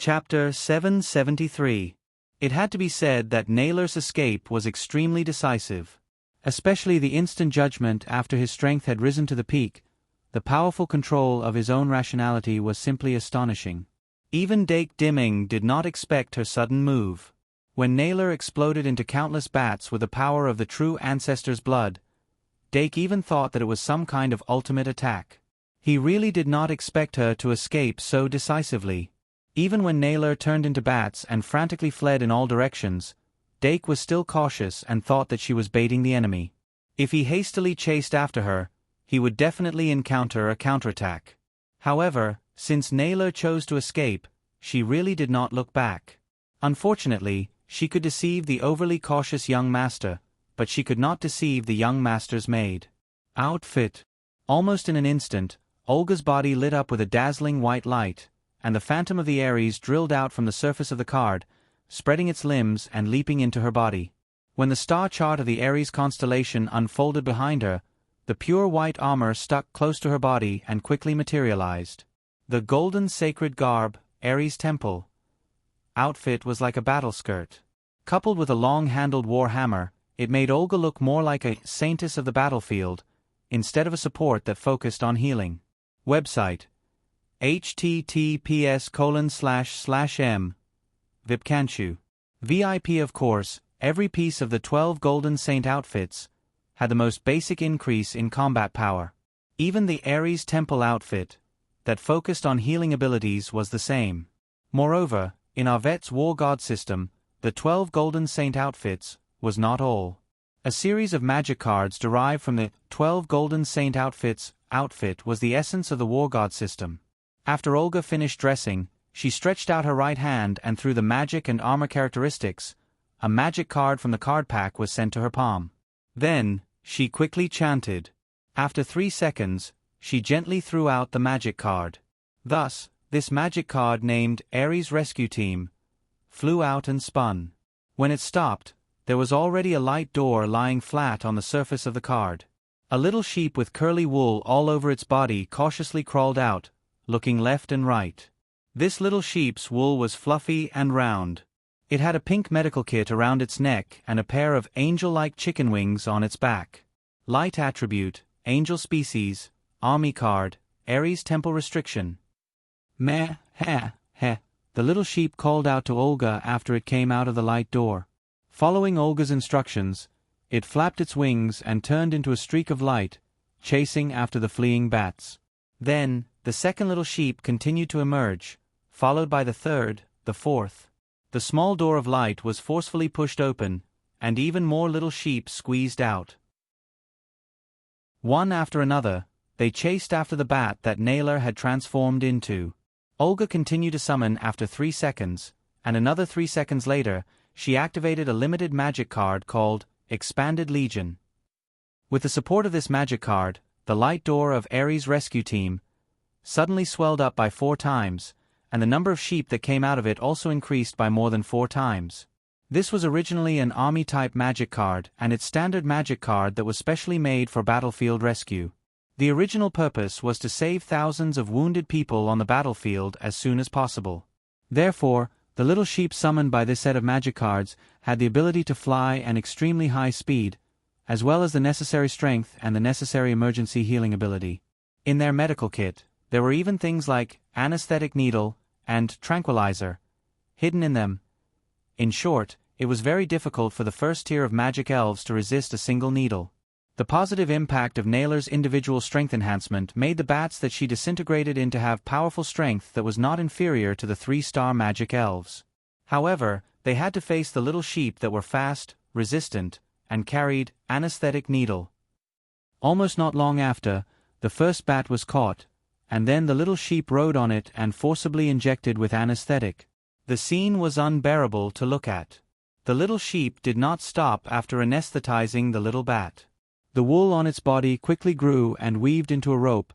Chapter 773. It had to be said that Naylor's escape was extremely decisive. Especially the instant judgment after his strength had risen to the peak, the powerful control of his own rationality was simply astonishing. Even Dake Dimming did not expect her sudden move. When Naylor exploded into countless bats with the power of the true ancestor's blood, Dake even thought that it was some kind of ultimate attack. He really did not expect her to escape so decisively. Even when Naylor turned into bats and frantically fled in all directions, Dake was still cautious and thought that she was baiting the enemy. If he hastily chased after her, he would definitely encounter a counterattack. However, since Naylor chose to escape, she really did not look back. Unfortunately, she could deceive the overly cautious young master, but she could not deceive the young master's maid. Outfit. Almost in an instant, Olga's body lit up with a dazzling white light, and the phantom of the Ares drilled out from the surface of the card, spreading its limbs and leaping into her body. When the star chart of the Ares constellation unfolded behind her, the pure white armor stuck close to her body and quickly materialized. The golden sacred garb, Ares Temple outfit was like a battle skirt. Coupled with a long-handled war hammer, it made Olga look more like a saintess of the battlefield, instead of a support that focused on healing. Website: https://m. Vipkanchu. VIP. Of course, every piece of the 12 Golden Saint outfits had the most basic increase in combat power. Even the Ares Temple outfit, that focused on healing abilities, was the same. Moreover, in Arvet's War God system, the 12 Golden Saint outfits was not all. A series of magic cards derived from the 12 Golden Saint outfits outfit was the essence of the War God system. After Olga finished dressing, she stretched out her right hand, and through the magic and armor characteristics, a magic card from the card pack was sent to her palm. Then, she quickly chanted. After 3 seconds, she gently threw out the magic card. Thus, this magic card named Ares Rescue Team flew out and spun. When it stopped, there was already a light door lying flat on the surface of the card. A little sheep with curly wool all over its body cautiously crawled out, looking left and right. This little sheep's wool was fluffy and round. It had a pink medical kit around its neck and a pair of angel-like chicken wings on its back. Light attribute, angel species, army card, Ares Temple restriction. Meh, heh, heh, the little sheep called out to Olga after it came out of the light door. Following Olga's instructions, it flapped its wings and turned into a streak of light, chasing after the fleeing bats. Then, the second little sheep continued to emerge, followed by the third, the fourth. The small door of light was forcefully pushed open, and even more little sheep squeezed out. One after another, they chased after the bat that Naylor had transformed into. Olga continued to summon after 3 seconds, and another 3 seconds later, she activated a limited magic card called Expanded Legion. With the support of this magic card, the light door of Ares Rescue Team suddenly swelled up by 4 times, and the number of sheep that came out of it also increased by more than 4 times. This was originally an army-type magic card and its standard magic card that was specially made for battlefield rescue. The original purpose was to save thousands of wounded people on the battlefield as soon as possible. Therefore, the little sheep summoned by this set of magic cards had the ability to fly at extremely high speed, as well as the necessary strength and the necessary emergency healing ability. In their medical kit, there were even things like anesthetic needle and tranquilizer hidden in them. In short, it was very difficult for the first tier of magic elves to resist a single needle. The positive impact of Naylor's individual strength enhancement made the bats that she disintegrated into have powerful strength that was not inferior to the 3-star magic elves. However, they had to face the little sheep that were fast, resistant, and carried anesthetic needle. Almost not long after, the first bat was caught, and then the little sheep rode on it and forcibly injected with anesthetic. The scene was unbearable to look at. The little sheep did not stop after anesthetizing the little bat. The wool on its body quickly grew and weaved into a rope,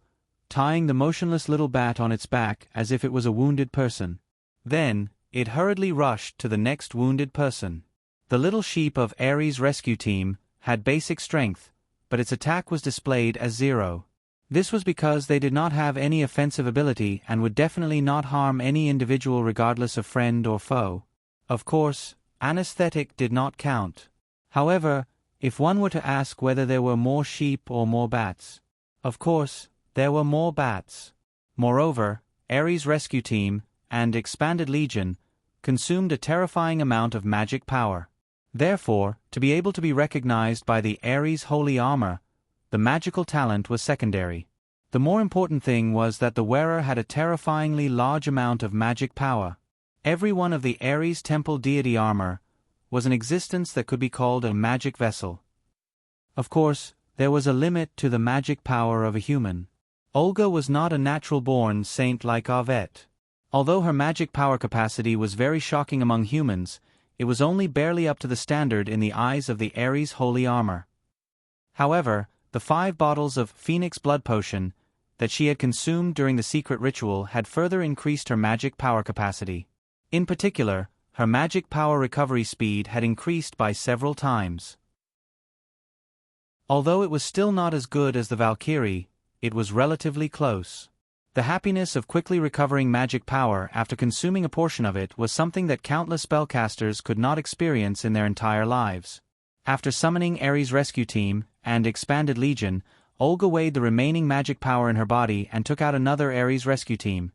tying the motionless little bat on its back as if it was a wounded person. Then, it hurriedly rushed to the next wounded person. The little sheep of Ares Rescue Team had basic strength, but its attack was displayed as 0. This was because they did not have any offensive ability and would definitely not harm any individual regardless of friend or foe. Of course, anesthetic did not count. However, if one were to ask whether there were more sheep or more bats, of course, there were more bats. Moreover, Ares Rescue Team and Expanded Legion consumed a terrifying amount of magic power. Therefore, to be able to be recognized by the Ares Holy Armor, the magical talent was secondary. The more important thing was that the wearer had a terrifyingly large amount of magic power. Every one of the Ares Temple deity armor was an existence that could be called a magic vessel. Of course, there was a limit to the magic power of a human. Olga was not a natural-born saint like Avette. Although her magic power capacity was very shocking among humans, it was only barely up to the standard in the eyes of the Ares Holy Armor. However, the 5 bottles of Phoenix Blood Potion that she had consumed during the secret ritual had further increased her magic power capacity. In particular, her magic power recovery speed had increased by several times. Although it was still not as good as the Valkyrie, it was relatively close. The happiness of quickly recovering magic power after consuming a portion of it was something that countless spellcasters could not experience in their entire lives. After summoning Ares Rescue Team and Expanded Legion, Olga weighed the remaining magic power in her body and took out another Ares Rescue Team.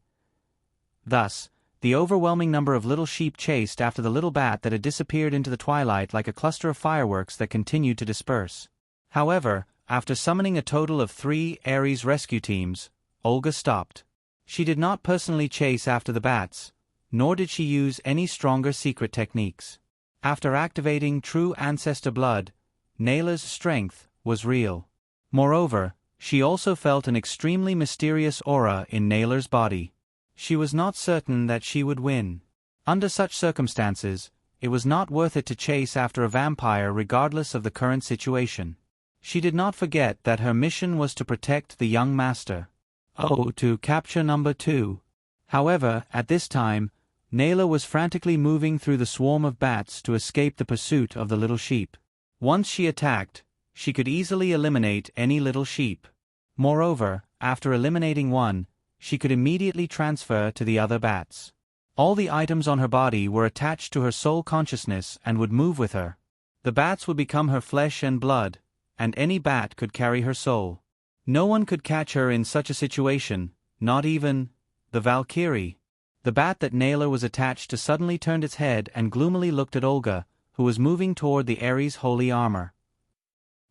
Thus, the overwhelming number of little sheep chased after the little bat that had disappeared into the twilight like a cluster of fireworks that continued to disperse. However, after summoning a total of 3 Ares Rescue Teams, Olga stopped. She did not personally chase after the bats, nor did she use any stronger secret techniques. After activating true ancestor blood, Nayla's strength was real. Moreover, she also felt an extremely mysterious aura in Nayla's body. She was not certain that she would win. Under such circumstances, it was not worth it to chase after a vampire regardless of the current situation. She did not forget that her mission was to protect the young master. To capture number 2. However, at this time, Nayla was frantically moving through the swarm of bats to escape the pursuit of the little sheep. Once she attacked, she could easily eliminate any little sheep. Moreover, after eliminating one, she could immediately transfer to the other bats. All the items on her body were attached to her soul consciousness and would move with her. The bats would become her flesh and blood, and any bat could carry her soul. No one could catch her in such a situation, not even the Valkyrie. The bat that Nayla was attached to suddenly turned its head and gloomily looked at Olga, who was moving toward the Ares Holy Armor.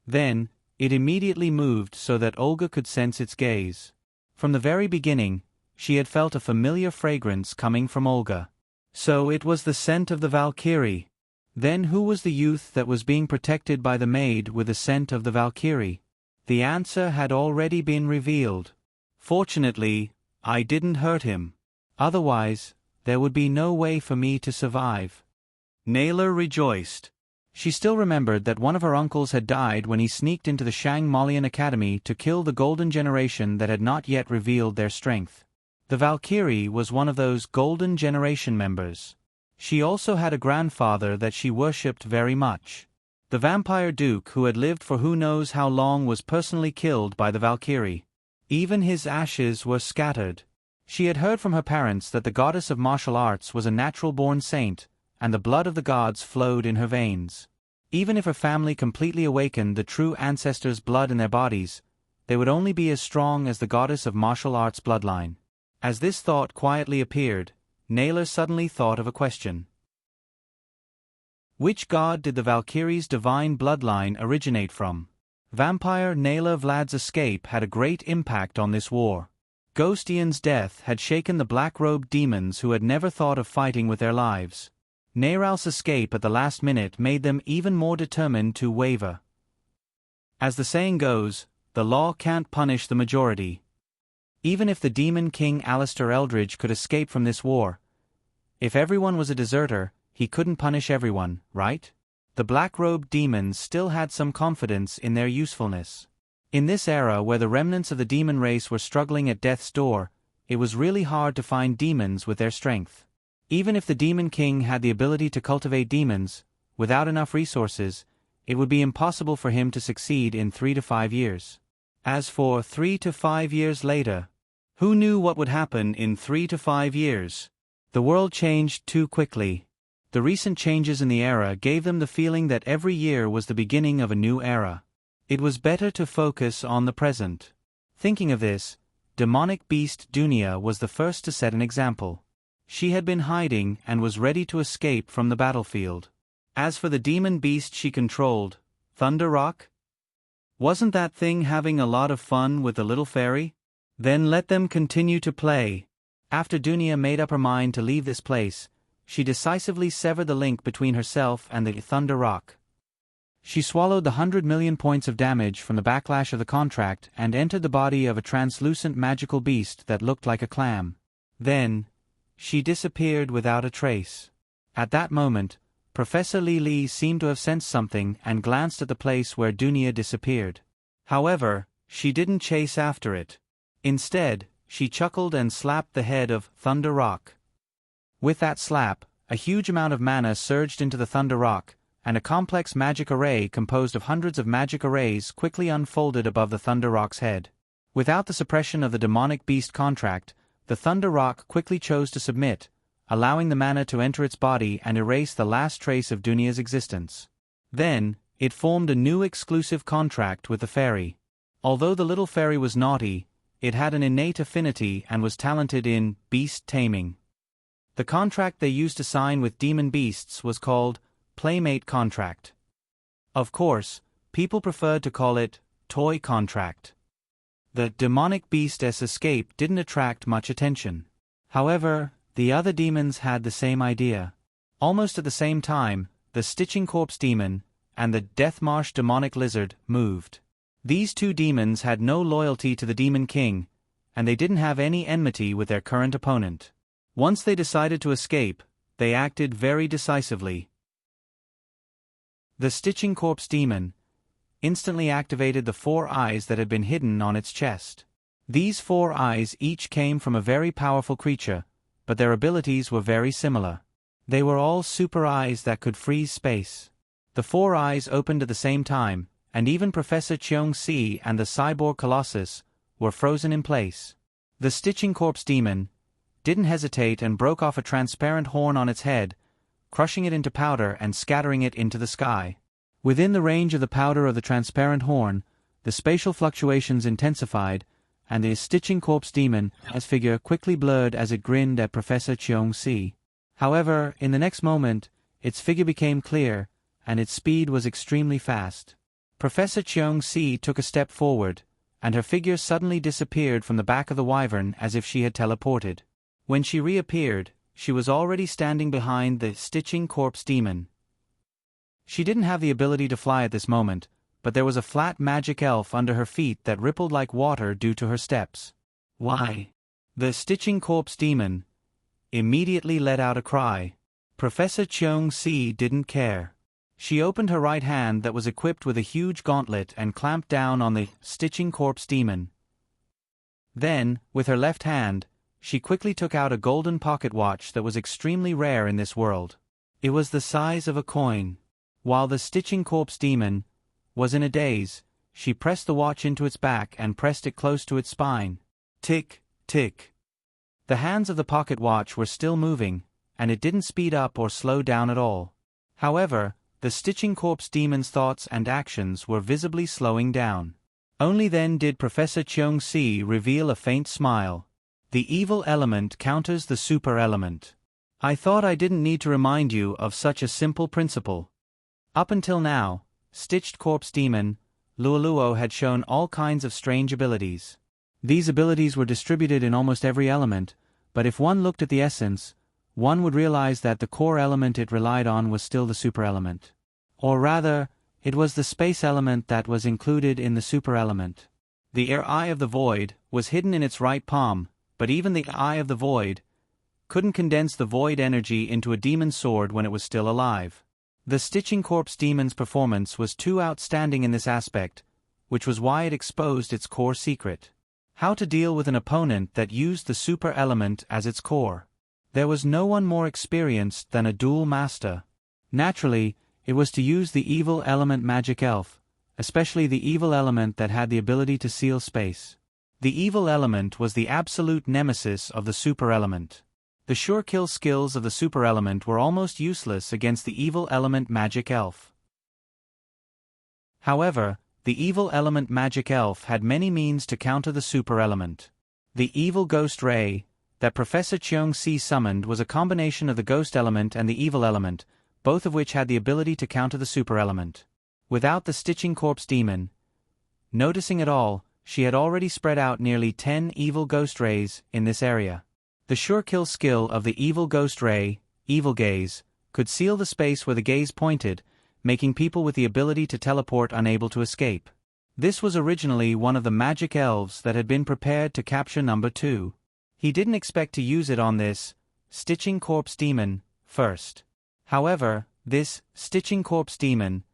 Then, it immediately moved so that Olga could sense its gaze. From the very beginning, she had felt a familiar fragrance coming from Olga. So it was the scent of the Valkyrie. Then who was the youth that was being protected by the maid with the scent of the Valkyrie? The answer had already been revealed. Fortunately, I didn't hurt him. Otherwise, there would be no way for me to survive. Nayla rejoiced. She still remembered that one of her uncles had died when he sneaked into the Shang Malian Academy to kill the Golden Generation that had not yet revealed their strength. The Valkyrie was one of those Golden Generation members. She also had a grandfather that she worshipped very much. The vampire duke who had lived for who knows how long was personally killed by the Valkyrie. Even his ashes were scattered. She had heard from her parents that the goddess of martial arts was a natural-born saint, and the blood of the gods flowed in her veins. Even if her family completely awakened the true ancestors' blood in their bodies, they would only be as strong as the goddess of martial arts' bloodline. As this thought quietly appeared, Nayla suddenly thought of a question. Which god did the Valkyrie's divine bloodline originate from? Vampire Nayla Vlad's escape had a great impact on this war. Ghost Ian's death had shaken the black-robed demons who had never thought of fighting with their lives. Nayral's escape at the last minute made them even more determined to waver. As the saying goes, the law can't punish the majority. Even if the demon king Alistair Eldridge could escape from this war, if everyone was a deserter, he couldn't punish everyone, right? The black-robed demons still had some confidence in their usefulness. In this era where the remnants of the demon race were struggling at death's door, it was really hard to find demons with their strength. Even if the demon king had the ability to cultivate demons, without enough resources, it would be impossible for him to succeed in 3 to 5 years. As for 3 to 5 years later, who knew what would happen in 3 to 5 years? The world changed too quickly. The recent changes in the era gave them the feeling that every year was the beginning of a new era. It was better to focus on the present. Thinking of this, demonic beast Dunia was the first to set an example. She had been hiding and was ready to escape from the battlefield. As for the demon beast she controlled, Thunder Rock, wasn't that thing having a lot of fun with the little fairy? Then let them continue to play. After Dunia made up her mind to leave this place, she decisively severed the link between herself and the Thunder Rock. She swallowed the 100 million points of damage from the backlash of the contract and entered the body of a translucent magical beast that looked like a clam. Then, she disappeared without a trace. At that moment, Professor Li Li seemed to have sensed something and glanced at the place where Dunia disappeared. However, she didn't chase after it. Instead, she chuckled and slapped the head of Thunder Rock. With that slap, a huge amount of mana surged into the Thunder Rock, and a complex magic array composed of hundreds of magic arrays quickly unfolded above the Thunder Rock's head. Without the suppression of the demonic beast contract, the Thunder Rock quickly chose to submit, allowing the mana to enter its body and erase the last trace of Dunia's existence. Then, it formed a new exclusive contract with the fairy. Although the little fairy was naughty, it had an innate affinity and was talented in beast taming. The contract they used to sign with demon beasts was called Playmate Contract. Of course, people preferred to call it Toy Contract. The demonic beast's escape didn't attract much attention. However, the other demons had the same idea. Almost at the same time, the Stitching Corpse demon and the Deathmarsh demonic lizard moved. These two demons had no loyalty to the Demon King, and they didn't have any enmity with their current opponent. Once they decided to escape, they acted very decisively. The Stitching Corpse demon instantly activated the 4 eyes that had been hidden on its chest. These 4 eyes each came from a very powerful creature, but their abilities were very similar. They were all super eyes that could freeze space. The 4 eyes opened at the same time, and even Professor Cheong-si and the Cyborg Colossus were frozen in place. The Stitching Corpse demon didn't hesitate and broke off a transparent horn on its head, crushing it into powder and scattering it into the sky. Within the range of the powder of the transparent horn, the spatial fluctuations intensified, and the Stitching Corpse demon's figure quickly blurred as it grinned at Professor Cheong-si. However, in the next moment, its figure became clear, and its speed was extremely fast. Professor Cheong-si took a step forward, and her figure suddenly disappeared from the back of the wyvern as if she had teleported. When she reappeared, she was already standing behind the Stitching Corpse demon. She didn't have the ability to fly at this moment, but there was a flat magic elf under her feet that rippled like water due to her steps. Why? The Stitching Corpse demon immediately let out a cry. Professor Cheong-si didn't care. She opened her right hand that was equipped with a huge gauntlet and clamped down on the Stitching Corpse demon. Then, with her left hand, she quickly took out a golden pocket watch that was extremely rare in this world. It was the size of a coin. While the Stitching Corpse demon was in a daze, she pressed the watch into its back and pressed it close to its spine. Tick, tick. The hands of the pocket watch were still moving, and it didn't speed up or slow down at all. However, the Stitching Corpse demon's thoughts and actions were visibly slowing down. Only then did Professor Cheong-si reveal a faint smile. The evil element counters the super element. I thought I didn't need to remind you of such a simple principle. Up until now, Stitched Corpse Demon, Luoluo had shown all kinds of strange abilities. These abilities were distributed in almost every element, but if one looked at the essence, one would realize that the core element it relied on was still the super element. Or rather, it was the space element that was included in the super element. The Eye of the Void was hidden in its right palm, but even the Eye of the Void couldn't condense the void energy into a demon sword when it was still alive. The Stitching Corpse demon's performance was too outstanding in this aspect, which was why it exposed its core secret. How to deal with an opponent that used the super element as its core. There was no one more experienced than a duel master. Naturally, it was to use the evil element magic elf, especially the evil element that had the ability to seal space. The evil element was the absolute nemesis of the super element. The sure kill skills of the super element were almost useless against the evil element magic elf. However, the evil element magic elf had many means to counter the super element. The evil ghost ray that Professor Cheong-si summoned was a combination of the ghost element and the evil element, both of which had the ability to counter the super element. Without the Stitching Corpse Demon noticing it all, she had already spread out nearly 10 evil ghost rays in this area. The sure kill skill of the evil ghost ray, Evil Gaze, could seal the space where the gaze pointed, making people with the ability to teleport unable to escape. This was originally one of the magic elves that had been prepared to capture number 2. He didn't expect to use it on this Stitching Corpse Demon first. However, this Stitching Corpse Demon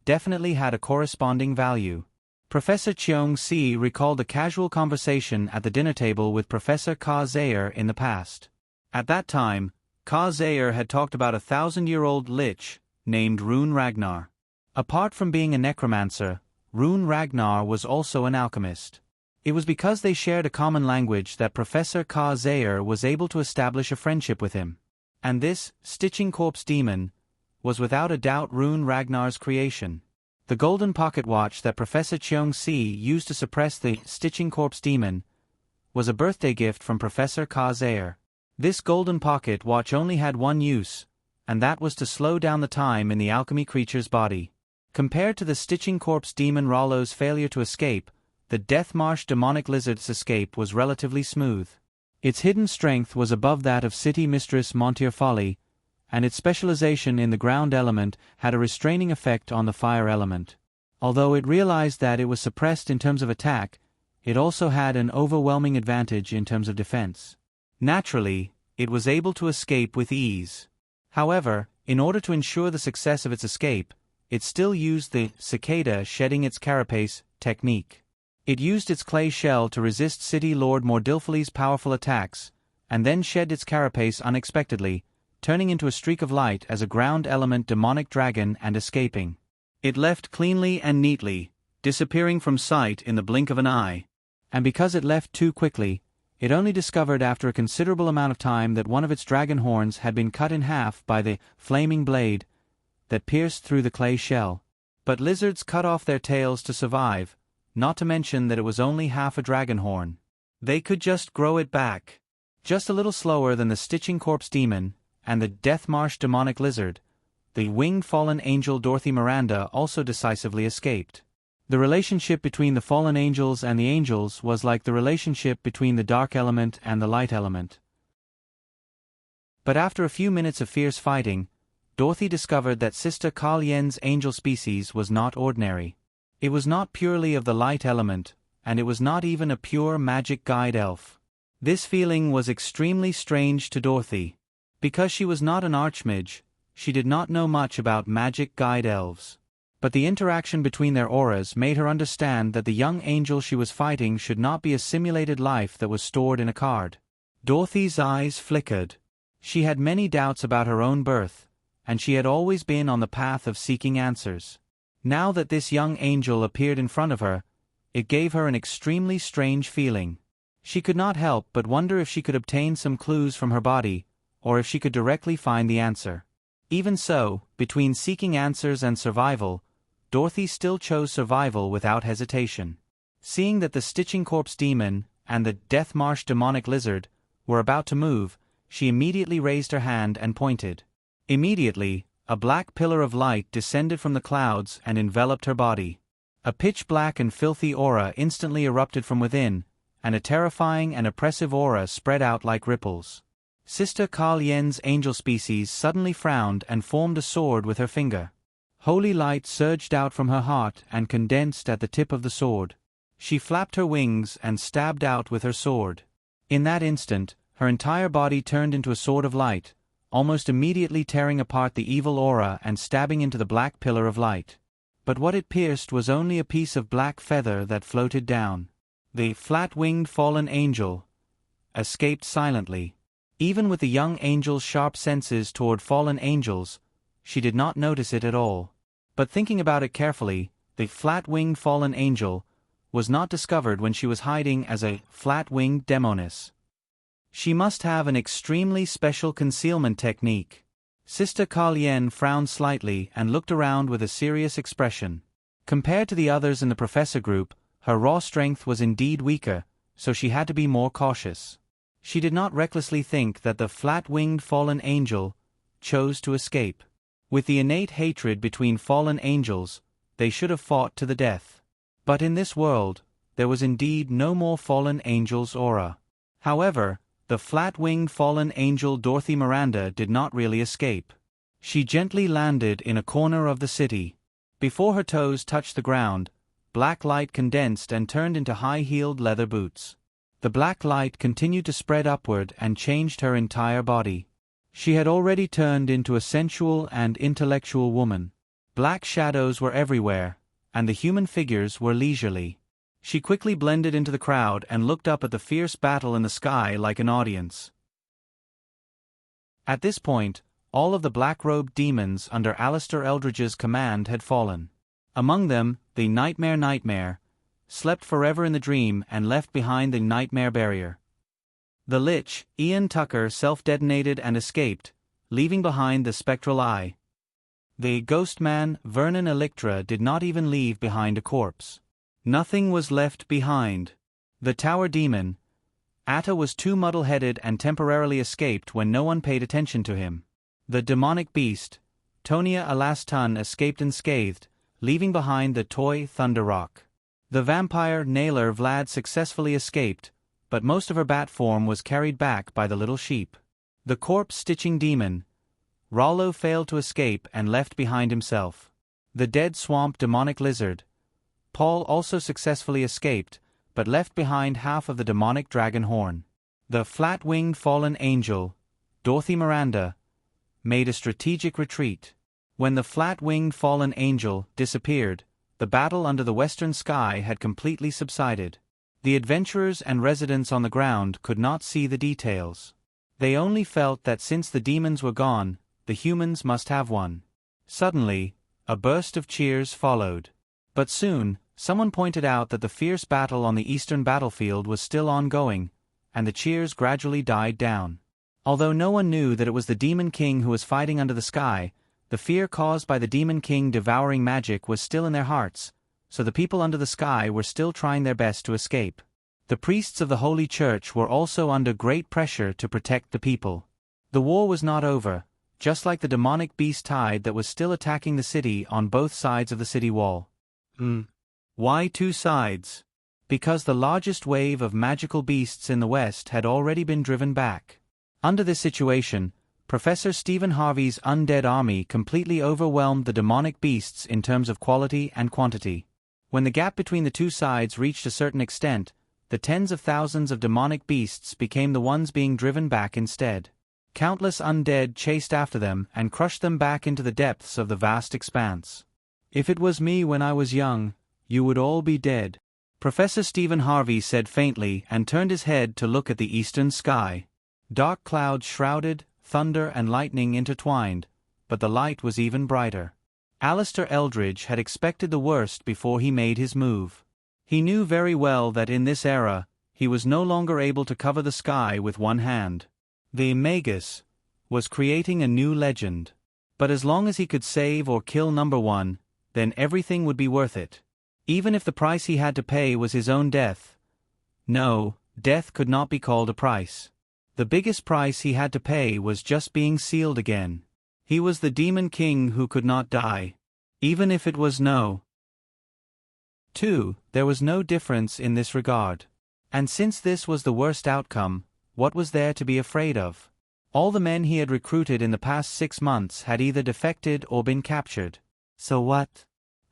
definitely had a corresponding value. Professor Cheong-si recalled a casual conversation at the dinner table with Professor Ka Zayer in the past. At that time, Ka Zayer had talked about a 1,000-year-old lich named Rune Ragnar. Apart from being a necromancer, Rune Ragnar was also an alchemist. It was because they shared a common language that Professor Ka Zayer was able to establish a friendship with him. And this Stitching Corpse Demon was without a doubt Rune Ragnar's creation. The golden pocket watch that Professor Cheong-si used to suppress the Stitching Corpse Demon was a birthday gift from Professor Ka Zayer. This golden pocket watch only had one use, and that was to slow down the time in the alchemy creature's body. Compared to the Stitching Corpse Demon Rollo's failure to escape, the Death Marsh demonic lizard's escape was relatively smooth. Its hidden strength was above that of City Mistress Montier Folly, and its specialization in the ground element had a restraining effect on the fire element. Although it realized that it was suppressed in terms of attack, it also had an overwhelming advantage in terms of defense. Naturally, it was able to escape with ease. However, in order to ensure the success of its escape, it still used the cicada shedding its carapace technique. It used its clay shell to resist City Lord Mordilfali's powerful attacks, and then shed its carapace unexpectedly, turning into a streak of light as a ground element demonic dragon and escaping. It left cleanly and neatly, disappearing from sight in the blink of an eye. And because it left too quickly, it only discovered after a considerable amount of time that one of its dragon horns had been cut in half by the flaming blade that pierced through the clay shell. But lizards cut off their tails to survive, not to mention that it was only half a dragon horn. They could just grow it back. Just a little slower than the Stitching Corpse Demon and the Death Marsh demonic lizard, the winged fallen angel Dorothy Miranda also decisively escaped. The relationship between the fallen angels and the angels was like the relationship between the dark element and the light element. But after a few minutes of fierce fighting, Dorothy discovered that Sister Ka Lien's angel species was not ordinary. It was not purely of the light element, and it was not even a pure magic guide elf. This feeling was extremely strange to Dorothy. Because she was not an archmage, she did not know much about magic guide elves. But the interaction between their auras made her understand that the young angel she was fighting should not be a simulated life that was stored in a card. Dorothy's eyes flickered. She had many doubts about her own birth, and she had always been on the path of seeking answers. Now that this young angel appeared in front of her, it gave her an extremely strange feeling. She could not help but wonder if she could obtain some clues from her body, or if she could directly find the answer. Even so, between seeking answers and survival, Dorothy still chose survival without hesitation. Seeing that the Stitching Corpse Demon and the Death Marsh demonic lizard were about to move, she immediately raised her hand and pointed. Immediately, a black pillar of light descended from the clouds and enveloped her body. A pitch-black and filthy aura instantly erupted from within, and a terrifying and oppressive aura spread out like ripples. Sister Ka Lien's angel species suddenly frowned and formed a sword with her finger. Holy light surged out from her heart and condensed at the tip of the sword. She flapped her wings and stabbed out with her sword. In that instant, her entire body turned into a sword of light, almost immediately tearing apart the evil aura and stabbing into the black pillar of light. But what it pierced was only a piece of black feather that floated down. The flat-winged fallen angel escaped silently. Even with the young angel's sharp senses toward fallen angels, she did not notice it at all. But thinking about it carefully, the flat-winged fallen angel, was not discovered when she was hiding as a flat-winged demoness. She must have an extremely special concealment technique. Sister Carlien frowned slightly and looked around with a serious expression. Compared to the others in the professor group, her raw strength was indeed weaker, so she had to be more cautious. She did not recklessly think that the flat-winged fallen angel chose to escape. With the innate hatred between fallen angels, they should have fought to the death. But in this world, there was indeed no more fallen angels aura. However, the flat-winged fallen angel Dorothy Miranda did not really escape. She gently landed in a corner of the city. Before her toes touched the ground, black light condensed and turned into high-heeled leather boots. The black light continued to spread upward and changed her entire body. She had already turned into a sensual and intellectual woman. Black shadows were everywhere, and the human figures were leisurely. She quickly blended into the crowd and looked up at the fierce battle in the sky like an audience. At this point, all of the black-robed demons under Alistair Eldridge's command had fallen. Among them, the Nightmare slept forever in the dream and left behind the nightmare barrier. The Lich, Ian Tucker, self-detonated and escaped, leaving behind the spectral eye. The ghost man, Vernon Electra, did not even leave behind a corpse. Nothing was left behind. The tower demon, Atta, was too muddle-headed and temporarily escaped when no one paid attention to him. The demonic beast, Tonia Alastan, escaped unscathed, leaving behind the toy Thunder Rock. The vampire Nailer Vlad successfully escaped, but most of her bat form was carried back by the little sheep. The corpse-stitching demon, Rollo, failed to escape and left behind himself. The dead swamp demonic lizard, Paul, also successfully escaped, but left behind half of the demonic dragon horn. The flat-winged fallen angel, Dorothy Miranda, made a strategic retreat. When the flat-winged fallen angel disappeared, the battle under the western sky had completely subsided. The adventurers and residents on the ground could not see the details. They only felt that since the demons were gone, the humans must have won. Suddenly, a burst of cheers followed. But soon, someone pointed out that the fierce battle on the eastern battlefield was still ongoing, and the cheers gradually died down. Although no one knew that it was the Demon King who was fighting under the sky, the fear caused by the Demon King devouring magic was still in their hearts, so the people under the sky were still trying their best to escape. The priests of the Holy Church were also under great pressure to protect the people. The war was not over, just like the demonic beast tide that was still attacking the city on both sides of the city wall. Why two sides? Because the largest wave of magical beasts in the West had already been driven back. Under this situation, Professor Stephen Harvey's undead army completely overwhelmed the demonic beasts in terms of quality and quantity. When the gap between the two sides reached a certain extent, the tens of thousands of demonic beasts became the ones being driven back instead. Countless undead chased after them and crushed them back into the depths of the vast expanse. "If it was me when I was young, you would all be dead," Professor Stephen Harvey said faintly and turned his head to look at the eastern sky. Dark clouds shrouded, thunder and lightning intertwined, but the light was even brighter. Alistair Eldridge had expected the worst before he made his move. He knew very well that in this era, he was no longer able to cover the sky with one hand. The Magus was creating a new legend. But as long as he could save or kill number one, then everything would be worth it. Even if the price he had to pay was his own death. No, death could not be called a price. The biggest price he had to pay was just being sealed again. He was the Demon King who could not die. Even if it was no. 2. There was no difference in this regard. And since this was the worst outcome, what was there to be afraid of? All the men he had recruited in the past 6 months had either defected or been captured. So what?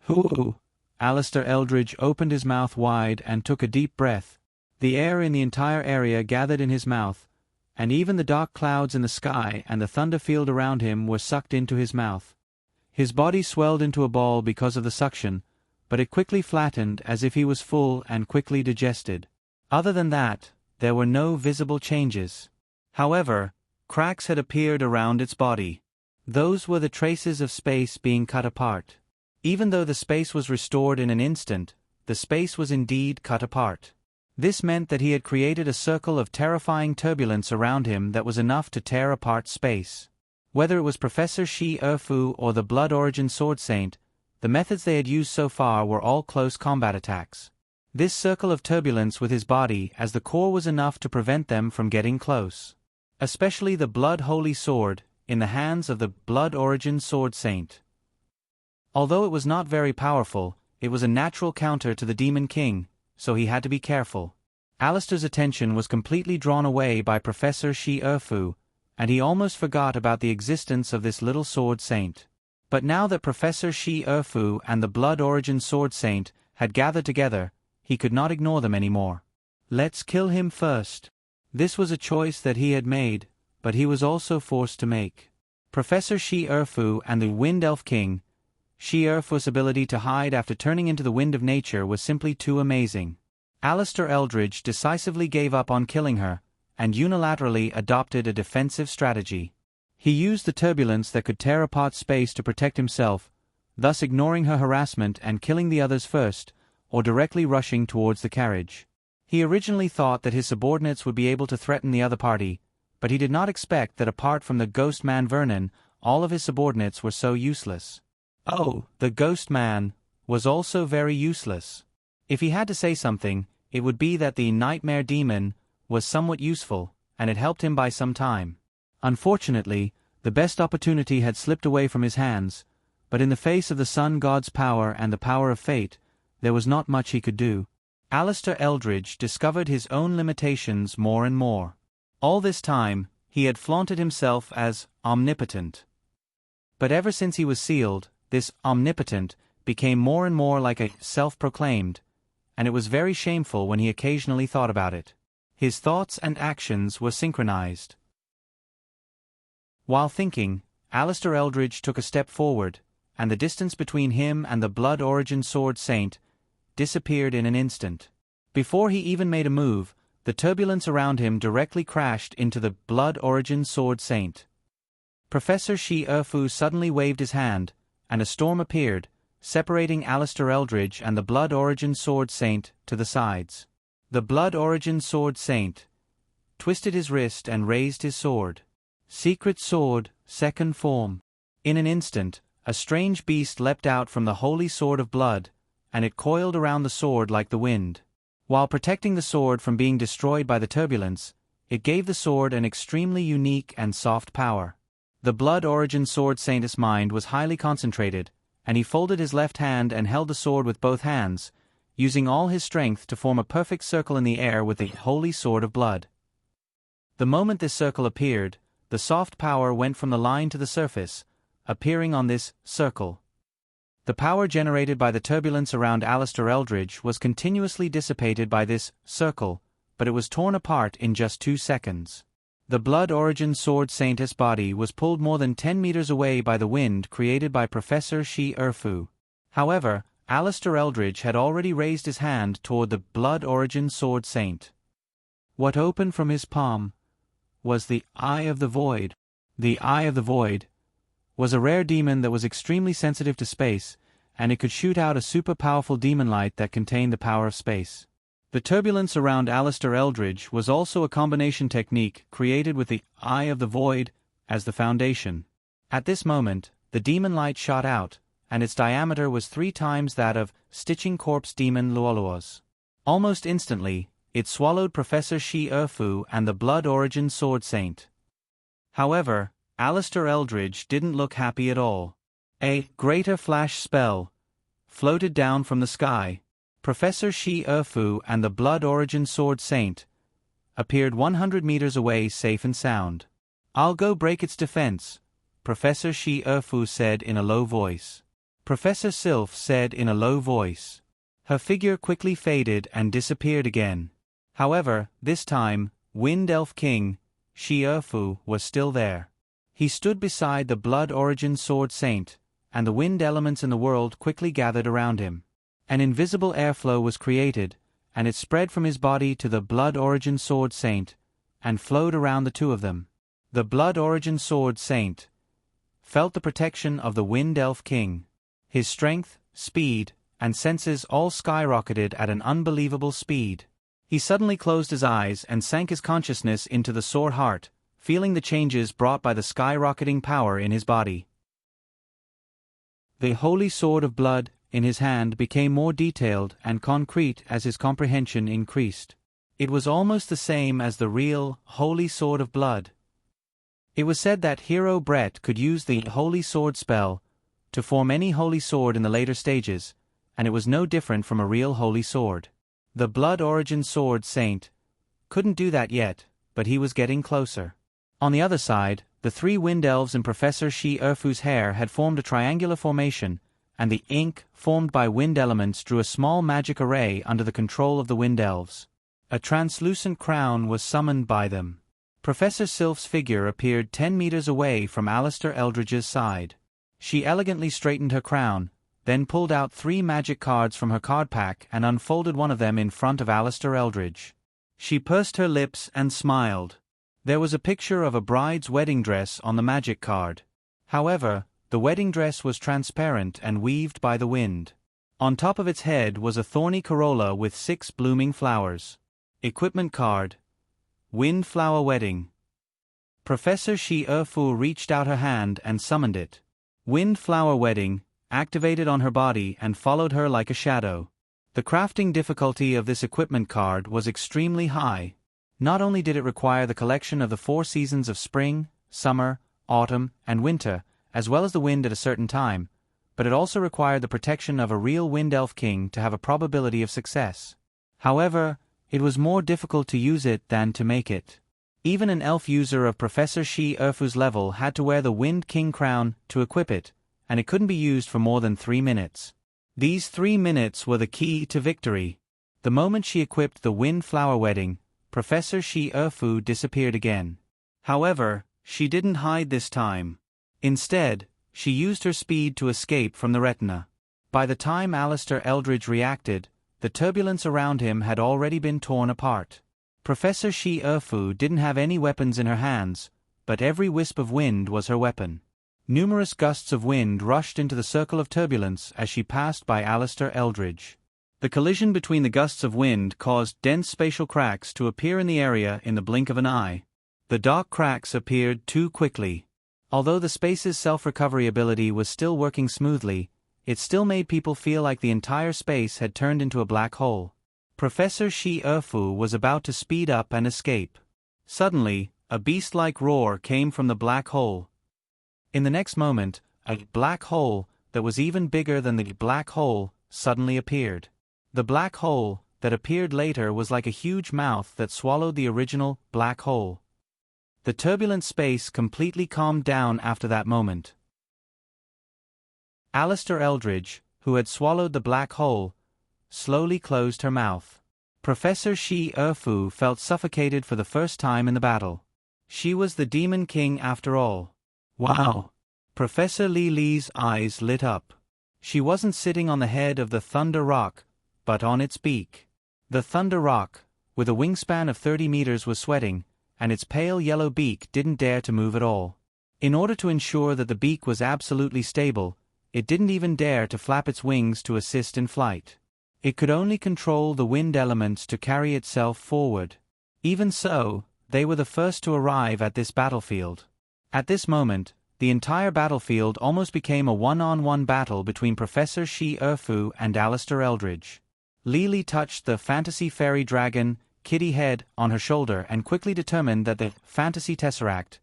Who? Alistair Eldridge opened his mouth wide and took a deep breath. The air in the entire area gathered in his mouth, and even the dark clouds in the sky and the thunder field around him were sucked into his mouth. His body swelled into a ball because of the suction, but it quickly flattened as if he was full and quickly digested. Other than that, there were no visible changes. However, cracks had appeared around its body. Those were the traces of space being cut apart. Even though the space was restored in an instant, the space was indeed cut apart. This meant that he had created a circle of terrifying turbulence around him that was enough to tear apart space. Whether it was Professor Shi Erfu or the Blood Origin Sword Saint, the methods they had used so far were all close combat attacks. This circle of turbulence with his body as the core was enough to prevent them from getting close. Especially the Blood Holy Sword, in the hands of the Blood Origin Sword Saint. Although it was not very powerful, it was a natural counter to the Demon King, so he had to be careful. Alistair's attention was completely drawn away by Professor Shi Erfu, and he almost forgot about the existence of this little Sword Saint. But now that Professor Shi Erfu and the Blood Origin Sword Saint had gathered together, he could not ignore them anymore. Let's kill him first. This was a choice that he had made, but he was also forced to make. Professor Shi Erfu and the Wind Elf King. Shi Erfu's ability to hide after turning into the wind of nature was simply too amazing. Alistair Eldridge decisively gave up on killing her, and unilaterally adopted a defensive strategy. He used the turbulence that could tear apart space to protect himself, thus ignoring her harassment and killing the others first, or directly rushing towards the carriage. He originally thought that his subordinates would be able to threaten the other party, but he did not expect that apart from the Ghost Man Vernon, all of his subordinates were so useless. Oh, the Ghost Man was also very useless. If he had to say something, it would be that the Nightmare Demon was somewhat useful, and it helped him by some time. Unfortunately, the best opportunity had slipped away from his hands, but in the face of the Sun God's power and the power of fate, there was not much he could do. Alistair Eldridge discovered his own limitations more and more. All this time, he had flaunted himself as omnipotent. But ever since he was sealed, this omnipotent became more and more like a self-proclaimed, and it was very shameful when he occasionally thought about it. His thoughts and actions were synchronized. While thinking, Alistair Eldridge took a step forward, and the distance between him and the Blood Origin Sword Saint disappeared in an instant. Before he even made a move, the turbulence around him directly crashed into the Blood Origin Sword Saint. Professor Shi Erfu suddenly waved his hand, and a storm appeared, separating Alistair Eldridge and the Blood Origin Sword Saint to the sides. The Blood Origin Sword Saint twisted his wrist and raised his sword. Secret Sword, Second Form. In an instant, a strange beast leapt out from the Holy Sword of Blood, and it coiled around the sword like the wind. While protecting the sword from being destroyed by the turbulence, it gave the sword an extremely unique and soft power. The Blood Origin Sword Saint's mind was highly concentrated, and he folded his left hand and held the sword with both hands, using all his strength to form a perfect circle in the air with the Holy Sword of Blood. The moment this circle appeared, the soft power went from the line to the surface, appearing on this circle. The power generated by the turbulence around Alistair Eldridge was continuously dissipated by this circle, but it was torn apart in just 2 seconds. The Blood Origin Sword Saint's body was pulled more than 10 meters away by the wind created by Professor Shi Erfu. However, Alistair Eldridge had already raised his hand toward the Blood Origin Sword Saint. What opened from his palm was the Eye of the Void. The Eye of the Void was a rare demon that was extremely sensitive to space, and it could shoot out a super-powerful demon light that contained the power of space. The turbulence around Alistair Eldridge was also a combination technique created with the Eye of the Void as the foundation. At this moment, the demon light shot out, and its diameter was 3 times that of Stitching Corpse Demon Luoluo's. Almost instantly, it swallowed Professor Shi Erfu and the Blood Origin Sword Saint. However, Alistair Eldridge didn't look happy at all. A greater flash spell floated down from the sky. Professor Shi Erfu and the Blood Origin Sword Saint appeared 100 meters away safe and sound. "I'll go break its defense," Professor Shi Erfu said in a low voice. Professor Sylph said in a low voice. Her figure quickly faded and disappeared again. However, this time, Wind Elf King, Shi Erfu, was still there. He stood beside the Blood Origin Sword Saint, and the wind elements in the world quickly gathered around him. An invisible airflow was created, and it spread from his body to the Blood Origin Sword Saint, and flowed around the two of them. The Blood Origin Sword Saint felt the protection of the Wind Elf King. His strength, speed, and senses all skyrocketed at an unbelievable speed. He suddenly closed his eyes and sank his consciousness into the sore heart, feeling the changes brought by the skyrocketing power in his body. The holy sword of blood in his hand became more detailed and concrete as his comprehension increased. It was almost the same as the real, holy sword of blood. It was said that Hero Brett could use the holy sword spell to form any holy sword in the later stages, and it was no different from a real holy sword. The Blood Origin Sword Saint couldn't do that yet, but he was getting closer. On the other side, the three wind elves in Professor Shi Erfu's hair had formed a triangular formation, and the ink formed by wind elements drew a small magic array under the control of the wind elves. A translucent crown was summoned by them. Professor Sylph's figure appeared 10 meters away from Alistair Eldridge's side. She elegantly straightened her crown, then pulled out 3 magic cards from her card pack and unfolded one of them in front of Alistair Eldridge. She pursed her lips and smiled. There was a picture of a bride's wedding dress on the magic card. However, the wedding dress was transparent and weaved by the wind. On top of its head was a thorny corolla with 6 blooming flowers. Equipment card: Wind Flower Wedding. Professor Shi Erfu reached out her hand and summoned it. Wind Flower Wedding activated on her body and followed her like a shadow. The crafting difficulty of this equipment card was extremely high. Not only did it require the collection of the 4 seasons of spring, summer, autumn, and winter, as well as the wind at a certain time, but it also required the protection of a real wind elf king to have a probability of success. However, it was more difficult to use it than to make it. Even an elf user of Professor Shi Erfu's level had to wear the Wind King crown to equip it, and it couldn't be used for more than 3 minutes. These 3 minutes were the key to victory. The moment she equipped the Wind Flower Wedding, Professor Shi Erfu disappeared again. However, she didn't hide this time. Instead, she used her speed to escape from the retina. By the time Alistair Eldridge reacted, the turbulence around him had already been torn apart. Professor Shi Erfu didn't have any weapons in her hands, but every wisp of wind was her weapon. Numerous gusts of wind rushed into the circle of turbulence as she passed by Alistair Eldridge. The collision between the gusts of wind caused dense spatial cracks to appear in the area in the blink of an eye. The dark cracks appeared too quickly. Although the space's self-recovery ability was still working smoothly, it still made people feel like the entire space had turned into a black hole. Professor Shi Erfu was about to speed up and escape. Suddenly, a beast-like roar came from the black hole. In the next moment, a black hole that was even bigger than the black hole suddenly appeared. The black hole that appeared later was like a huge mouth that swallowed the original black hole. The turbulent space completely calmed down after that moment. Alistair Eldridge, who had swallowed the black hole, slowly closed her mouth. Professor Shi Erfu felt suffocated for the first time in the battle. She was the Demon King after all. Wow! Professor Li Li's eyes lit up. She wasn't sitting on the head of the Thunder Rock, but on its beak. The Thunder Rock, with a wingspan of 30 meters, was sweating, and its pale yellow beak didn't dare to move at all. In order to ensure that the beak was absolutely stable, it didn't even dare to flap its wings to assist in flight. It could only control the wind elements to carry itself forward. Even so, they were the first to arrive at this battlefield. At this moment, the entire battlefield almost became a one-on-one battle between Professor Shi Erfu and Alistair Eldridge. Li touched the Fantasy Fairy Dragon Kitty head on her shoulder and quickly determined that the Fantasy Tesseract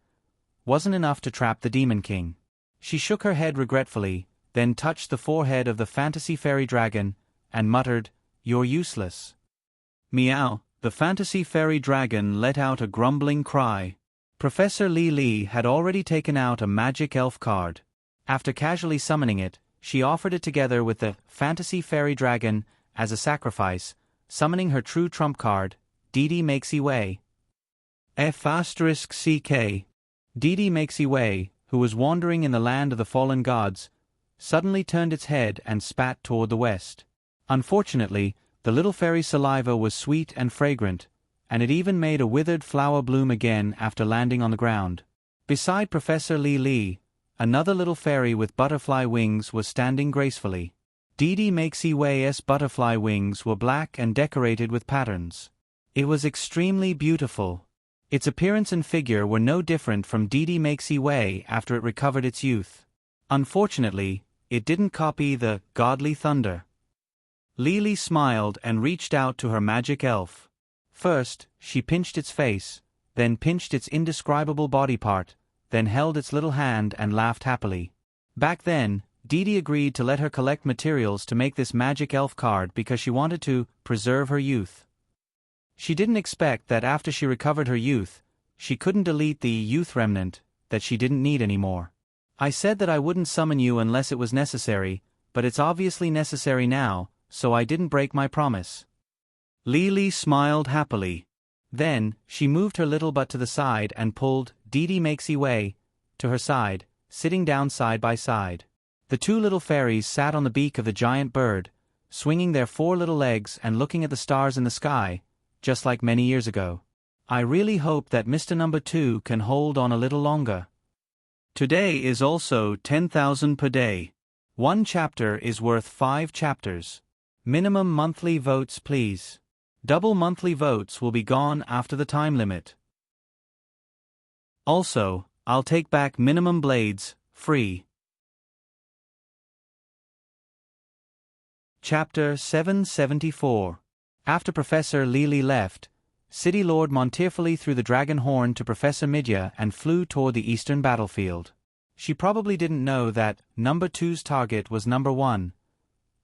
wasn't enough to trap the Demon King. She shook her head regretfully, then touched the forehead of the Fantasy Fairy Dragon and muttered, "You're useless." Meow! The Fantasy Fairy Dragon let out a grumbling cry. Professor Li had already taken out a magic elf card. After casually summoning it, she offered it together with the Fantasy Fairy Dragon as a sacrifice, summoning her true trump card, Didi Makesy Way. F***CK. Didi Makesy Way, who was wandering in the land of the fallen gods, suddenly turned its head and spat toward the west. Unfortunately, the little fairy's saliva was sweet and fragrant, and it even made a withered flower bloom again after landing on the ground. Beside Professor Li, another little fairy with butterfly wings was standing gracefully. Didi Makesiwe's butterfly wings were black and decorated with patterns. It was extremely beautiful. Its appearance and figure were no different from Didi Makesiwe after it recovered its youth. Unfortunately, it didn't copy the godly thunder. Lily smiled and reached out to her magic elf. First, she pinched its face, then pinched its indescribable body part, then held its little hand and laughed happily. Back then, Didi agreed to let her collect materials to make this magic elf card because she wanted to preserve her youth. She didn't expect that after she recovered her youth, she couldn't delete the youth remnant that she didn't need anymore. I said that I wouldn't summon you unless it was necessary, but it's obviously necessary now, so I didn't break my promise. Lily smiled happily. Then, she moved her little butt to the side and pulled Didi Makesiwe to her side, sitting down side by side. The two little fairies sat on the beak of the giant bird, swinging their 4 little legs and looking at the stars in the sky, just like many years ago. I really hope that Mr. Number 2 can hold on a little longer. Today is also 10,000 per day. 1 chapter is worth 5 chapters. Minimum monthly votes please. Double monthly votes will be gone after the time limit. Also, I'll take back minimum blades, free. Chapter 774. After Professor Lily left, City Lord Montefiore threw the dragon horn to Professor Midya and flew toward the eastern battlefield. She probably didn't know that number 2's target was number 1.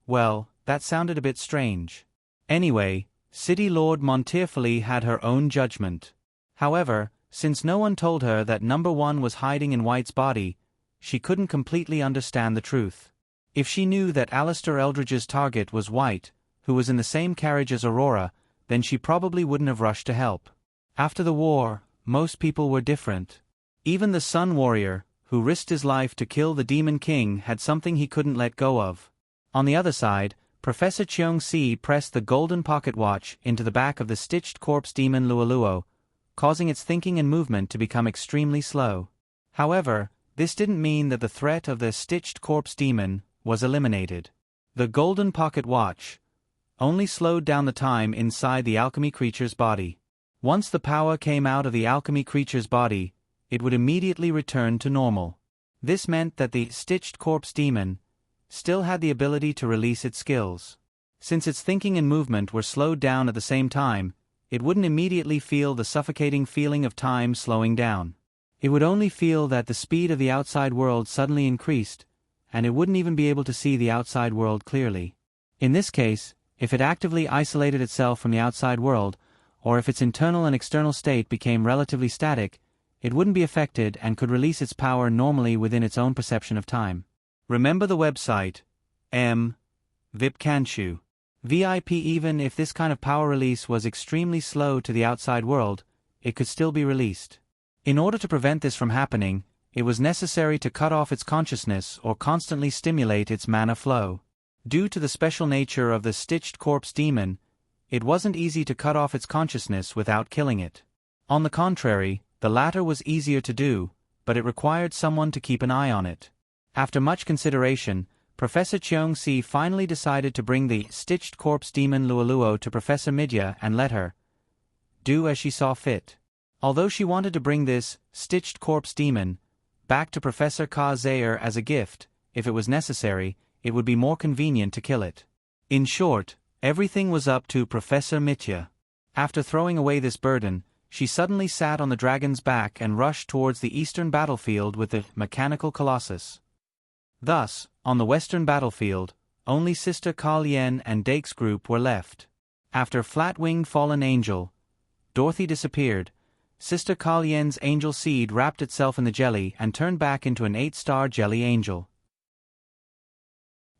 Well, that sounded a bit strange. Anyway, City Lord Montefiore had her own judgment. However, since no one told her that number 1 was hiding in White's body, she couldn't completely understand the truth. If she knew that Alistair Eldridge's target was White, who was in the same carriage as Aurora, then she probably wouldn't have rushed to help. After the war, most people were different. Even the Sun Warrior, who risked his life to kill the Demon King, had something he couldn't let go of. On the other side, Professor Cheong-si pressed the golden pocket watch into the back of the stitched corpse demon Luoluo, causing its thinking and movement to become extremely slow. However, this didn't mean that the threat of the stitched corpse demon was eliminated. The golden pocket watch only slowed down the time inside the alchemy creature's body. Once the power came out of the alchemy creature's body, it would immediately return to normal. This meant that the stitched corpse demon still had the ability to release its skills. Since its thinking and movement were slowed down at the same time, it wouldn't immediately feel the suffocating feeling of time slowing down. It would only feel that the speed of the outside world suddenly increased, and it wouldn't even be able to see the outside world clearly. In this case, if it actively isolated itself from the outside world, or if its internal and external state became relatively static, it wouldn't be affected and could release its power normally within its own perception of time. Remember the website, VIP Kanshu. VIP. Even if this kind of power release was extremely slow to the outside world, it could still be released. In order to prevent this from happening, it was necessary to cut off its consciousness or constantly stimulate its mana flow. Due to the special nature of the stitched corpse demon, it wasn't easy to cut off its consciousness without killing it. On the contrary, the latter was easier to do, but it required someone to keep an eye on it. After much consideration, Professor Cheong-si finally decided to bring the stitched corpse demon Luoluo to Professor Midya and let her do as she saw fit. Although she wanted to bring this stitched corpse demon back to Professor Ka-Zayer as a gift, if it was necessary, it would be more convenient to kill it. In short, everything was up to Professor Midya. After throwing away this burden, she suddenly sat on the dragon's back and rushed towards the eastern battlefield with the mechanical colossus. Thus, on the western battlefield, only Sister Ka-Lien and Dake's group were left. After Flat-Winged Fallen Angel Dorothy disappeared, Sister Ka-Lien's angel seed wrapped itself in the jelly and turned back into an 8-star jelly angel.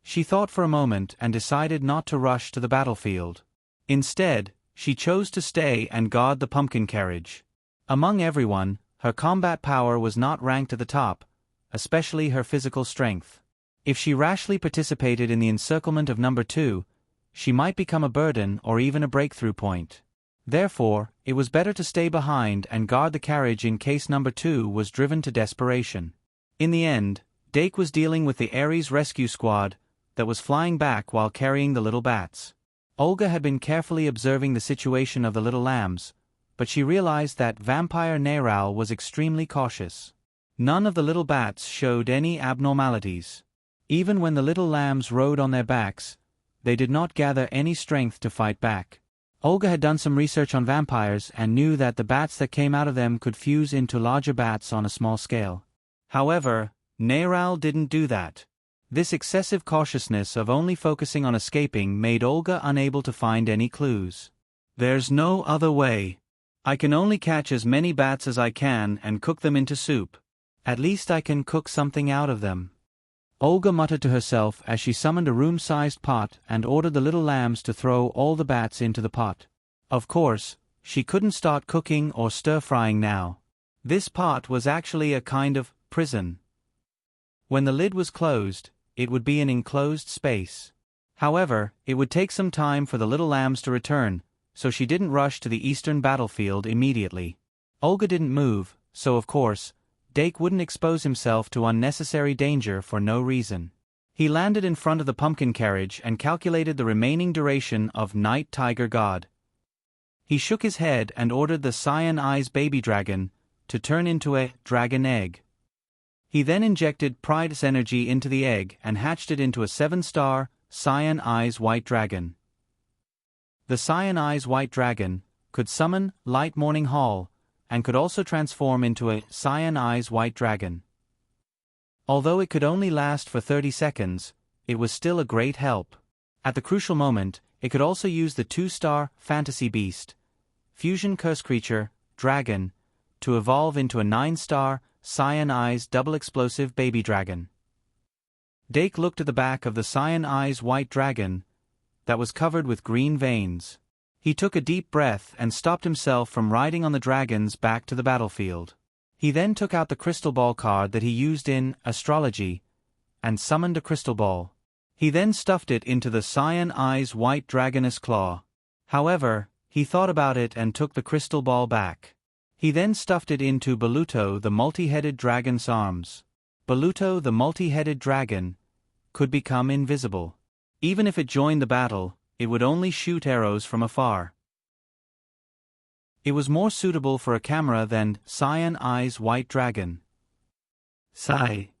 She thought for a moment and decided not to rush to the battlefield. Instead, she chose to stay and guard the pumpkin carriage. Among everyone, her combat power was not ranked at the top, especially her physical strength. If she rashly participated in the encirclement of number 2, she might become a burden or even a breakthrough point. Therefore, it was better to stay behind and guard the carriage in case number 2 was driven to desperation. In the end, Dake was dealing with the Ares rescue squad that was flying back while carrying the little bats. Olga had been carefully observing the situation of the little lambs, but she realized that vampire Narrate was extremely cautious. None of the little bats showed any abnormalities. Even when the little lambs rode on their backs, they did not gather any strength to fight back. Olga had done some research on vampires and knew that the bats that came out of them could fuse into larger bats on a small scale. However, Narrate didn't do that. This excessive cautiousness of only focusing on escaping made Olga unable to find any clues. There's no other way. I can only catch as many bats as I can and cook them into soup. At least I can cook something out of them. Olga muttered to herself as she summoned a room-sized pot and ordered the little lambs to throw all the bats into the pot. Of course, she couldn't start cooking or stir-frying now. This pot was actually a kind of prison. When the lid was closed, it would be an enclosed space. However, it would take some time for the little lambs to return, so she didn't rush to the eastern battlefield immediately. Olga didn't move, so of course, Dake wouldn't expose himself to unnecessary danger for no reason. He landed in front of the pumpkin carriage and calculated the remaining duration of Night Tiger God. He shook his head and ordered the Cyan Eyes baby dragon to turn into a dragon egg. He then injected Pride's energy into the egg and hatched it into a 7-star, Cyan Eyes white dragon. The Cyan Eyes white dragon could summon Light Morning Hall, and could also transform into a Cyan Eyes white dragon. Although it could only last for 30 seconds, it was still a great help. At the crucial moment, it could also use the 2-star Fantasy Beast, Fusion Curse Creature, Dragon, to evolve into a 9-star, Cyan Eyes double explosive baby dragon. Dake looked at the back of the Cyan Eyes white dragon that was covered with green veins. He took a deep breath and stopped himself from riding on the dragons back to the battlefield. He then took out the crystal ball card that he used in astrology and summoned a crystal ball. He then stuffed it into the Cyan Eyes white dragon's claw. However, he thought about it and took the crystal ball back. He then stuffed it into Baluto the multi-headed dragon's arms. Baluto the multi-headed dragon could become invisible. Even if it joined the battle, it would only shoot arrows from afar. It was more suitable for a camera than Cyan Eyes white dragon. Sigh.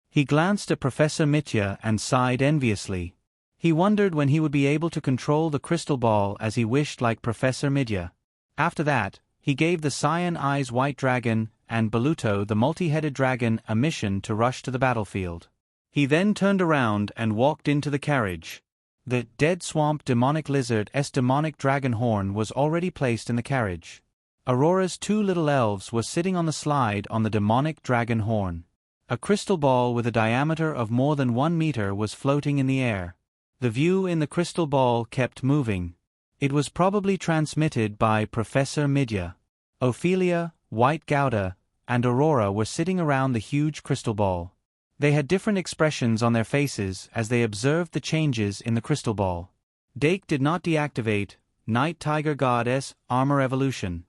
He glanced at Professor Mitya and sighed enviously. He wondered when he would be able to control the crystal ball as he wished like Professor Mitya. After that, he gave the Cyan Eyes white dragon and Baluto the multi-headed dragon a mission to rush to the battlefield. He then turned around and walked into the carriage. The dead swamp demonic lizard's demonic dragon horn was already placed in the carriage. Aurora's 2 little elves were sitting on the slide on the demonic dragon horn. A crystal ball with a diameter of more than 1 meter was floating in the air. The view in the crystal ball kept moving. It was probably transmitted by Professor Mitya. Ophelia, White Gouda, and Aurora were sitting around the huge crystal ball. They had different expressions on their faces as they observed the changes in the crystal ball. Dake did not deactivate Night Tiger God's armor evolution.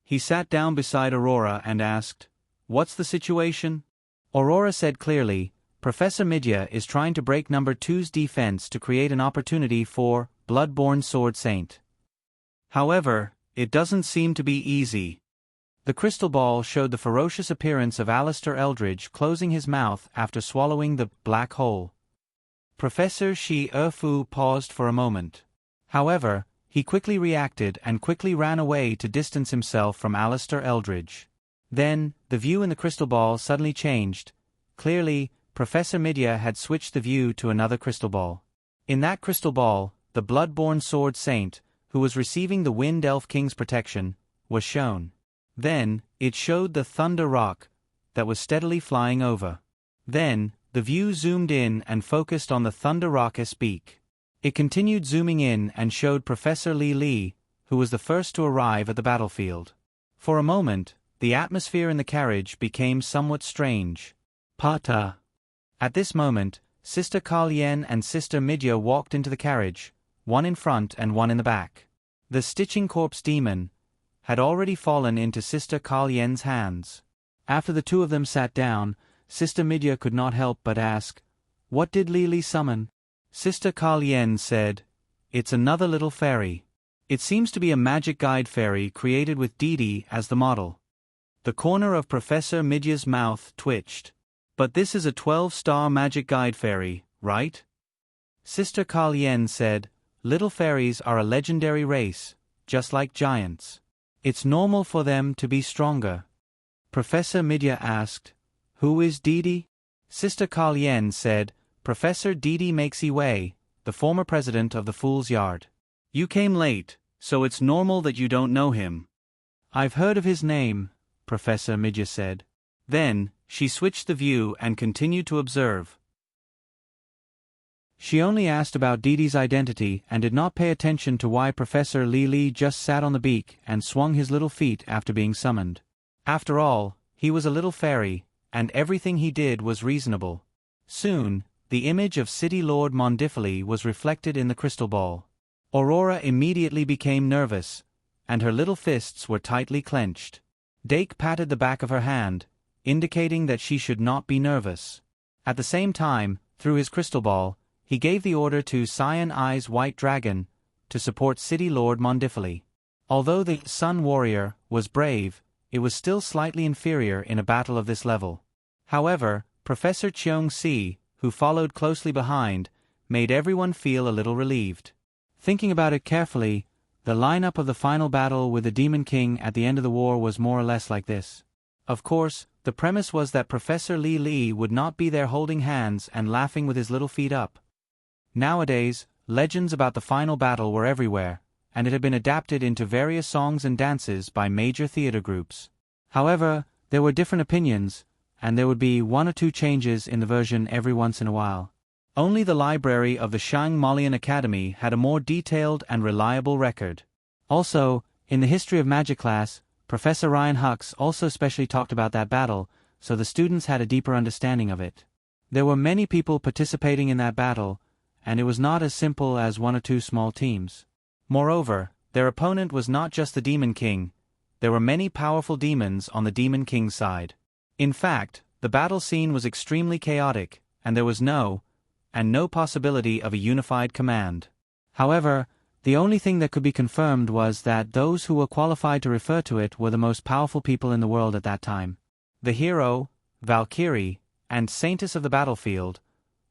He sat down beside Aurora and asked, "What's the situation?" Aurora said clearly, "Professor Mitya is trying to break number 2's defense to create an opportunity for Bloodborne Sword Saint. However, it doesn't seem to be easy." The crystal ball showed the ferocious appearance of Alistair Eldridge closing his mouth after swallowing the black hole. Professor Shi-Fu paused for a moment. However, he quickly reacted and quickly ran away to distance himself from Alistair Eldridge. Then, the view in the crystal ball suddenly changed. Clearly, Professor Mitya had switched the view to another crystal ball. In that crystal ball, the Bloodborne Sword Saint, who was receiving the Wind Elf King's protection, was shown. Then, it showed the Thunder Rock that was steadily flying over. Then, the view zoomed in and focused on the Thunder Rock's beak. It continued zooming in and showed Professor Li, who was the first to arrive at the battlefield. For a moment, the atmosphere in the carriage became somewhat strange. Pata. At this moment, Sister Kalyen and Sister Midya walked into the carriage, one in front and one in the back. The Stitching Corpse demon had already fallen into Sister Kalyen's hands. After the two of them sat down, Sister Midya could not help but ask, "What did Li Li summon?" Sister Kalien said, "It's another little fairy. It seems to be a magic guide fairy created with Didi as the model." The corner of Professor Midya's mouth twitched. "But this is a 12-star magic guide fairy, right?" Sister Kalien said, "Little fairies are a legendary race, just like giants. It's normal for them to be stronger." Professor Midya asked, "Who is Didi?" Sister Kalien said, "Professor Didi Makes Wei, the former president of the Fool's Yard. You came late, so it's normal that you don't know him." "I've heard of his name," Professor Midya said. Then, she switched the view and continued to observe. She only asked about Didi's identity and did not pay attention to why Professor Li Li just sat on the beak and swung his little feet after being summoned. After all, he was a little fairy, and everything he did was reasonable. Soon, the image of City Lord Mondifili was reflected in the crystal ball. Aurora immediately became nervous, and her little fists were tightly clenched. Dake patted the back of her hand, indicating that she should not be nervous. At the same time, through his crystal ball, he gave the order to Cyan Eyes White Dragon to support City Lord Mondifili. Although the Sun Warrior was brave, it was still slightly inferior in a battle of this level. However, Professor Cheong-si, who followed closely behind, made everyone feel a little relieved. Thinking about it carefully, the lineup of the final battle with the Demon King at the end of the war was more or less like this. Of course, the premise was that Professor Li Li would not be there holding hands and laughing with his little feet up. Nowadays, legends about the final battle were everywhere, and it had been adapted into various songs and dances by major theater groups. However, there were different opinions, and there would be one or two changes in the version every once in a while. Only the library of the Shang Malian Academy had a more detailed and reliable record. Also, in the History of Magic class, Professor Ryan Hux also specially talked about that battle, so the students had a deeper understanding of it. There were many people participating in that battle, and it was not as simple as one or two small teams. Moreover, their opponent was not just the Demon King. There were many powerful demons on the Demon King's side. In fact, the battle scene was extremely chaotic, and there was no possibility of a unified command. However, the only thing that could be confirmed was that those who were qualified to refer to it were the most powerful people in the world at that time. The hero, Valkyrie, and Saintess of the battlefield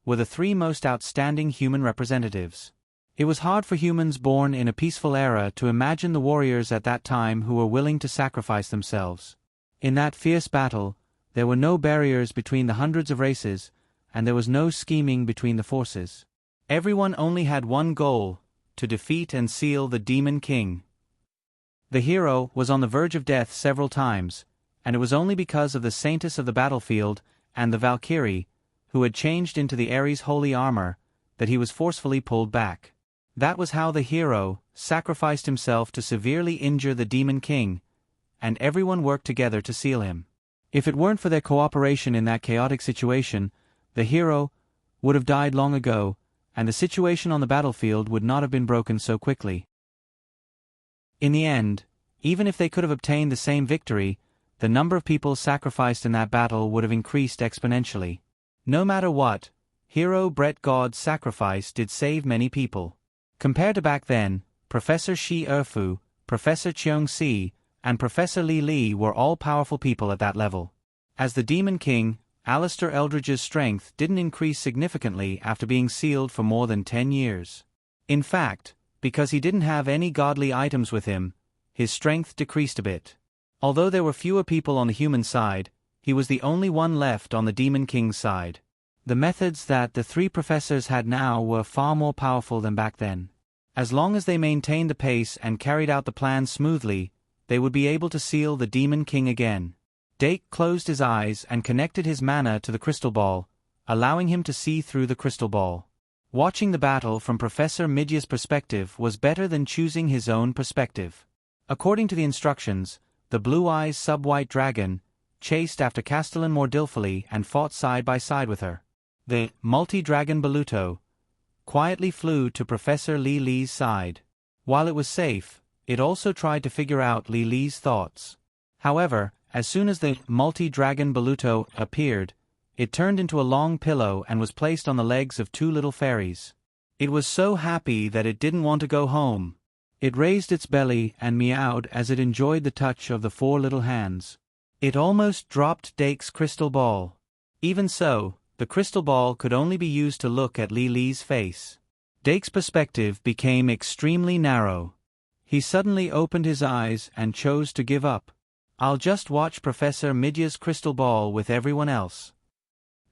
were the three most outstanding human representatives. It was hard for humans born in a peaceful era to imagine the warriors at that time who were willing to sacrifice themselves. In that fierce battle, there were no barriers between the hundreds of races, and there was no scheming between the forces. Everyone only had one goal: to defeat and seal the Demon King. The hero was on the verge of death several times, and it was only because of the Saintess of the battlefield and the Valkyrie, who had changed into the Ares holy armor, that he was forcefully pulled back. That was how the hero sacrificed himself to severely injure the Demon King, and everyone worked together to seal him. If it weren't for their cooperation in that chaotic situation, the hero would have died long ago, and the situation on the battlefield would not have been broken so quickly. In the end, even if they could have obtained the same victory, the number of people sacrificed in that battle would have increased exponentially. No matter what, hero Brett God's sacrifice did save many people. Compared to back then, Professor Shi Erfu, Professor Cheong-si, and Professor Li Li were all powerful people at that level. As the Demon King, Alistair Eldridge's strength didn't increase significantly after being sealed for more than 10 years. In fact, because he didn't have any godly items with him, his strength decreased a bit. Although there were fewer people on the human side, he was the only one left on the Demon King's side. The methods that the three professors had now were far more powerful than back then. As long as they maintained the pace and carried out the plan smoothly, they would be able to seal the Demon King again. Dake closed his eyes and connected his mana to the crystal ball, allowing him to see through the crystal ball. Watching the battle from Professor Midya's perspective was better than choosing his own perspective. According to the instructions, the Blue Eyes Sub-White Dragon chased after Castellan Mordilfili and fought side by side with her. The multi-dragon Baluto quietly flew to Professor Li Li's side. While it was safe, it also tried to figure out Li Li's thoughts. However, As soon as the multi-dragon Baluto appeared, it turned into a long pillow and was placed on the legs of two little fairies. It was so happy that it didn't want to go home. It raised its belly and meowed as it enjoyed the touch of the four little hands. It almost dropped Dake's crystal ball. Even so, the crystal ball could only be used to look at Li's face. Dake's perspective became extremely narrow. He suddenly opened his eyes and chose to give up. I'll just watch Professor Midya's crystal ball with everyone else,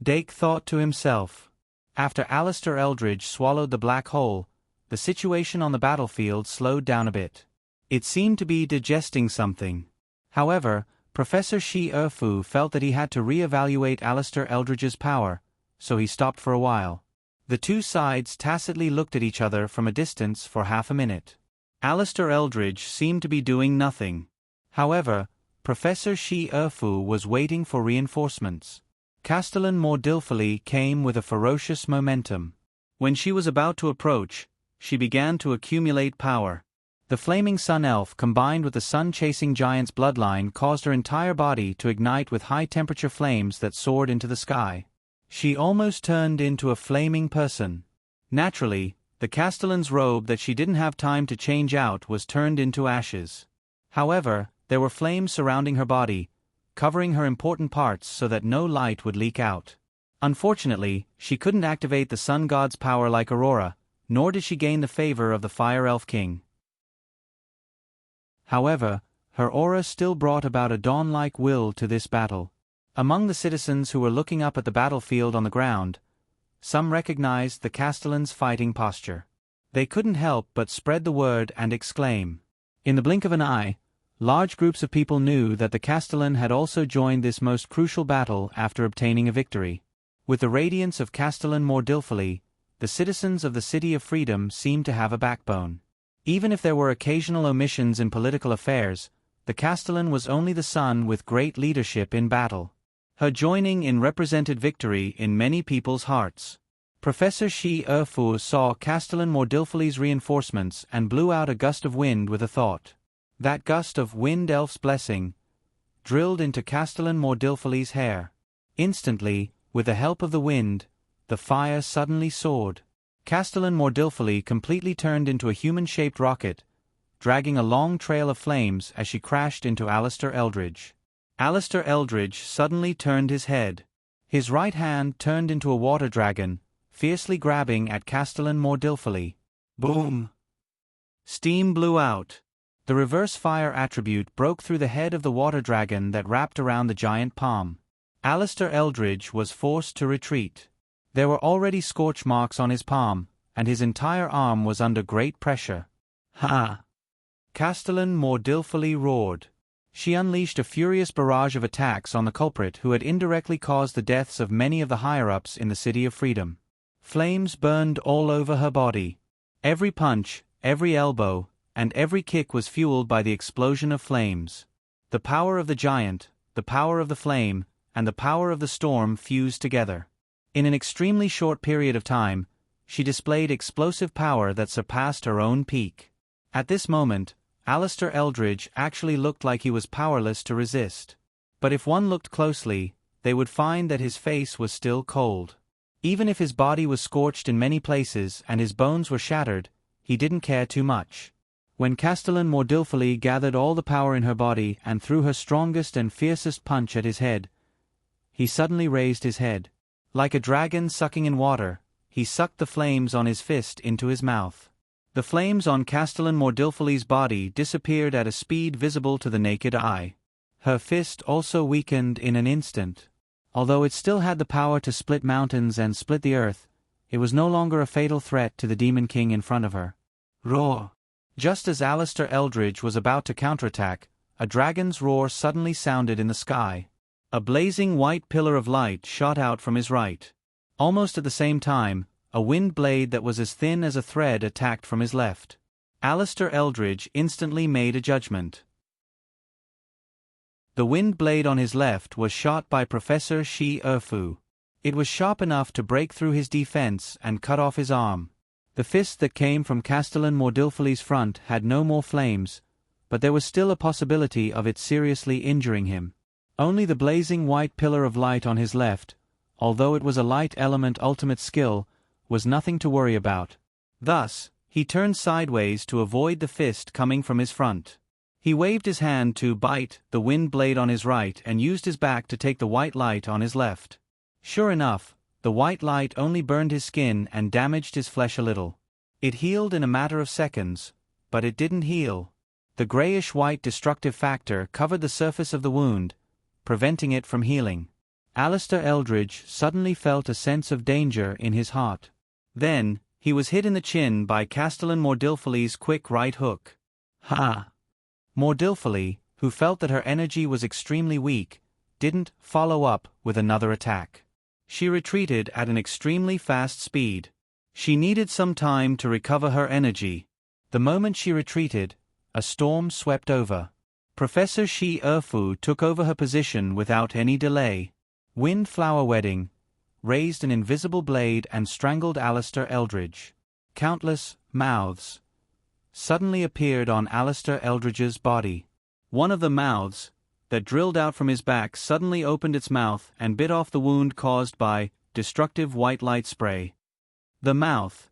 Dake thought to himself. After Alistair Eldridge swallowed the black hole, the situation on the battlefield slowed down a bit. It seemed to be digesting something. However, Professor Shi Erfu felt that he had to re-evaluate Alistair Eldridge's power, so he stopped for a while. The two sides tacitly looked at each other from a distance for half a minute. Alistair Eldridge seemed to be doing nothing. However, Professor Shi Erfu was waiting for reinforcements. Castellan Mordilfili came with a ferocious momentum. When she was about to approach, she began to accumulate power. The flaming sun elf combined with the sun-chasing giant's bloodline caused her entire body to ignite with high-temperature flames that soared into the sky. She almost turned into a flaming person. Naturally, the Castellan's robe that she didn't have time to change out was turned into ashes. However, there were flames surrounding her body, covering her important parts so that no light would leak out. Unfortunately, she couldn't activate the sun god's power like Aurora, nor did she gain the favor of the Fire Elf King. However, her aura still brought about a dawn-like will to this battle. Among the citizens who were looking up at the battlefield on the ground, some recognized the Castellan's fighting posture. They couldn't help but spread the word and exclaim. In the blink of an eye, large groups of people knew that the Castellan had also joined this most crucial battle after obtaining a victory. With the radiance of Castellan Mordilfili, the citizens of the City of Freedom seemed to have a backbone. Even if there were occasional omissions in political affairs, the Castellan was only the son with great leadership in battle. Her joining in represented victory in many people's hearts. Professor Shi Erfu saw Castellan Mordilfili's reinforcements and blew out a gust of wind with a thought. That gust of wind elf's blessing drilled into Castellan Mordilfili's hair. Instantly, with the help of the wind, the fire suddenly soared. Castellan Mordilfili completely turned into a human-shaped rocket, dragging a long trail of flames as she crashed into Alistair Eldridge. Alistair Eldridge suddenly turned his head. His right hand turned into a water dragon, fiercely grabbing at Castellan Mordilfili. Boom! Steam blew out. The reverse fire attribute broke through the head of the water dragon that wrapped around the giant palm. Alistair Eldridge was forced to retreat. There were already scorch marks on his palm, and his entire arm was under great pressure. Ha! Castellan Mordilfili roared. She unleashed a furious barrage of attacks on the culprit who had indirectly caused the deaths of many of the higher-ups in the City of Freedom. Flames burned all over her body. Every punch, every elbow, and every kick was fueled by the explosion of flames. The power of the giant, the power of the flame, and the power of the storm fused together. In an extremely short period of time, she displayed explosive power that surpassed her own peak. At this moment, Alistair Eldridge actually looked like he was powerless to resist. But if one looked closely, they would find that his face was still cold. Even if his body was scorched in many places and his bones were shattered, he didn't care too much. When Castellan Mordilfili gathered all the power in her body and threw her strongest and fiercest punch at his head, he suddenly raised his head. Like a dragon sucking in water, he sucked the flames on his fist into his mouth. The flames on Castellan Mordilfili's body disappeared at a speed visible to the naked eye. Her fist also weakened in an instant. Although it still had the power to split mountains and split the earth, it was no longer a fatal threat to the Demon King in front of her. Roar! Just as Alistair Eldridge was about to counterattack, a dragon's roar suddenly sounded in the sky. A blazing white pillar of light shot out from his right. Almost at the same time, a wind blade that was as thin as a thread attacked from his left. Alistair Eldridge instantly made a judgment. The wind blade on his left was shot by Professor Shi Erfu. It was sharp enough to break through his defense and cut off his arm. The fist that came from Castellan Mordilfili's front had no more flames, but there was still a possibility of it seriously injuring him. Only the blazing white pillar of light on his left, although it was a light element ultimate skill, was nothing to worry about. Thus, he turned sideways to avoid the fist coming from his front. He waved his hand to bite the wind blade on his right and used his back to take the white light on his left. Sure enough, the white light only burned his skin and damaged his flesh a little. It healed in a matter of seconds, but it didn't heal. The grayish-white destructive factor covered the surface of the wound, preventing it from healing. Alistair Eldridge suddenly felt a sense of danger in his heart. Then, he was hit in the chin by Castellan Mordilfally's quick right hook. Ha! Mordilfally, who felt that her energy was extremely weak, didn't follow up with another attack. She retreated at an extremely fast speed. She needed some time to recover her energy. The moment she retreated, a storm swept over. Professor Shi Erfu took over her position without any delay. Windflower Wedding raised an invisible blade and strangled Alistair Eldridge. Countless mouths suddenly appeared on Alistair Eldridge's body. One of the mouths, that drilled out from his back, suddenly opened its mouth and bit off the wound caused by destructive white light spray. The mouth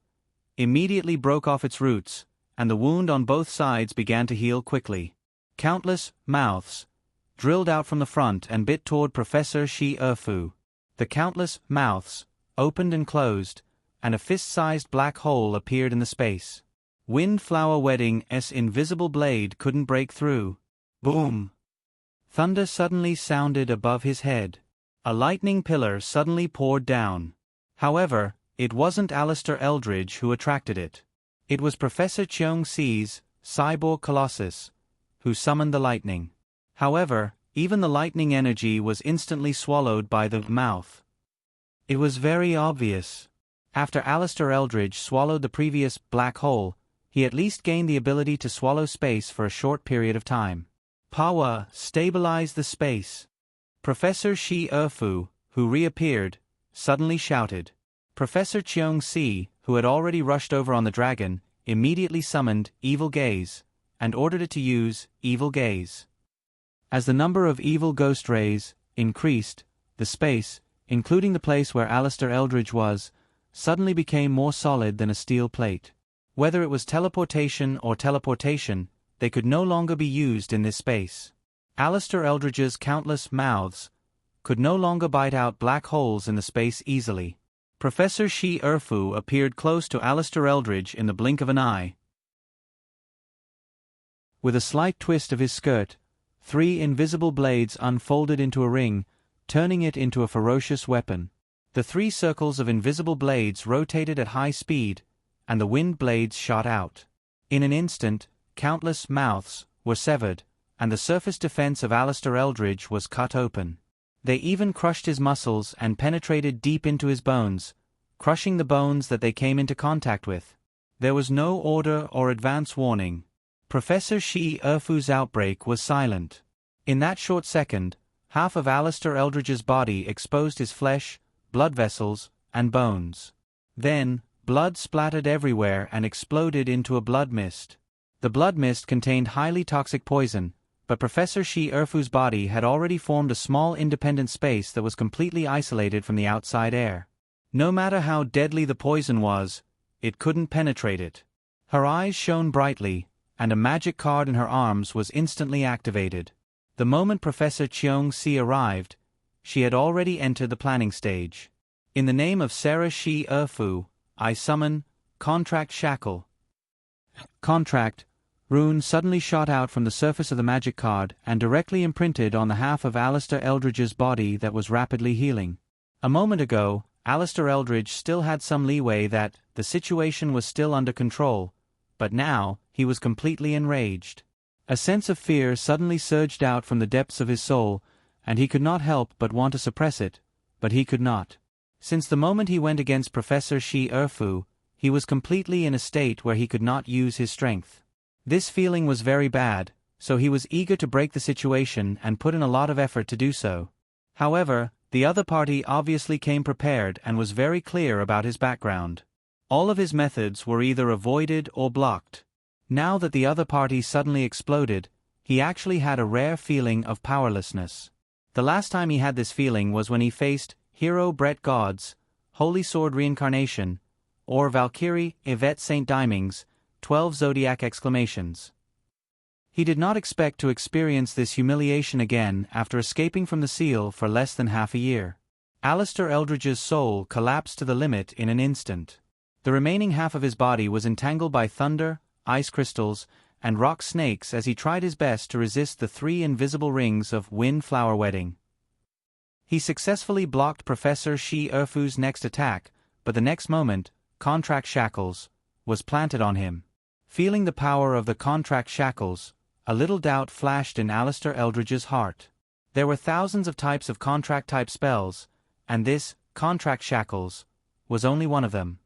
immediately broke off its roots, and the wound on both sides began to heal quickly. Countless mouths drilled out from the front and bit toward Professor Shi Erfu. The countless mouths opened and closed, and a fist-sized black hole appeared in the space. Windflower Wedding's invisible blade couldn't break through. Boom! Thunder suddenly sounded above his head. A lightning pillar suddenly poured down. However, it wasn't Alistair Eldridge who attracted it. It was Professor Cheong-Si's cyborg colossus, who summoned the lightning. However, even the lightning energy was instantly swallowed by the mouth. It was very obvious. After Alistair Eldridge swallowed the previous black hole, he at least gained the ability to swallow space for a short period of time. Power stabilized the space. Professor Shi Erfu, who reappeared, suddenly shouted. Professor Cheong-Si, who had already rushed over on the dragon, immediately summoned Evil Gaze, and ordered it to use Evil Gaze. As the number of evil ghost rays increased, the space, including the place where Alistair Eldridge was, suddenly became more solid than a steel plate. Whether it was teleportation or teleportation, they could no longer be used in this space. Alistair Eldridge's countless mouths could no longer bite out black holes in the space easily. Professor Shi Erfu appeared close to Alistair Eldridge in the blink of an eye. With a slight twist of his skirt, 3 invisible blades unfolded into a ring, turning it into a ferocious weapon. The 3 circles of invisible blades rotated at high speed, and the wind blades shot out. In an instant, countless mouths were severed, and the surface defense of Alistair Eldridge was cut open. They even crushed his muscles and penetrated deep into his bones, crushing the bones that they came into contact with. There was no order or advance warning. Professor Shi Erfu's outbreak was silent. In that short second, half of Alistair Eldridge's body exposed his flesh, blood vessels, and bones. Then, blood splattered everywhere and exploded into a blood mist. The blood mist contained highly toxic poison, but Professor Shi Erfu's body had already formed a small independent space that was completely isolated from the outside air. No matter how deadly the poison was, it couldn't penetrate it. Her eyes shone brightly, and a magic card in her arms was instantly activated. The moment Professor Cheong-Si arrived, she had already entered the planning stage. In the name of Sarah Shi Erfu, I summon Contract Shackle. Contract rune suddenly shot out from the surface of the magic card and directly imprinted on the half of Alistair Eldridge's body that was rapidly healing. A moment ago, Alistair Eldridge still had some leeway that the situation was still under control, but now he was completely enraged. A sense of fear suddenly surged out from the depths of his soul, and he could not help but want to suppress it, but he could not. Since the moment he went against Professor Shi Erfu, he was completely in a state where he could not use his strength. This feeling was very bad, so he was eager to break the situation and put in a lot of effort to do so. However, the other party obviously came prepared and was very clear about his background. All of his methods were either avoided or blocked. Now that the other party suddenly exploded, he actually had a rare feeling of powerlessness. The last time he had this feeling was when he faced Hero Brett God's Holy Sword Reincarnation, or Valkyrie Yvette St. Diming's 12 Zodiac Exclamations. He did not expect to experience this humiliation again after escaping from the seal for less than half a year. Alistair Eldridge's soul collapsed to the limit in an instant. The remaining half of his body was entangled by thunder, ice crystals, and rock snakes as he tried his best to resist the 3 invisible rings of Wind Flower Wedding. He successfully blocked Professor Shi Erfu's next attack, but the next moment, Contract Shackles was planted on him. Feeling the power of the Contract Shackles, a little doubt flashed in Alistair Eldridge's heart. There were thousands of types of contract-type spells, and this, Contract Shackles, was only one of them.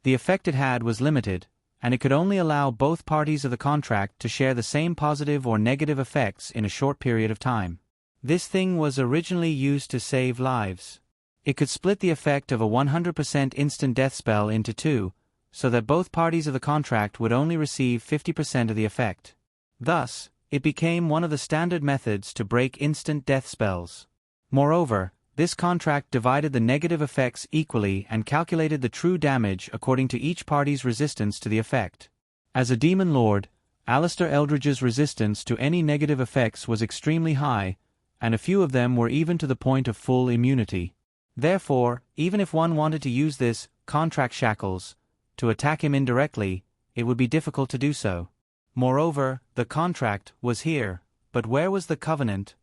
The effect it had was limited, and it could only allow both parties of the contract to share the same positive or negative effects in a short period of time. This thing was originally used to save lives. It could split the effect of a 100% instant death spell into 2, so that both parties of the contract would only receive 50% of the effect. Thus, it became one of the standard methods to break instant death spells. Moreover, this contract divided the negative effects equally and calculated the true damage according to each party's resistance to the effect. As a demon lord, Alistair Eldridge's resistance to any negative effects was extremely high, and a few of them were even to the point of full immunity. Therefore, even if one wanted to use this Contract Shackles to attack him indirectly, it would be difficult to do so. Moreover, the contract was here, but where was the covenant?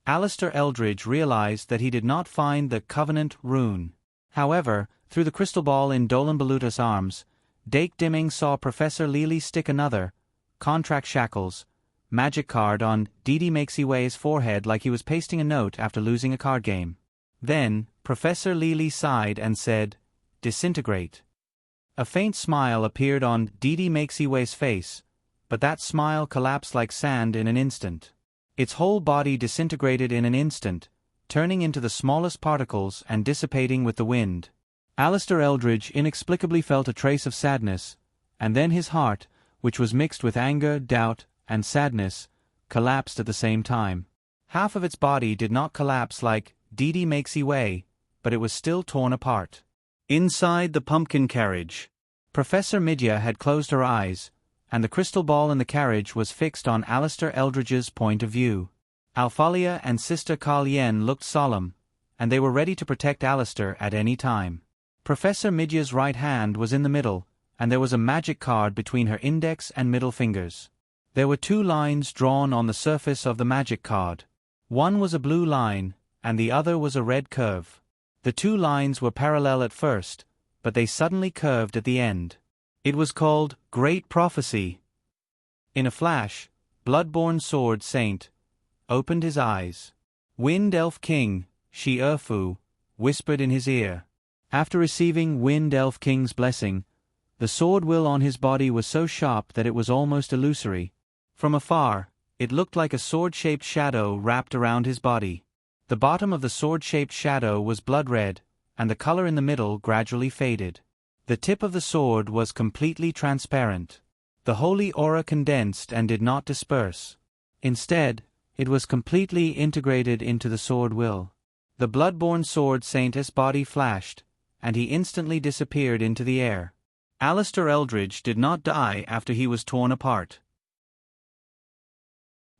Alistair Eldridge realized that he did not find the covenant rune. However, through the crystal ball in Dolan Baluta's arms, Dake Dimming saw Professor Lely stick another, Contract Shackles, magic card on Didi Makesiway's forehead like he was pasting a note after losing a card game. Then, Professor Lely sighed and said, "Disintegrate." A faint smile appeared on Didi Makesiway's face, but that smile collapsed like sand in an instant. Its whole body disintegrated in an instant, turning into the smallest particles and dissipating with the wind. Alistair Eldridge inexplicably felt a trace of sadness, and then his heart, which was mixed with anger, doubt, and sadness, collapsed at the same time. Half of its body did not collapse like Didi Makesiway, but it was still torn apart. Inside the pumpkin carriage, Professor Midya had closed her eyes, and the crystal ball in the carriage was fixed on Alistair Eldridge's point of view. Alphalia and Sister Kal-Yen looked solemn, and they were ready to protect Alistair at any time. Professor Midya's right hand was in the middle, and there was a magic card between her index and middle fingers. There were 2 lines drawn on the surface of the magic card. One was a blue line, and the other was a red curve. The 2 lines were parallel at first, but they suddenly curved at the end. It was called Great Prophecy. In a flash, Bloodborne Sword Saint opened his eyes. Wind Elf King, Shi Erfu, whispered in his ear. After receiving Wind Elf King's blessing, the sword will on his body was so sharp that it was almost illusory. From afar, it looked like a sword-shaped shadow wrapped around his body. The bottom of the sword-shaped shadow was blood red, and the color in the middle gradually faded. The tip of the sword was completely transparent. The holy aura condensed and did not disperse. Instead, it was completely integrated into the sword will. The Bloodborne Sword Saint's body flashed, and he instantly disappeared into the air. Alistair Eldridge did not die after he was torn apart.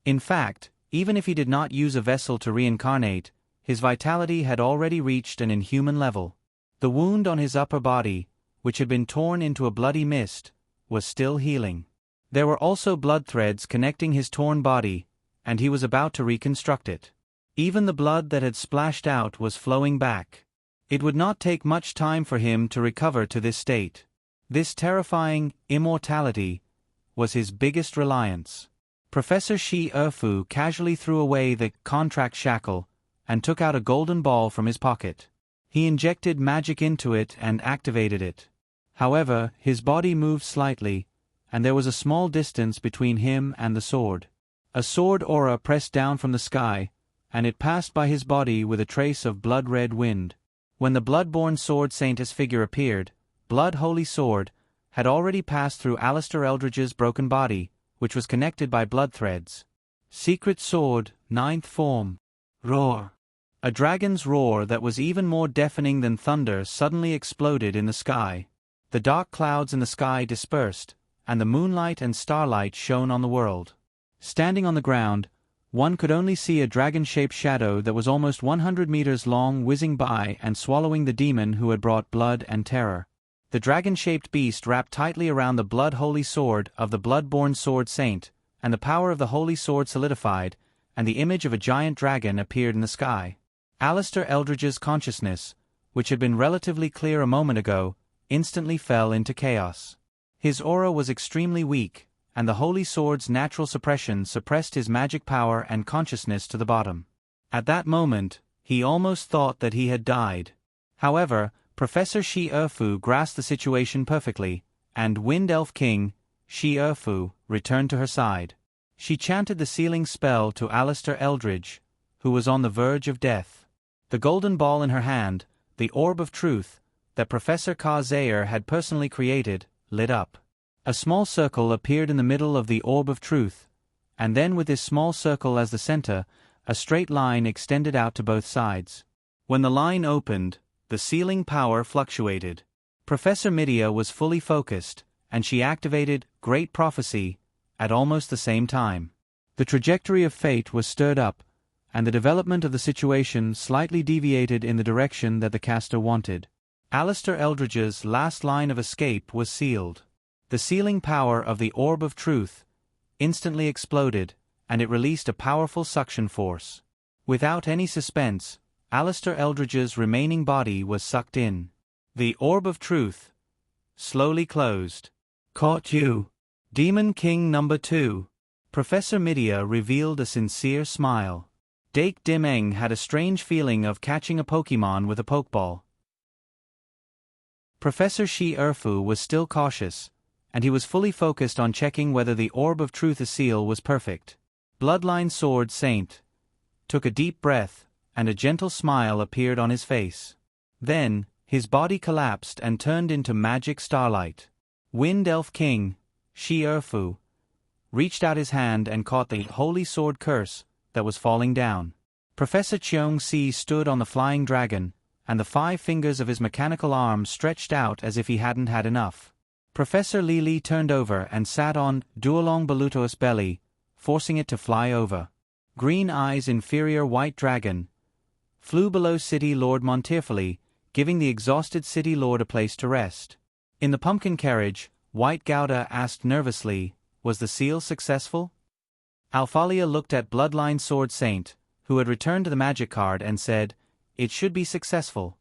In fact, even if he did not use a vessel to reincarnate, his vitality had already reached an inhuman level. The wound on his upper body, which had been torn into a bloody mist, was still healing. There were also blood threads connecting his torn body, and he was about to reconstruct it. Even the blood that had splashed out was flowing back. It would not take much time for him to recover to this state. This terrifying immortality was his biggest reliance. Professor Shi Erfu casually threw away the contract shackle and took out a golden ball from his pocket. He injected magic into it and activated it. However, his body moved slightly, and there was a small distance between him and the sword. A sword aura pressed down from the sky, and it passed by his body with a trace of blood-red wind. When the Bloodborne Sword Saint's figure appeared, Blood Holy Sword had already passed through Alistair Eldridge's broken body, which was connected by blood threads. Secret Sword, Ninth form. Roar. A dragon's roar that was even more deafening than thunder suddenly exploded in the sky. The dark clouds in the sky dispersed, and the moonlight and starlight shone on the world. Standing on the ground, one could only see a dragon-shaped shadow that was almost 100 meters long whizzing by and swallowing the demon who had brought blood and terror. The dragon-shaped beast wrapped tightly around the blood-holy sword of the blood-born sword saint, and the power of the holy sword solidified, and the image of a giant dragon appeared in the sky. Alistair Eldridge's consciousness, which had been relatively clear a moment ago, instantly fell into chaos. His aura was extremely weak, and the holy sword's natural suppression suppressed his magic power and consciousness to the bottom. At that moment, he almost thought that he had died. However, Professor Shi Erfu grasped the situation perfectly, and Wind Elf King, Shi Erfu, returned to her side. She chanted the sealing spell to Alistair Eldridge, who was on the verge of death. The golden ball in her hand, the orb of truth, that Professor Ka-Zayer had personally created, lit up. A small circle appeared in the middle of the orb of truth, and then with this small circle as the center, a straight line extended out to both sides. When the line opened, the sealing power fluctuated. Professor Midia was fully focused, and she activated Great Prophecy at almost the same time. The trajectory of fate was stirred up, and the development of the situation slightly deviated in the direction that the caster wanted. Alistair Eldridge's last line of escape was sealed. The sealing power of the Orb of Truth instantly exploded, and it released a powerful suction force. Without any suspense, Alistair Eldridge's remaining body was sucked in. The Orb of Truth slowly closed. Caught you. Demon King number 2. Professor Midia revealed a sincere smile. Dake Dimeng had a strange feeling of catching a Pokemon with a Pokeball. Professor Shi Erfu was still cautious, and he was fully focused on checking whether the Orb of Truth seal was perfect. Bloodline Sword Saint took a deep breath, and a gentle smile appeared on his face. Then, his body collapsed and turned into magic starlight. Wind Elf King, Shi Erfu, reached out his hand and caught the holy sword curse that was falling down. Professor Cheong Si stood on the flying dragon, and the 5 fingers of his mechanical arm stretched out as if he hadn't had enough. Professor Li Li turned over and sat on Duolong Baluto's belly, forcing it to fly over. Green Eyes Inferior White Dragon flew below City Lord Montefiore, giving the exhausted City Lord a place to rest. In the pumpkin carriage, White Gouda asked nervously, was the seal successful? Alphalia looked at Bloodline Sword Saint, who had returned to the magic card, and said, it should be successful.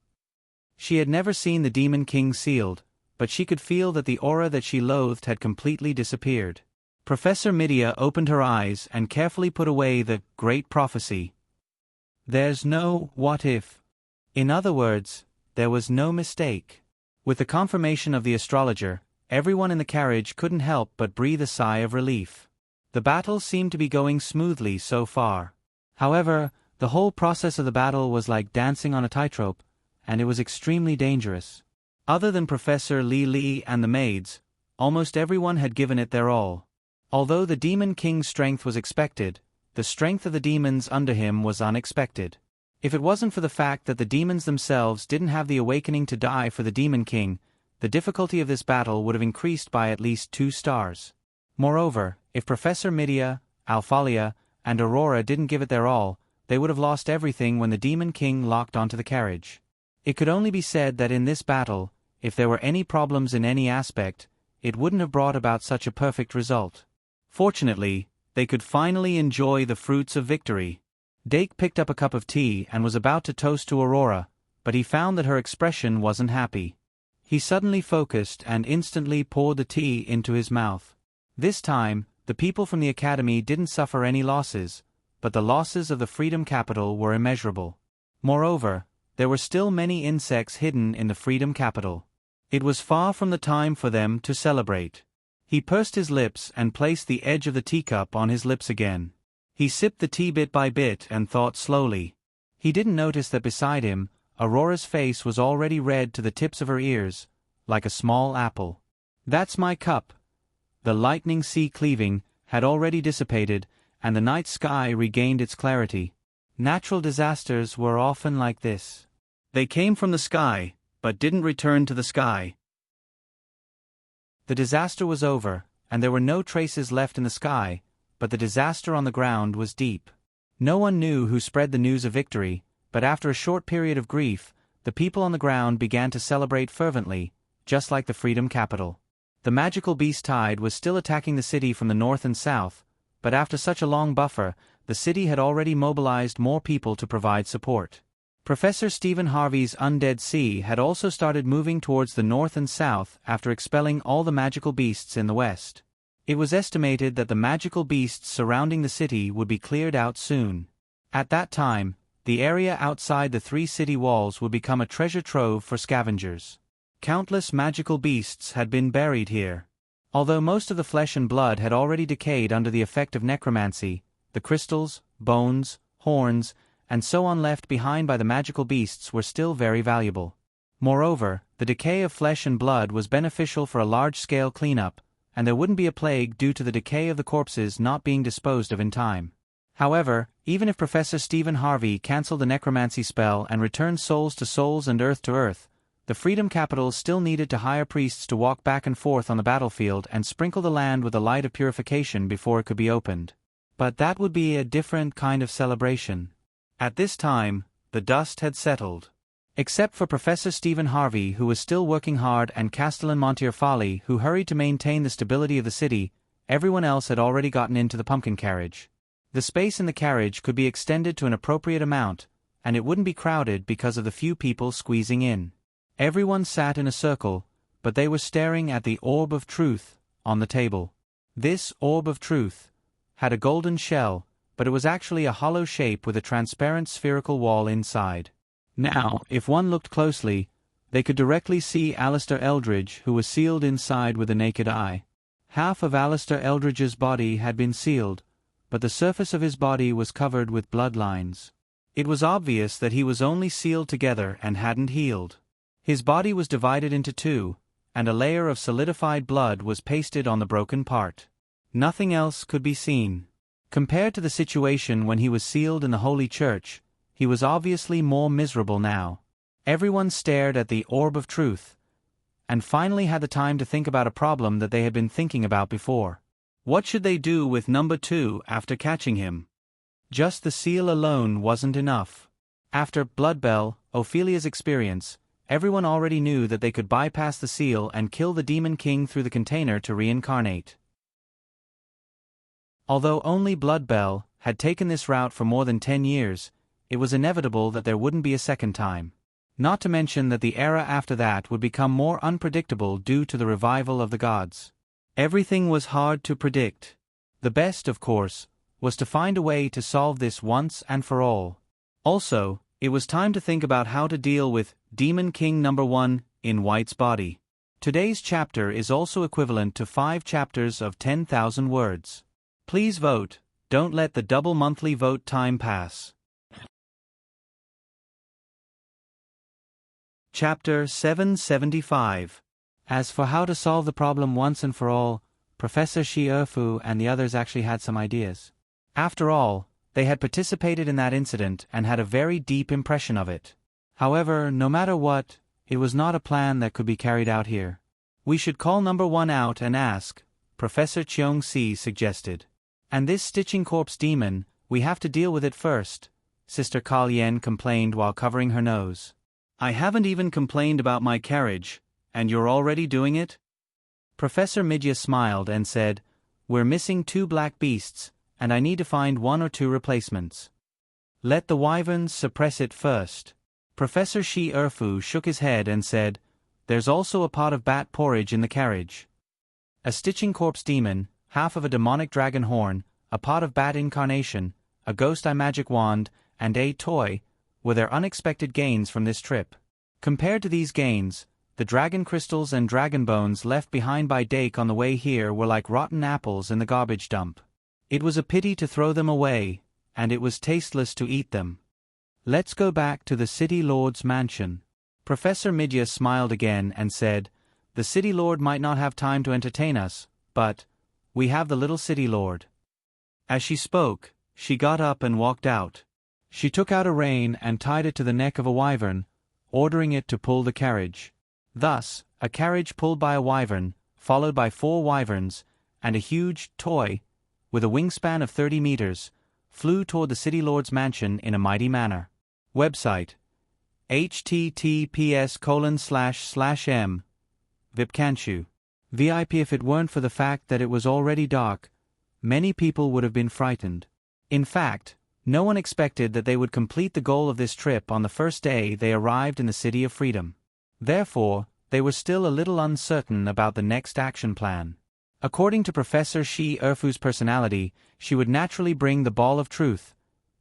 She had never seen the Demon King sealed, but she could feel that the aura that she loathed had completely disappeared. Professor Midia opened her eyes and carefully put away the Great Prophecy. There's no what if. In other words, there was no mistake. With the confirmation of the astrologer, everyone in the carriage couldn't help but breathe a sigh of relief. The battle seemed to be going smoothly so far. However, the whole process of the battle was like dancing on a tightrope, and it was extremely dangerous. Other than Professor Li Li and the maids, almost everyone had given it their all. Although the Demon King's strength was expected, the strength of the demons under him was unexpected. If it wasn't for the fact that the demons themselves didn't have the awakening to die for the Demon King, the difficulty of this battle would have increased by at least 2 stars. Moreover, if Professor Midia, Alphalia, and Aurora didn't give it their all, they would have lost everything when the Demon King locked onto the carriage. It could only be said that in this battle, if there were any problems in any aspect, it wouldn't have brought about such a perfect result. Fortunately, they could finally enjoy the fruits of victory. Dake picked up a cup of tea and was about to toast to Aurora, but he found that her expression wasn't happy. He suddenly focused and instantly poured the tea into his mouth. This time, the people from the academy didn't suffer any losses, but the losses of the Freedom Capital were immeasurable. Moreover, there were still many insects hidden in the Freedom Capital. It was far from the time for them to celebrate. He pursed his lips and placed the edge of the teacup on his lips again. He sipped the tea bit by bit and thought slowly. He didn't notice that beside him, Aurora's face was already red to the tips of her ears, like a small apple. That's my cup. The lightning sea cleaving had already dissipated, and the night sky regained its clarity. Natural disasters were often like this. They came from the sky, but didn't return to the sky. The disaster was over, and there were no traces left in the sky, but the disaster on the ground was deep. No one knew who spread the news of victory, but after a short period of grief, the people on the ground began to celebrate fervently, just like the Freedom Capital. The magical beast tide was still attacking the city from the north and south, but after such a long buffer, the city had already mobilized more people to provide support. Professor Stephen Harvey's Undead Sea had also started moving towards the north and south after expelling all the magical beasts in the west. It was estimated that the magical beasts surrounding the city would be cleared out soon. At that time, the area outside the 3 city walls would become a treasure trove for scavengers. Countless magical beasts had been buried here. Although most of the flesh and blood had already decayed under the effect of necromancy, the crystals, bones, horns, and so on left behind by the magical beasts were still very valuable. Moreover, the decay of flesh and blood was beneficial for a large-scale cleanup, and there wouldn't be a plague due to the decay of the corpses not being disposed of in time. However, even if Professor Stephen Harvey cancelled the necromancy spell and returned souls to souls and earth to earth, the Freedom Capital still needed to hire priests to walk back and forth on the battlefield and sprinkle the land with the light of purification before it could be opened. But that would be a different kind of celebration. At this time, the dust had settled. Except for Professor Stephen Harvey, who was still working hard, and Castellan Montearfali, who hurried to maintain the stability of the city, everyone else had already gotten into the pumpkin carriage. The space in the carriage could be extended to an appropriate amount, and it wouldn't be crowded because of the few people squeezing in. Everyone sat in a circle, but they were staring at the orb of truth on the table. This orb of truth had a golden shell, but it was actually a hollow shape with a transparent spherical wall inside. Now, if one looked closely, they could directly see Alistair Eldridge, who was sealed inside with the naked eye. Half of Alistair Eldridge's body had been sealed, but the surface of his body was covered with bloodlines. It was obvious that he was only sealed together and hadn't healed. His body was divided into 2, and a layer of solidified blood was pasted on the broken part. Nothing else could be seen. Compared to the situation when he was sealed in the Holy Church, he was obviously more miserable now. Everyone stared at the orb of truth, and finally had the time to think about a problem that they had been thinking about before. What should they do with number 2 after catching him? Just the seal alone wasn't enough. After Bloodbell, Ophelia's experience, everyone already knew that they could bypass the seal and kill the Demon King through the container to reincarnate. Although only Bloodbell had taken this route for more than 10 years, it was inevitable that there wouldn't be a second time. Not to mention that the era after that would become more unpredictable due to the revival of the gods. Everything was hard to predict. The best, of course, was to find a way to solve this once and for all. Also, it was time to think about how to deal with Demon King number 1 in White's body. Today's chapter is also equivalent to 5 chapters of 10,000 words. Please vote, don't let the double monthly vote time pass. Chapter 775. As for how to solve the problem once and for all, Professor Shi Erfu and the others actually had some ideas. After all, they had participated in that incident and had a very deep impression of it. However, no matter what, it was not a plan that could be carried out here. We should call number 1 out and ask, Professor Cheong Si suggested. And this stitching corpse demon, we have to deal with it first, Sister Kal Yen complained while covering her nose. I haven't even complained about my carriage, and you're already doing it? Professor Midya smiled and said, We're missing 2 black beasts, and I need to find 1 or 2 replacements. Let the wyverns suppress it first. Professor Shi Erfu shook his head and said, There's also a pot of bat porridge in the carriage. A stitching corpse demon, half of a demonic dragon horn, a pot of bat incarnation, a ghost eye magic wand, and a toy, were their unexpected gains from this trip. Compared to these gains, the dragon crystals and dragon bones left behind by Dake on the way here were like rotten apples in the garbage dump. It was a pity to throw them away, and it was tasteless to eat them. Let's go back to the City Lord's mansion. Professor Midya smiled again and said, The City Lord might not have time to entertain us, but we have the little City Lord. As she spoke, she got up and walked out. She took out a rein and tied it to the neck of a wyvern, ordering it to pull the carriage. Thus, a carriage pulled by a wyvern, followed by 4 wyverns, and a huge toy, with a wingspan of 30 meters, flew toward the city lord's mansion in a mighty manner. Website: https://m Vipkanchu. VIP. If it weren't for the fact that it was already dark, many people would have been frightened. In fact, no one expected that they would complete the goal of this trip on the first day they arrived in the City of Freedom. Therefore, they were still a little uncertain about the next action plan. According to Professor Shi Erfu's personality, she would naturally bring the ball of truth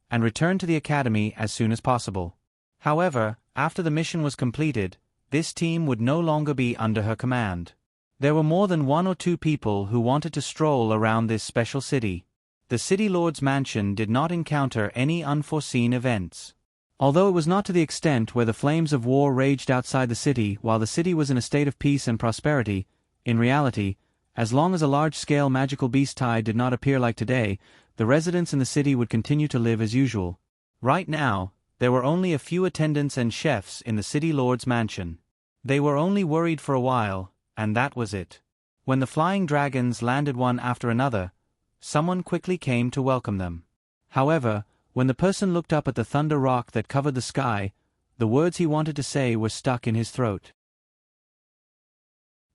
and return to the academy as soon as possible. However, after the mission was completed, this team would no longer be under her command. There were more than 1 or 2 people who wanted to stroll around this special city. The city lord's mansion did not encounter any unforeseen events. Although it was not to the extent where the flames of war raged outside the city while the city was in a state of peace and prosperity, in reality, as long as a large-scale magical beast tide did not appear like today, the residents in the city would continue to live as usual. Right now, there were only a few attendants and chefs in the city lord's mansion. They were only worried for a while, and that was it. When the flying dragons landed one after another, someone quickly came to welcome them. However, when the person looked up at the thunder rock that covered the sky, the words he wanted to say were stuck in his throat.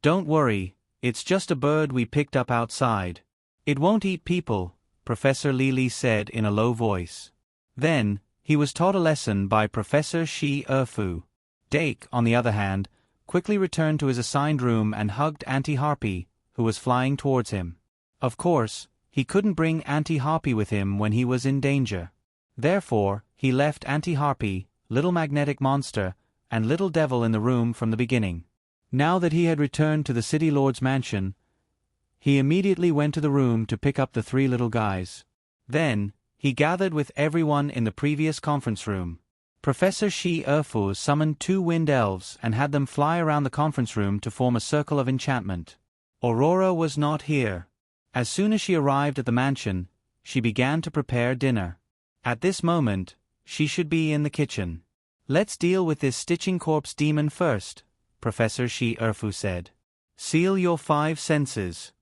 "Don't worry, it's just a bird we picked up outside. It won't eat people," Professor Li said in a low voice. Then, he was taught a lesson by Professor Shi Erfu. Dake, on the other hand, quickly returned to his assigned room and hugged Auntie Harpy, who was flying towards him. Of course, he couldn't bring Auntie Harpy with him when he was in danger. Therefore, he left Auntie Harpy, Little Magnetic Monster, and Little Devil in the room from the beginning. Now that he had returned to the City Lord's mansion, he immediately went to the room to pick up the 3 little guys. Then, he gathered with everyone in the previous conference room. Professor Shi Erfu summoned 2 wind elves and had them fly around the conference room to form a circle of enchantment. Aurora was not here. As soon as she arrived at the mansion, she began to prepare dinner. At this moment, she should be in the kitchen. "Let's deal with this stitching corpse demon first," Professor Shi Erfu said. "Seal your 5 senses."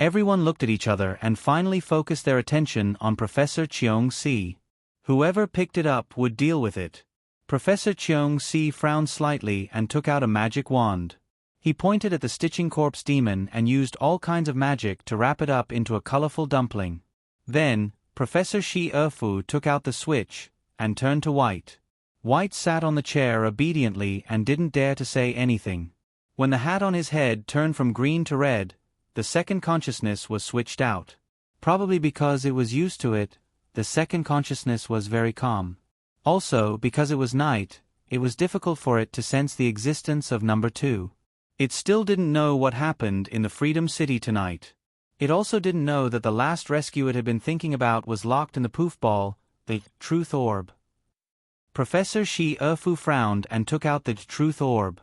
Everyone looked at each other and finally focused their attention on Professor Cheong-si. Whoever picked it up would deal with it. Professor Cheong-si frowned slightly and took out a magic wand. He pointed at the stitching corpse demon and used all kinds of magic to wrap it up into a colorful dumpling. Then, Professor Shi Erfu took out the switch and turned to White. White sat on the chair obediently and didn't dare to say anything. When the hat on his head turned from green to red, the second consciousness was switched out. Probably because it was used to it, the second consciousness was very calm. Also, because it was night, it was difficult for it to sense the existence of number 2. It still didn't know what happened in the Freedom City tonight. It also didn't know that the last rescue it had been thinking about was locked in the poof ball, the Truth Orb. Professor Shi Erfu frowned and took out the Truth Orb.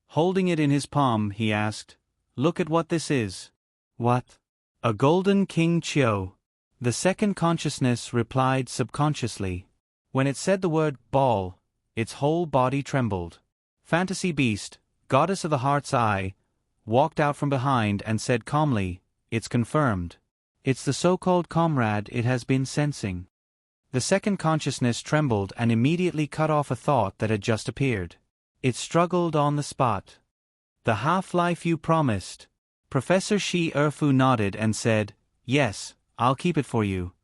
Holding it in his palm, he asked, "Look at what this is." "What?" "A golden King Chiu." The second consciousness replied subconsciously. When it said the word ball, its whole body trembled. Fantasy Beast, Goddess of the Heart's Eye, walked out from behind and said calmly, "It's confirmed. It's the so-called comrade it has been sensing." The second consciousness trembled and immediately cut off a thought that had just appeared. It struggled on the spot. "The half-life you promised." Professor Shi Erfu nodded and said, "Yes, I'll keep it for you."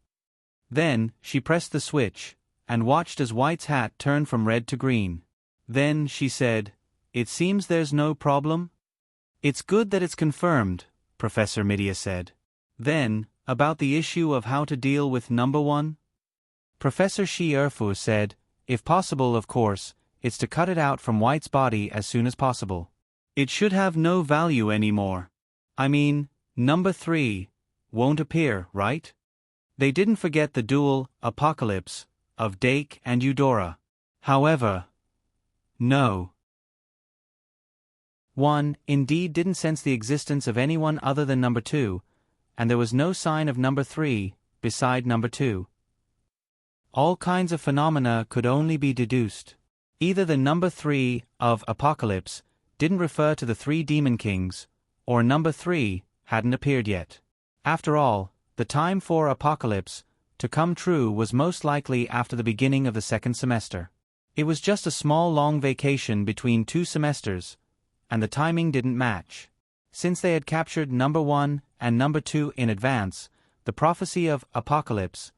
Then, she pressed the switch, and watched as White's hat turned from red to green. Then, she said, "It seems there's no problem?" "It's good that it's confirmed," Professor Midia said. "Then, about the issue of how to deal with number 1? Professor Shi Erfu said, "If possible, of course, it's to cut it out from White's body as soon as possible. It should have no value anymore. I mean, number 3 won't appear, right?" They didn't forget the dual apocalypse of Dake and Eudora. However, no. 1 indeed didn't sense the existence of anyone other than number 2, and there was no sign of number 3, beside number 2. All kinds of phenomena could only be deduced. Either the number 3 of Apocalypse didn't refer to the 3 demon kings, or number 3 hadn't appeared yet. After all, the time for Apocalypse to come true was most likely after the beginning of the second semester. It was just a small long vacation between 2 semesters, and the timing didn't match. Since they had captured number 1 and number 2 in advance, the prophecy of Apocalypse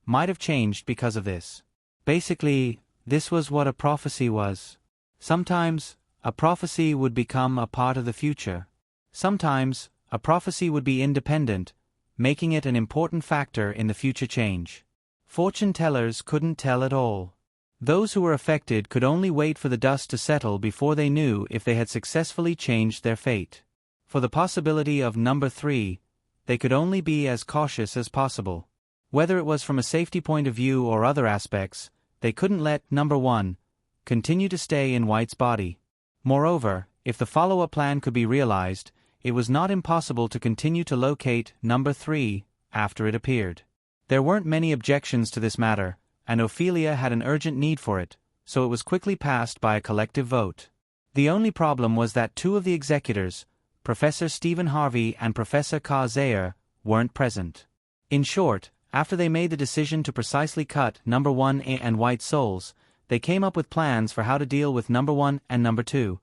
might have changed because of this. Basically, this was what a prophecy was. Sometimes, a prophecy would become a part of the future. Sometimes, a prophecy would be independent, making it an important factor in the future change. Fortune tellers couldn't tell at all. Those who were affected could only wait for the dust to settle before they knew if they had successfully changed their fate. For the possibility of number 3, they could only be as cautious as possible. Whether it was from a safety point of view or other aspects, they couldn't let number 1 continue to stay in White's body. Moreover, if the follow-up plan could be realized, it was not impossible to continue to locate number 3 after it appeared. There weren't many objections to this matter, and Ophelia had an urgent need for it, so it was quickly passed by a collective vote. The only problem was that 2 of the executors, Professor Stephen Harvey and Professor Ka Zayer, weren't present. In short, after they made the decision to precisely cut number 1 and White's souls, they came up with plans for how to deal with number 1 and number 2.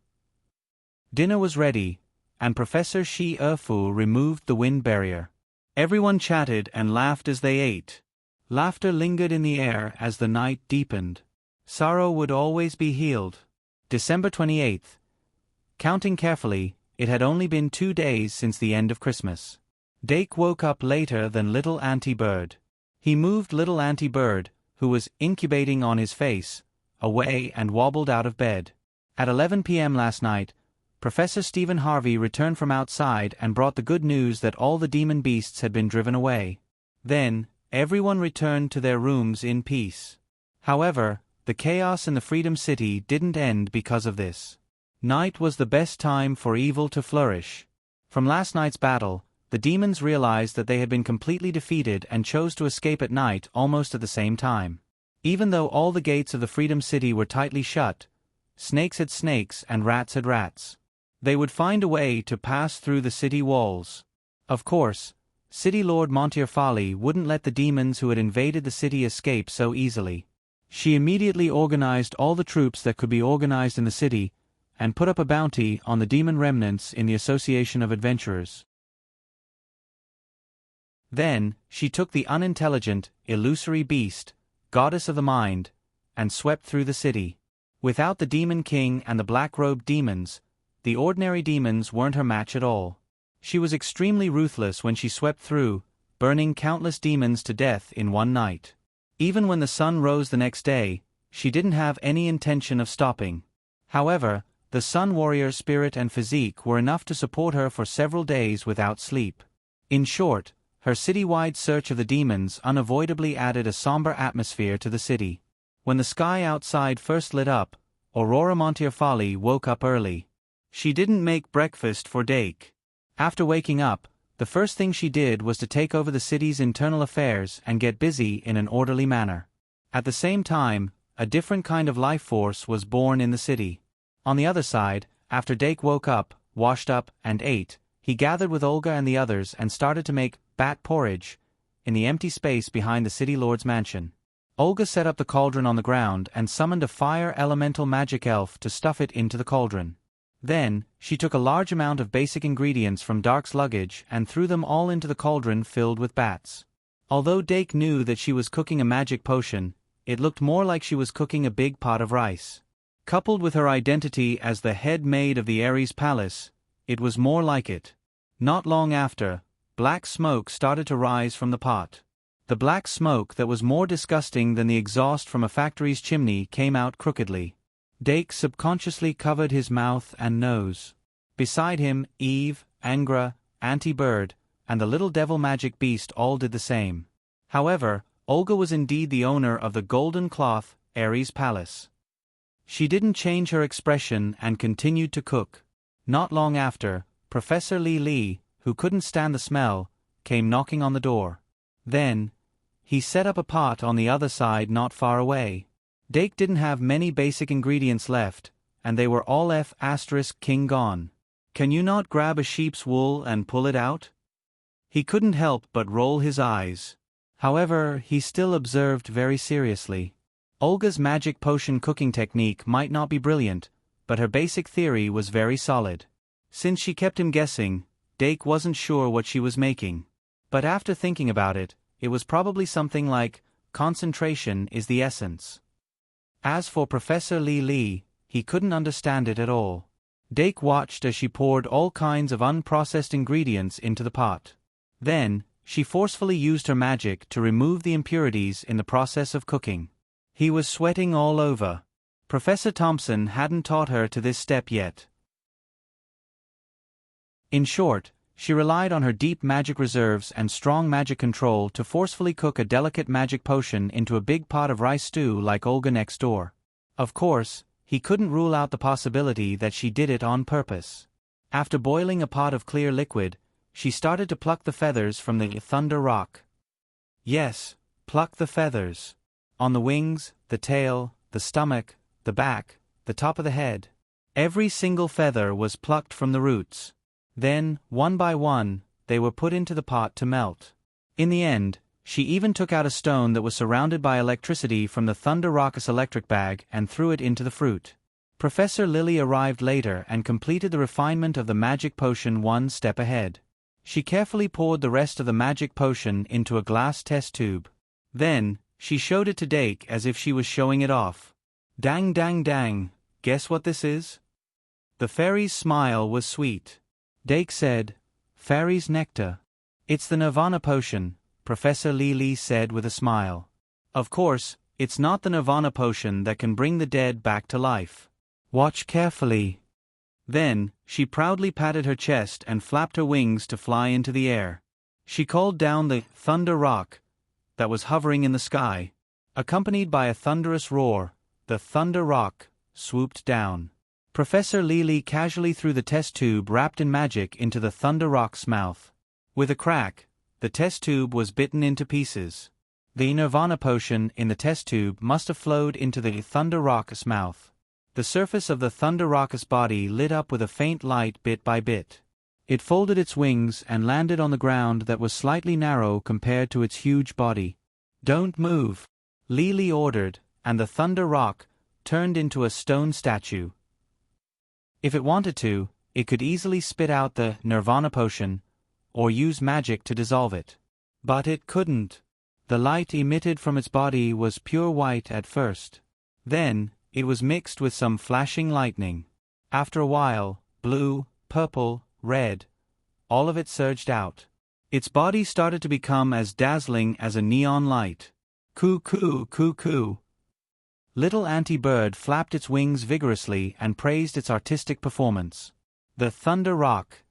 Dinner was ready, and Professor Shi Erfu removed the wind barrier. Everyone chatted and laughed as they ate. Laughter lingered in the air as the night deepened. Sorrow would always be healed. December 28th. Counting carefully, it had only been 2 days since the end of Christmas. Dake woke up later than Little Auntie Bird. He moved Little Auntie Bird, who was incubating on his face, away and wobbled out of bed. At 11 p.m. last night, Professor Stephen Harvey returned from outside and brought the good news that all the demon beasts had been driven away. Then, everyone returned to their rooms in peace. However, the chaos in the Freedom City didn't end because of this. Night was the best time for evil to flourish. From last night's battle, the demons realized that they had been completely defeated and chose to escape at night almost at the same time. Even though all the gates of the Freedom City were tightly shut, snakes had snakes and rats had rats. They would find a way to pass through the city walls. Of course, City Lord Montefiore wouldn't let the demons who had invaded the city escape so easily. She immediately organized all the troops that could be organized in the city, and put up a bounty on the demon remnants in the Association of Adventurers. Then, she took the unintelligent, illusory beast, goddess of the mind, and swept through the city. Without the Demon King and the black-robed demons, the ordinary demons weren't her match at all. She was extremely ruthless when she swept through, burning countless demons to death in one night. Even when the sun rose the next day, she didn't have any intention of stopping. However, the Sun Warrior spirit and physique were enough to support her for several days without sleep. In short, her city-wide search of the demons unavoidably added a somber atmosphere to the city. When the sky outside first lit up, Aurora Montefiore woke up early. She didn't make breakfast for Dake. After waking up, the first thing she did was to take over the city's internal affairs and get busy in an orderly manner. At the same time, a different kind of life force was born in the city. On the other side, after Dake woke up, washed up, and ate, he gathered with Olga and the others and started to make bat porridge in the empty space behind the city lord's mansion. Olga set up the cauldron on the ground and summoned a fire elemental magic elf to stuff it into the cauldron. Then, she took a large amount of basic ingredients from Dark's luggage and threw them all into the cauldron filled with bats. Although Dake knew that she was cooking a magic potion, it looked more like she was cooking a big pot of rice. Coupled with her identity as the head maid of the Ares Palace, it was more like it. Not long after, black smoke started to rise from the pot. The black smoke that was more disgusting than the exhaust from a factory's chimney came out crookedly. Dake subconsciously covered his mouth and nose. Beside him, Eve, Angra, Auntie Bird, and the little devil magic beast all did the same. However, Olga was indeed the owner of the golden cloth Ares Palace. She didn't change her expression and continued to cook. Not long after, Professor Li Li, who couldn't stand the smell, came knocking on the door. Then, he set up a pot on the other side not far away. Dake didn't have many basic ingredients left, and they were all F***ing gone. "Can you not grab a sheep's wool and pull it out?" He couldn't help but roll his eyes. However, he still observed very seriously. Olga's magic potion cooking technique might not be brilliant, but her basic theory was very solid. Since she kept him guessing, Dake wasn't sure what she was making. But after thinking about it, it was probably something like, concentration is the essence. As for Professor Li, he couldn't understand it at all. Dake watched as she poured all kinds of unprocessed ingredients into the pot. Then, she forcefully used her magic to remove the impurities in the process of cooking. He was sweating all over. Professor Thompson hadn't taught her to this step yet. In short, she relied on her deep magic reserves and strong magic control to forcefully cook a delicate magic potion into a big pot of rice stew like Olga next door. Of course, he couldn't rule out the possibility that she did it on purpose. After boiling a pot of clear liquid, she started to pluck the feathers from the thunder rock. Yes, pluck the feathers. On the wings, the tail, the stomach, the back, the top of the head. Every single feather was plucked from the roots. Then, one by one, they were put into the pot to melt. In the end, she even took out a stone that was surrounded by electricity from the Thunder Rock's electric bag and threw it into the fruit. Professor Lily arrived later and completed the refinement of the magic potion one step ahead. She carefully poured the rest of the magic potion into a glass test tube. Then, she showed it to Dake as if she was showing it off. "Dang dang dang, guess what this is?" The fairy's smile was sweet. Dake said, "Fairy's nectar." "It's the Nirvana potion," Professor Li said with a smile. "Of course, it's not the Nirvana potion that can bring the dead back to life. Watch carefully." Then, she proudly patted her chest and flapped her wings to fly into the air. She called down the Thunder Rock that was hovering in the sky. Accompanied by a thunderous roar, the Thunder Rock swooped down. Professor Li casually threw the test tube wrapped in magic into the Thunder Rock's mouth. With a crack, the test tube was bitten into pieces. The Nirvana potion in the test tube must have flowed into the Thunder Rock's mouth. The surface of the Thunder Rock's body lit up with a faint light bit by bit. It folded its wings and landed on the ground that was slightly narrow compared to its huge body. "Don't move," Li ordered, and the Thunder Rock turned into a stone statue. If it wanted to, it could easily spit out the Nirvana potion, or use magic to dissolve it. But it couldn't. The light emitted from its body was pure white at first. Then, it was mixed with some flashing lightning. After a while, blue, purple, red, all of it surged out. Its body started to become as dazzling as a neon light. "Coo-coo, coo-coo." Little Auntie Bird flapped its wings vigorously and praised its artistic performance. The Thunder Rock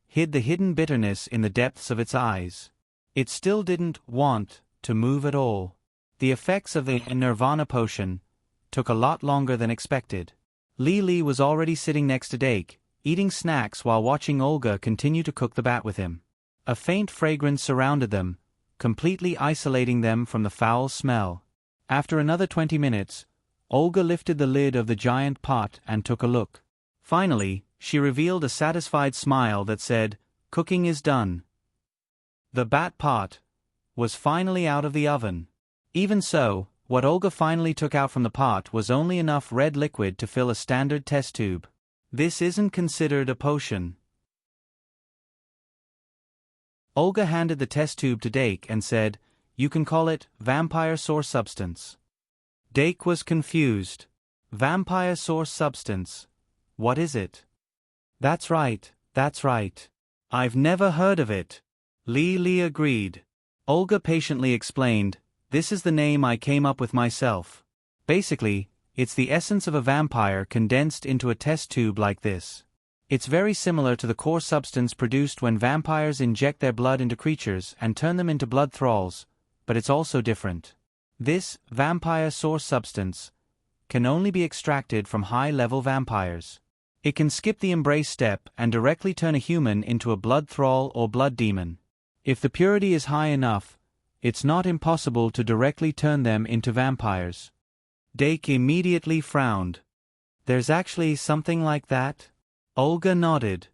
hid the hidden bitterness in the depths of its eyes. It still didn't want to move at all. The effects of the Nirvana potion took a lot longer than expected. Li was already sitting next to Dake, eating snacks while watching Olga continue to cook the bat with him. A faint fragrance surrounded them, completely isolating them from the foul smell. After another 20 minutes, Olga lifted the lid of the giant pot and took a look. Finally, she revealed a satisfied smile that said, "Cooking is done." The bat pot was finally out of the oven. Even so, what Olga finally took out from the pot was only enough red liquid to fill a standard test tube. This isn't considered a potion. Olga handed the test tube to Dake and said, "You can call it vampire source substance." Dake was confused. Vampire source substance. What is it? That's right. I've never heard of it. Li agreed. Olga patiently explained, "This is the name I came up with myself. Basically, it's the essence of a vampire condensed into a test tube like this. It's very similar to the core substance produced when vampires inject their blood into creatures and turn them into blood thralls, but it's also different. This vampire source substance can only be extracted from high-level vampires. It can skip the embrace step and directly turn a human into a blood thrall or blood demon. If the purity is high enough, it's not impossible to directly turn them into vampires. Dake immediately frowned. There's actually something like that? Olga nodded.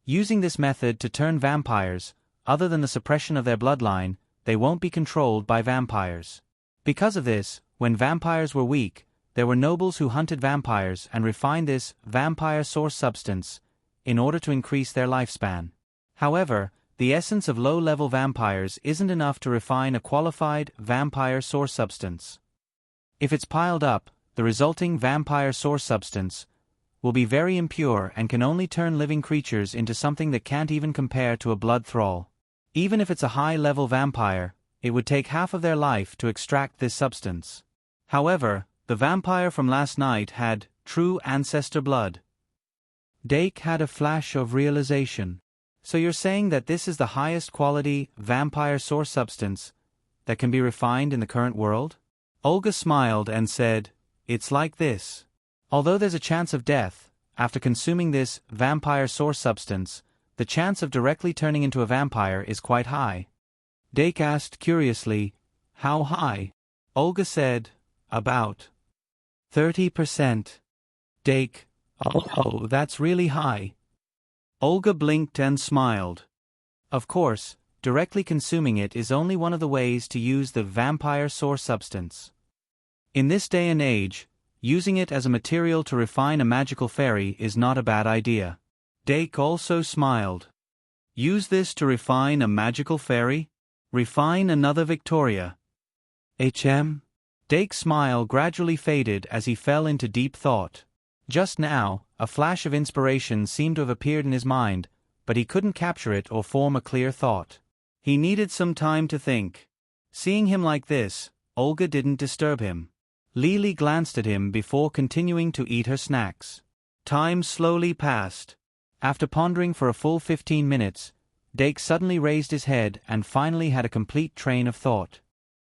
Using this method to turn vampires, other than the suppression of their bloodline, they won't be controlled by vampires. Because of this, when vampires were weak, there were nobles who hunted vampires and refined this vampire source substance in order to increase their lifespan. However, the essence of low-level vampires isn't enough to refine a qualified vampire source substance. If it's piled up, the resulting vampire source substance will be very impure and can only turn living creatures into something that can't even compare to a blood thrall. Even if it's a high-level vampire, it would take half of their life to extract this substance. However, the vampire from last night had true ancestor blood. Dake had a flash of realization. So you're saying that this is the highest quality vampire source substance that can be refined in the current world? Olga smiled and said, "It's like this. Although there's a chance of death, after consuming this vampire source substance, the chance of directly turning into a vampire is quite high." Dake asked curiously, "How high?" Olga said, "About 30%. Dake, "Oh, that's really high." Olga blinked and smiled. Of course, directly consuming it is only one of the ways to use the vampire source substance. In this day and age, using it as a material to refine a magical fairy is not a bad idea. Dake also smiled. Use this to refine a magical fairy? Refine another Victoria. Dake's smile gradually faded as he fell into deep thought. Just now, a flash of inspiration seemed to have appeared in his mind, but he couldn't capture it or form a clear thought. He needed some time to think. Seeing him like this, Olga didn't disturb him. Lily glanced at him before continuing to eat her snacks. Time slowly passed. After pondering for a full 15 minutes, Dake suddenly raised his head and finally had a complete train of thought.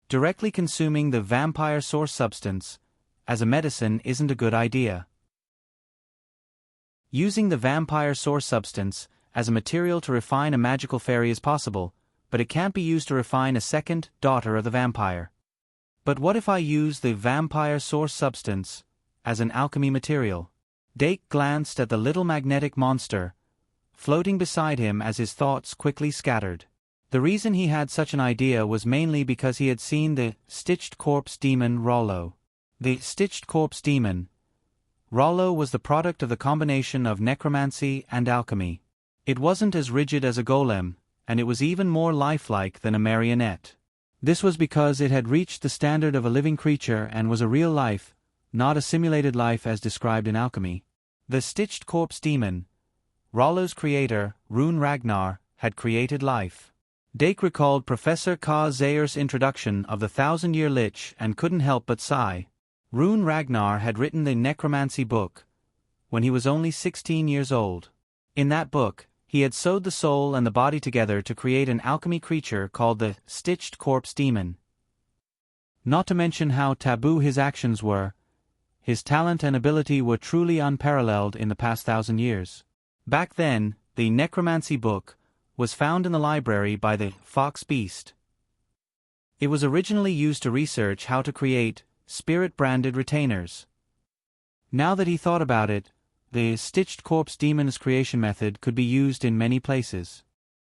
Directly consuming the vampire source substance as a medicine isn't a good idea. Using the vampire source substance as a material to refine a magical fairy is possible, but it can't be used to refine a second daughter of the vampire. But what if I use the vampire source substance as an alchemy material? Dake glanced at the little magnetic monster floating beside him as his thoughts quickly scattered. The reason he had such an idea was mainly because he had seen the stitched corpse demon Rollo. The stitched corpse demon Rollo was the product of the combination of necromancy and alchemy. It wasn't as rigid as a golem, and it was even more lifelike than a marionette. This was because it had reached the standard of a living creature and was a real life, not a simulated life as described in alchemy. The stitched corpse demon, Rollo's creator, Rune Ragnar, had created life. Dake recalled Professor Ka Zayer's introduction of the Thousand-Year Lich and couldn't help but sigh. Rune Ragnar had written the Necromancy book when he was only 16 years old. In that book, he had sewed the soul and the body together to create an alchemy creature called the Stitched Corpse Demon. Not to mention how taboo his actions were, his talent and ability were truly unparalleled in the past 1,000 years. Back then, the Necromancy book was found in the library by the Fox Beast. It was originally used to research how to create spirit-branded retainers. Now that he thought about it, the Stitched Corpse Demon's creation method could be used in many places.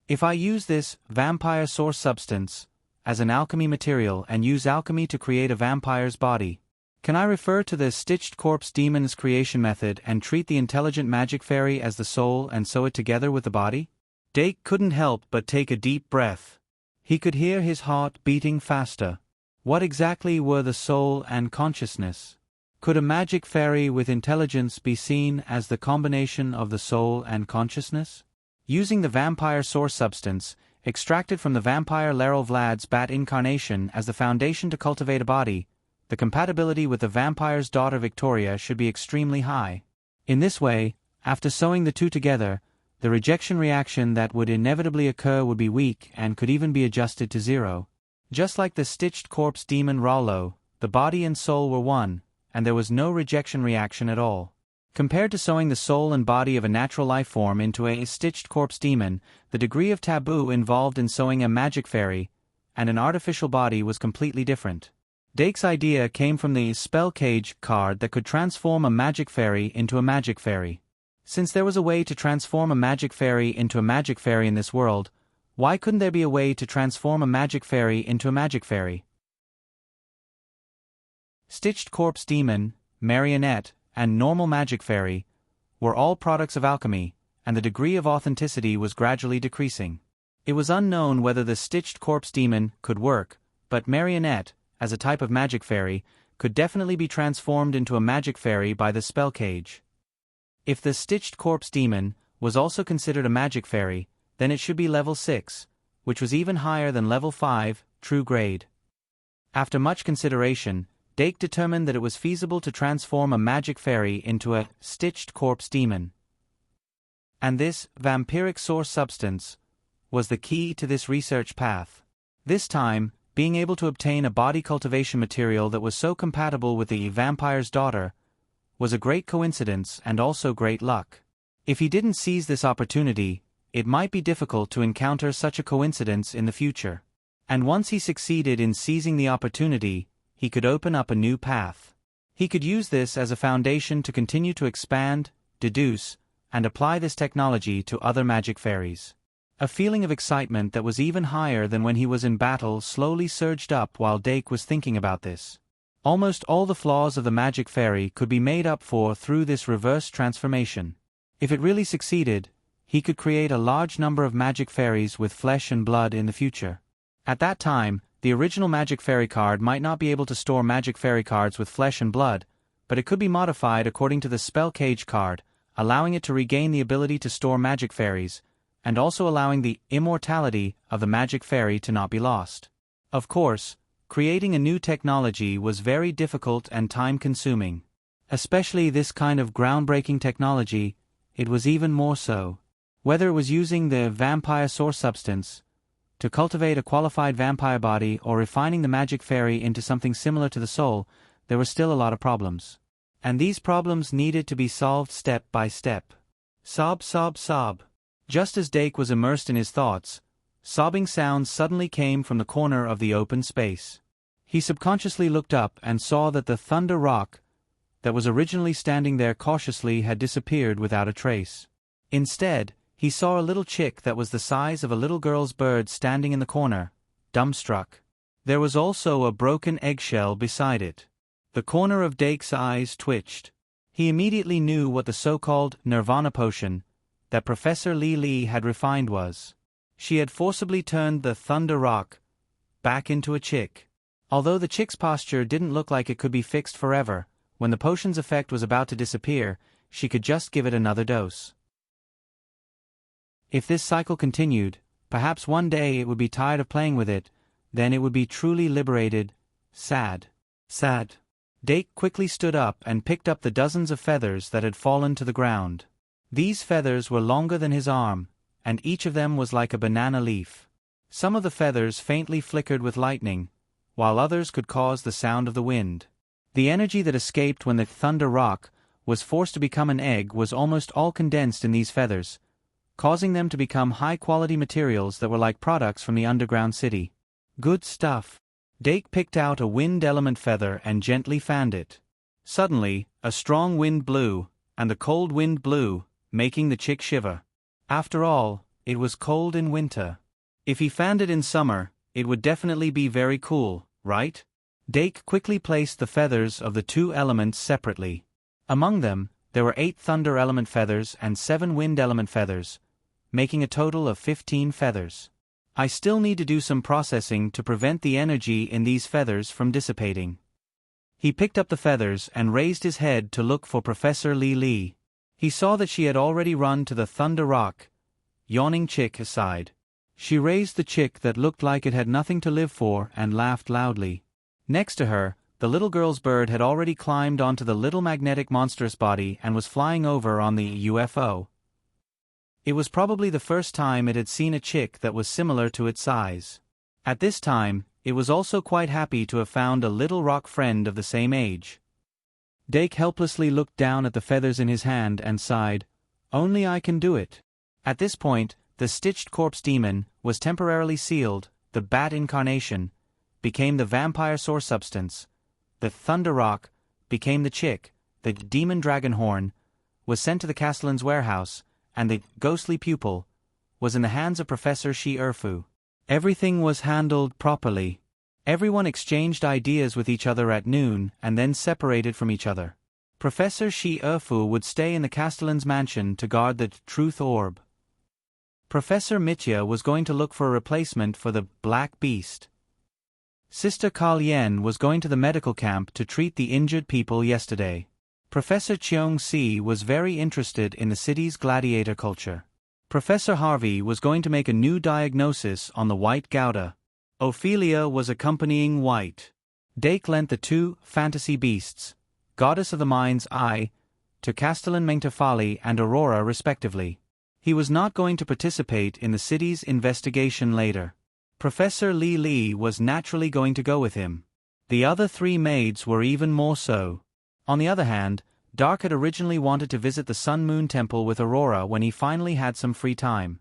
If I use this vampire source substance as an alchemy material and use alchemy to create a vampire's body, can I refer to the Stitched Corpse Demon's creation method and treat the intelligent magic fairy as the soul and sew it together with the body? Dake couldn't help but take a deep breath. He could hear his heart beating faster. What exactly were the soul and consciousness? Could a magic fairy with intelligence be seen as the combination of the soul and consciousness? Using the vampire source substance, extracted from the vampire Laryl Vlad's bat incarnation as the foundation to cultivate a body, the compatibility with the vampire's daughter Victoria should be extremely high. In this way, after sewing the two together, the rejection reaction that would inevitably occur would be weak and could even be adjusted to 0. Just like the Stitched Corpse Demon Rollo, the body and soul were one, and there was no rejection reaction at all. Compared to sewing the soul and body of a natural life form into a stitched corpse demon, the degree of taboo involved in sewing a magic fairy and an artificial body was completely different. Dake's idea came from the spell cage card that could transform a magic fairy into a magic fairy. Since there was a way to transform a magic fairy into a magic fairy in this world, why couldn't there be a way to transform a magic fairy into a magic fairy? Stitched corpse demon, marionette, and normal magic fairy were all products of alchemy, and the degree of authenticity was gradually decreasing. It was unknown whether the stitched corpse demon could work, but marionette, as a type of magic fairy, could definitely be transformed into a magic fairy by the spell cage. If the stitched corpse demon was also considered a magic fairy, then it should be level 6, which was even higher than level 5, true grade. After much consideration, Dake determined that it was feasible to transform a magic fairy into a stitched corpse demon. And this vampiric source substance was the key to this research path. This time, being able to obtain a body cultivation material that was so compatible with the vampire's daughter was a great coincidence and also great luck. If he didn't seize this opportunity, it might be difficult to encounter such a coincidence in the future. And once he succeeded in seizing the opportunity, he could open up a new path. He could use this as a foundation to continue to expand, deduce, and apply this technology to other magic fairies. A feeling of excitement that was even higher than when he was in battle slowly surged up while Dake was thinking about this. Almost all the flaws of the magic fairy could be made up for through this reverse transformation. If it really succeeded, he could create a large number of magic fairies with flesh and blood in the future. At that time, the original magic fairy card might not be able to store magic fairy cards with flesh and blood, but it could be modified according to the spell cage card, allowing it to regain the ability to store magic fairies, and also allowing the immortality of the magic fairy to not be lost. Of course, creating a new technology was very difficult and time-consuming. Especially this kind of groundbreaking technology, it was even more so. Whether it was using the vampire source substance to cultivate a qualified vampire body or refining the magic fairy into something similar to the soul, there were still a lot of problems. And these problems needed to be solved step by step. Sob, sob, sob. Just as Dake was immersed in his thoughts, sobbing sounds suddenly came from the corner of the open space. He subconsciously looked up and saw that the thunder rock that was originally standing there cautiously had disappeared without a trace. Instead, he saw a little chick that was the size of a little girl's bird standing in the corner, dumbstruck. There was also a broken eggshell beside it. The corner of Dake's eyes twitched. He immediately knew what the so-called Nirvana potion that Professor Li had refined was. She had forcibly turned the thunder rock back into a chick. Although the chick's posture didn't look like it could be fixed forever, when the potion's effect was about to disappear, she could just give it another dose. If this cycle continued, perhaps one day it would be tired of playing with it, then it would be truly liberated. Sad. Sad. Dake quickly stood up and picked up the dozens of feathers that had fallen to the ground. These feathers were longer than his arm, and each of them was like a banana leaf. Some of the feathers faintly flickered with lightning, while others could cause the sound of the wind. The energy that escaped when the thunder rock was forced to become an egg was almost all condensed in these feathers, causing them to become high-quality materials that were like products from the underground city. Good stuff. Dake picked out a wind element feather and gently fanned it. Suddenly, a strong wind blew, and the cold wind blew, making the chick shiver. After all, it was cold in winter. If he fanned it in summer, it would definitely be very cool, right? Dake quickly placed the feathers of the two elements separately. Among them, there were 8 thunder element feathers and 7 wind element feathers, making a total of 15 feathers. I still need to do some processing to prevent the energy in these feathers from dissipating. He picked up the feathers and raised his head to look for Professor Li. He saw that she had already run to the thunder rock, yawning chick aside. She raised the chick that looked like it had nothing to live for and laughed loudly. Next to her, the little girl's bird had already climbed onto the little magnetic monstrous body and was flying over on the UFO. It was probably the first time it had seen a chick that was similar to its size. At this time, it was also quite happy to have found a little rock friend of the same age. Dake helplessly looked down at the feathers in his hand and sighed, "Only I can do it." At this point, the stitched corpse demon was temporarily sealed, the bat incarnation became the vampire source substance, the thunder rock became the chick, the demon dragon horn was sent to the castellan's warehouse, and the ghostly pupil was in the hands of Professor Shi Erfu. Everything was handled properly. Everyone exchanged ideas with each other at noon and then separated from each other. Professor Shi Erfu would stay in the castellan's mansion to guard the truth orb. Professor Mitya was going to look for a replacement for the Black Beast. Sister Kalien was going to the medical camp to treat the injured people yesterday. Professor Cheong Si was very interested in the city's gladiator culture. Professor Harvey was going to make a new diagnosis on the white Gouda. Ophelia was accompanying White. Dake lent the two fantasy beasts, Goddess of the Mind's Eye, to Castellan Mentefali and Aurora respectively. He was not going to participate in the city's investigation later. Professor Li Li was naturally going to go with him. The other three maids were even more so. On the other hand, Dark had originally wanted to visit the Sun Moon Temple with Aurora when he finally had some free time.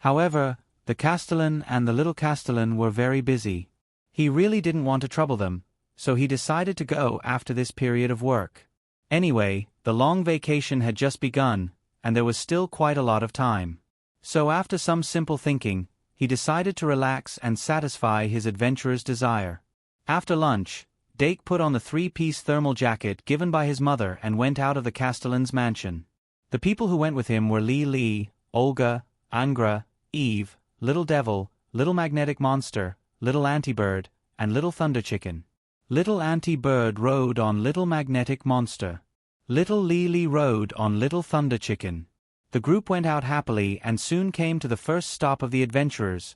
However, the Castellan and the little Castellan were very busy. He really didn't want to trouble them, so he decided to go after this period of work. Anyway, the long vacation had just begun, and there was still quite a lot of time. So after some simple thinking, he decided to relax and satisfy his adventurer's desire. After lunch, Dake put on the three-piece thermal jacket given by his mother and went out of the Castellan's mansion. The people who went with him were Li Li, Olga, Angra, Eve, Little Devil, Little Magnetic Monster, Little Anti-Bird, and Little Thunder Chicken. Little Anti-Bird rode on Little Magnetic Monster. Little Li Li rode on Little Thunder Chicken. The group went out happily and soon came to the first stop of the Adventurers,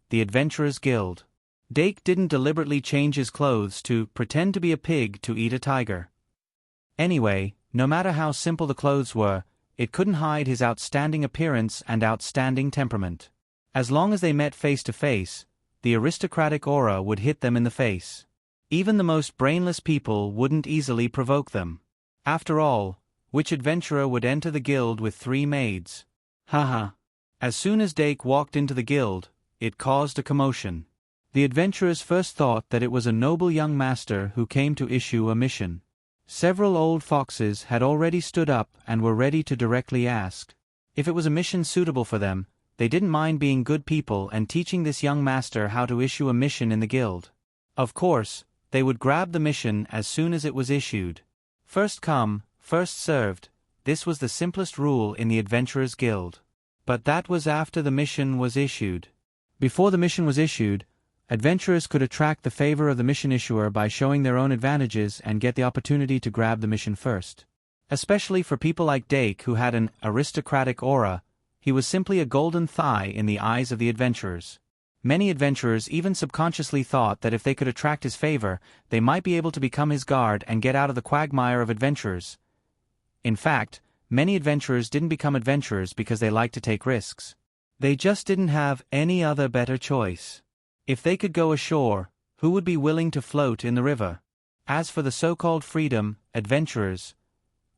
the Adventurers Guild. Dake didn't deliberately change his clothes to pretend to be a pig to eat a tiger. Anyway, no matter how simple the clothes were, it couldn't hide his outstanding appearance and outstanding temperament. As long as they met face to face, the aristocratic aura would hit them in the face. Even the most brainless people wouldn't easily provoke them. After all, which adventurer would enter the guild with three maids? Haha. As soon as Dake walked into the guild, it caused a commotion. The adventurers first thought that it was a noble young master who came to issue a mission. Several old foxes had already stood up and were ready to directly ask. If it was a mission suitable for them, they didn't mind being good people and teaching this young master how to issue a mission in the guild. Of course, they would grab the mission as soon as it was issued. First come, first served, this was the simplest rule in the Adventurers Guild. But that was after the mission was issued. Before the mission was issued, adventurers could attract the favor of the mission issuer by showing their own advantages and get the opportunity to grab the mission first. Especially for people like Dake who had an aristocratic aura, he was simply a golden thigh in the eyes of the adventurers. Many adventurers even subconsciously thought that if they could attract his favor, they might be able to become his guard and get out of the quagmire of adventurers. In fact, many adventurers didn't become adventurers because they liked to take risks. They just didn't have any other better choice. If they could go ashore, who would be willing to float in the river? As for the so-called freedom, adventurers,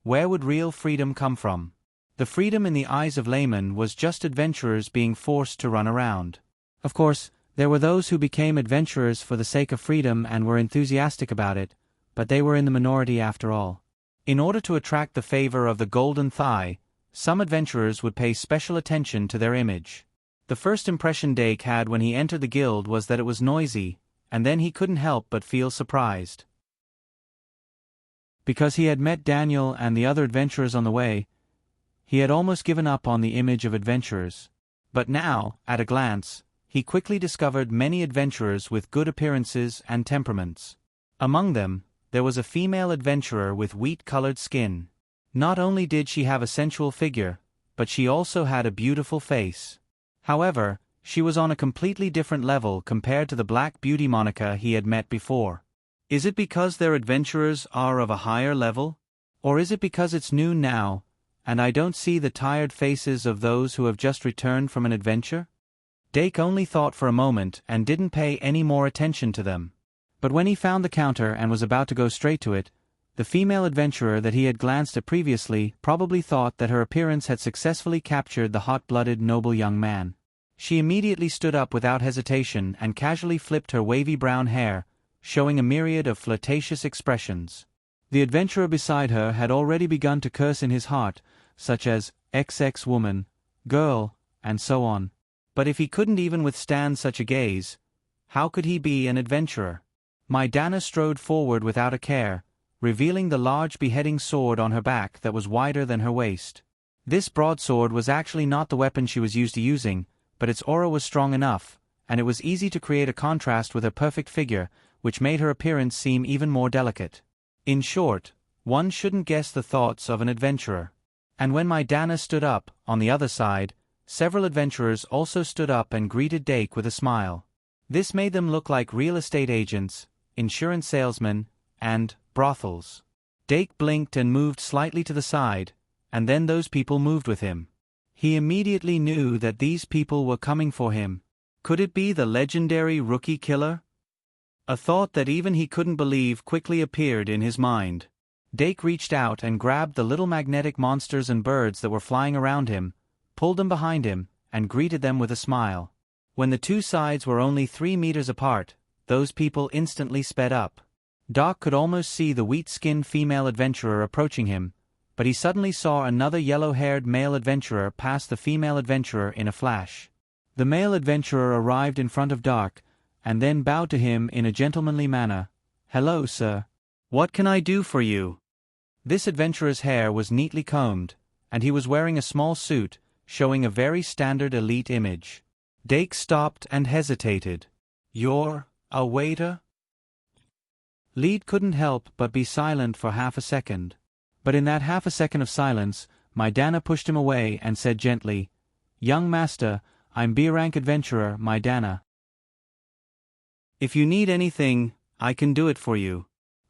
where would real freedom come from? The freedom in the eyes of laymen was just adventurers being forced to run around. Of course, there were those who became adventurers for the sake of freedom and were enthusiastic about it, but they were in the minority after all. In order to attract the favor of the golden thigh, some adventurers would pay special attention to their image. The first impression Dake had when he entered the guild was that it was noisy, and then he couldn't help but feel surprised. Because he had met Daniel and the other adventurers on the way, he had almost given up on the image of adventurers. But now, at a glance, he quickly discovered many adventurers with good appearances and temperaments. Among them, there was a female adventurer with wheat-colored skin. Not only did she have a sensual figure, but she also had a beautiful face. However, she was on a completely different level compared to the Black Beauty Monica he had met before. Is it because their adventurers are of a higher level? Or is it because it's noon now, and I don't see the tired faces of those who have just returned from an adventure? Dake only thought for a moment and didn't pay any more attention to them. But when he found the counter and was about to go straight to it, the female adventurer that he had glanced at previously probably thought that her appearance had successfully captured the hot-blooded noble young man. She immediately stood up without hesitation and casually flipped her wavy brown hair, showing a myriad of flirtatious expressions. The adventurer beside her had already begun to curse in his heart, such as XX woman, girl, and so on. But if he couldn't even withstand such a gaze, how could he be an adventurer? My Dana strode forward without a care, revealing the large beheading sword on her back that was wider than her waist. This broadsword was actually not the weapon she was used to using, but its aura was strong enough, and it was easy to create a contrast with her perfect figure, which made her appearance seem even more delicate. In short, one shouldn't guess the thoughts of an adventurer. And when my Dana stood up, on the other side, several adventurers also stood up and greeted Dake with a smile. This made them look like real estate agents, insurance salesmen, and brothels. Dake blinked and moved slightly to the side, and then those people moved with him. He immediately knew that these people were coming for him. Could it be the legendary rookie killer? A thought that even he couldn't believe quickly appeared in his mind. Dake reached out and grabbed the little magnetic monsters and birds that were flying around him, pulled them behind him, and greeted them with a smile. When the two sides were only 3 meters apart, those people instantly sped up. Doc could almost see the wheat-skinned female adventurer approaching him, but he suddenly saw another yellow-haired male adventurer pass the female adventurer in a flash. The male adventurer arrived in front of Doc, and then bowed to him in a gentlemanly manner. "Hello, sir. What can I do for you?" This adventurer's hair was neatly combed, and he was wearing a small suit, showing a very standard elite image. Dake stopped and hesitated. "You're a waiter?" Lead couldn't help but be silent for half a second. But in that half a second of silence, my Dana pushed him away and said gently, "Young master, I'm B-rank adventurer, my Dana. If you need anything, I can do it for you."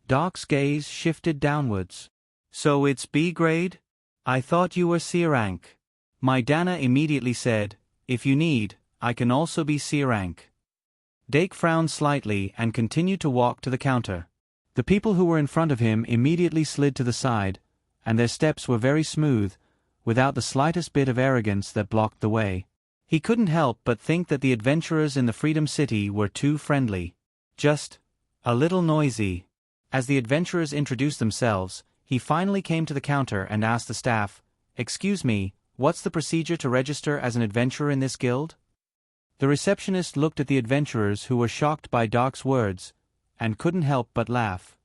Doc's gaze shifted downwards. "So it's B grade? I thought you were C rank." My Dana immediately said, "If you need, I can also be C rank." Dake frowned slightly and continued to walk to the counter. The people who were in front of him immediately slid to the side, and their steps were very smooth, without the slightest bit of arrogance that blocked the way. He couldn't help but think that the adventurers in the Freedom City were too friendly. Just a little noisy. As the adventurers introduced themselves, he finally came to the counter and asked the staff, "Excuse me, what's the procedure to register as an adventurer in this guild?" The receptionist looked at the adventurers who were shocked by Doc's words, and couldn't help but laugh.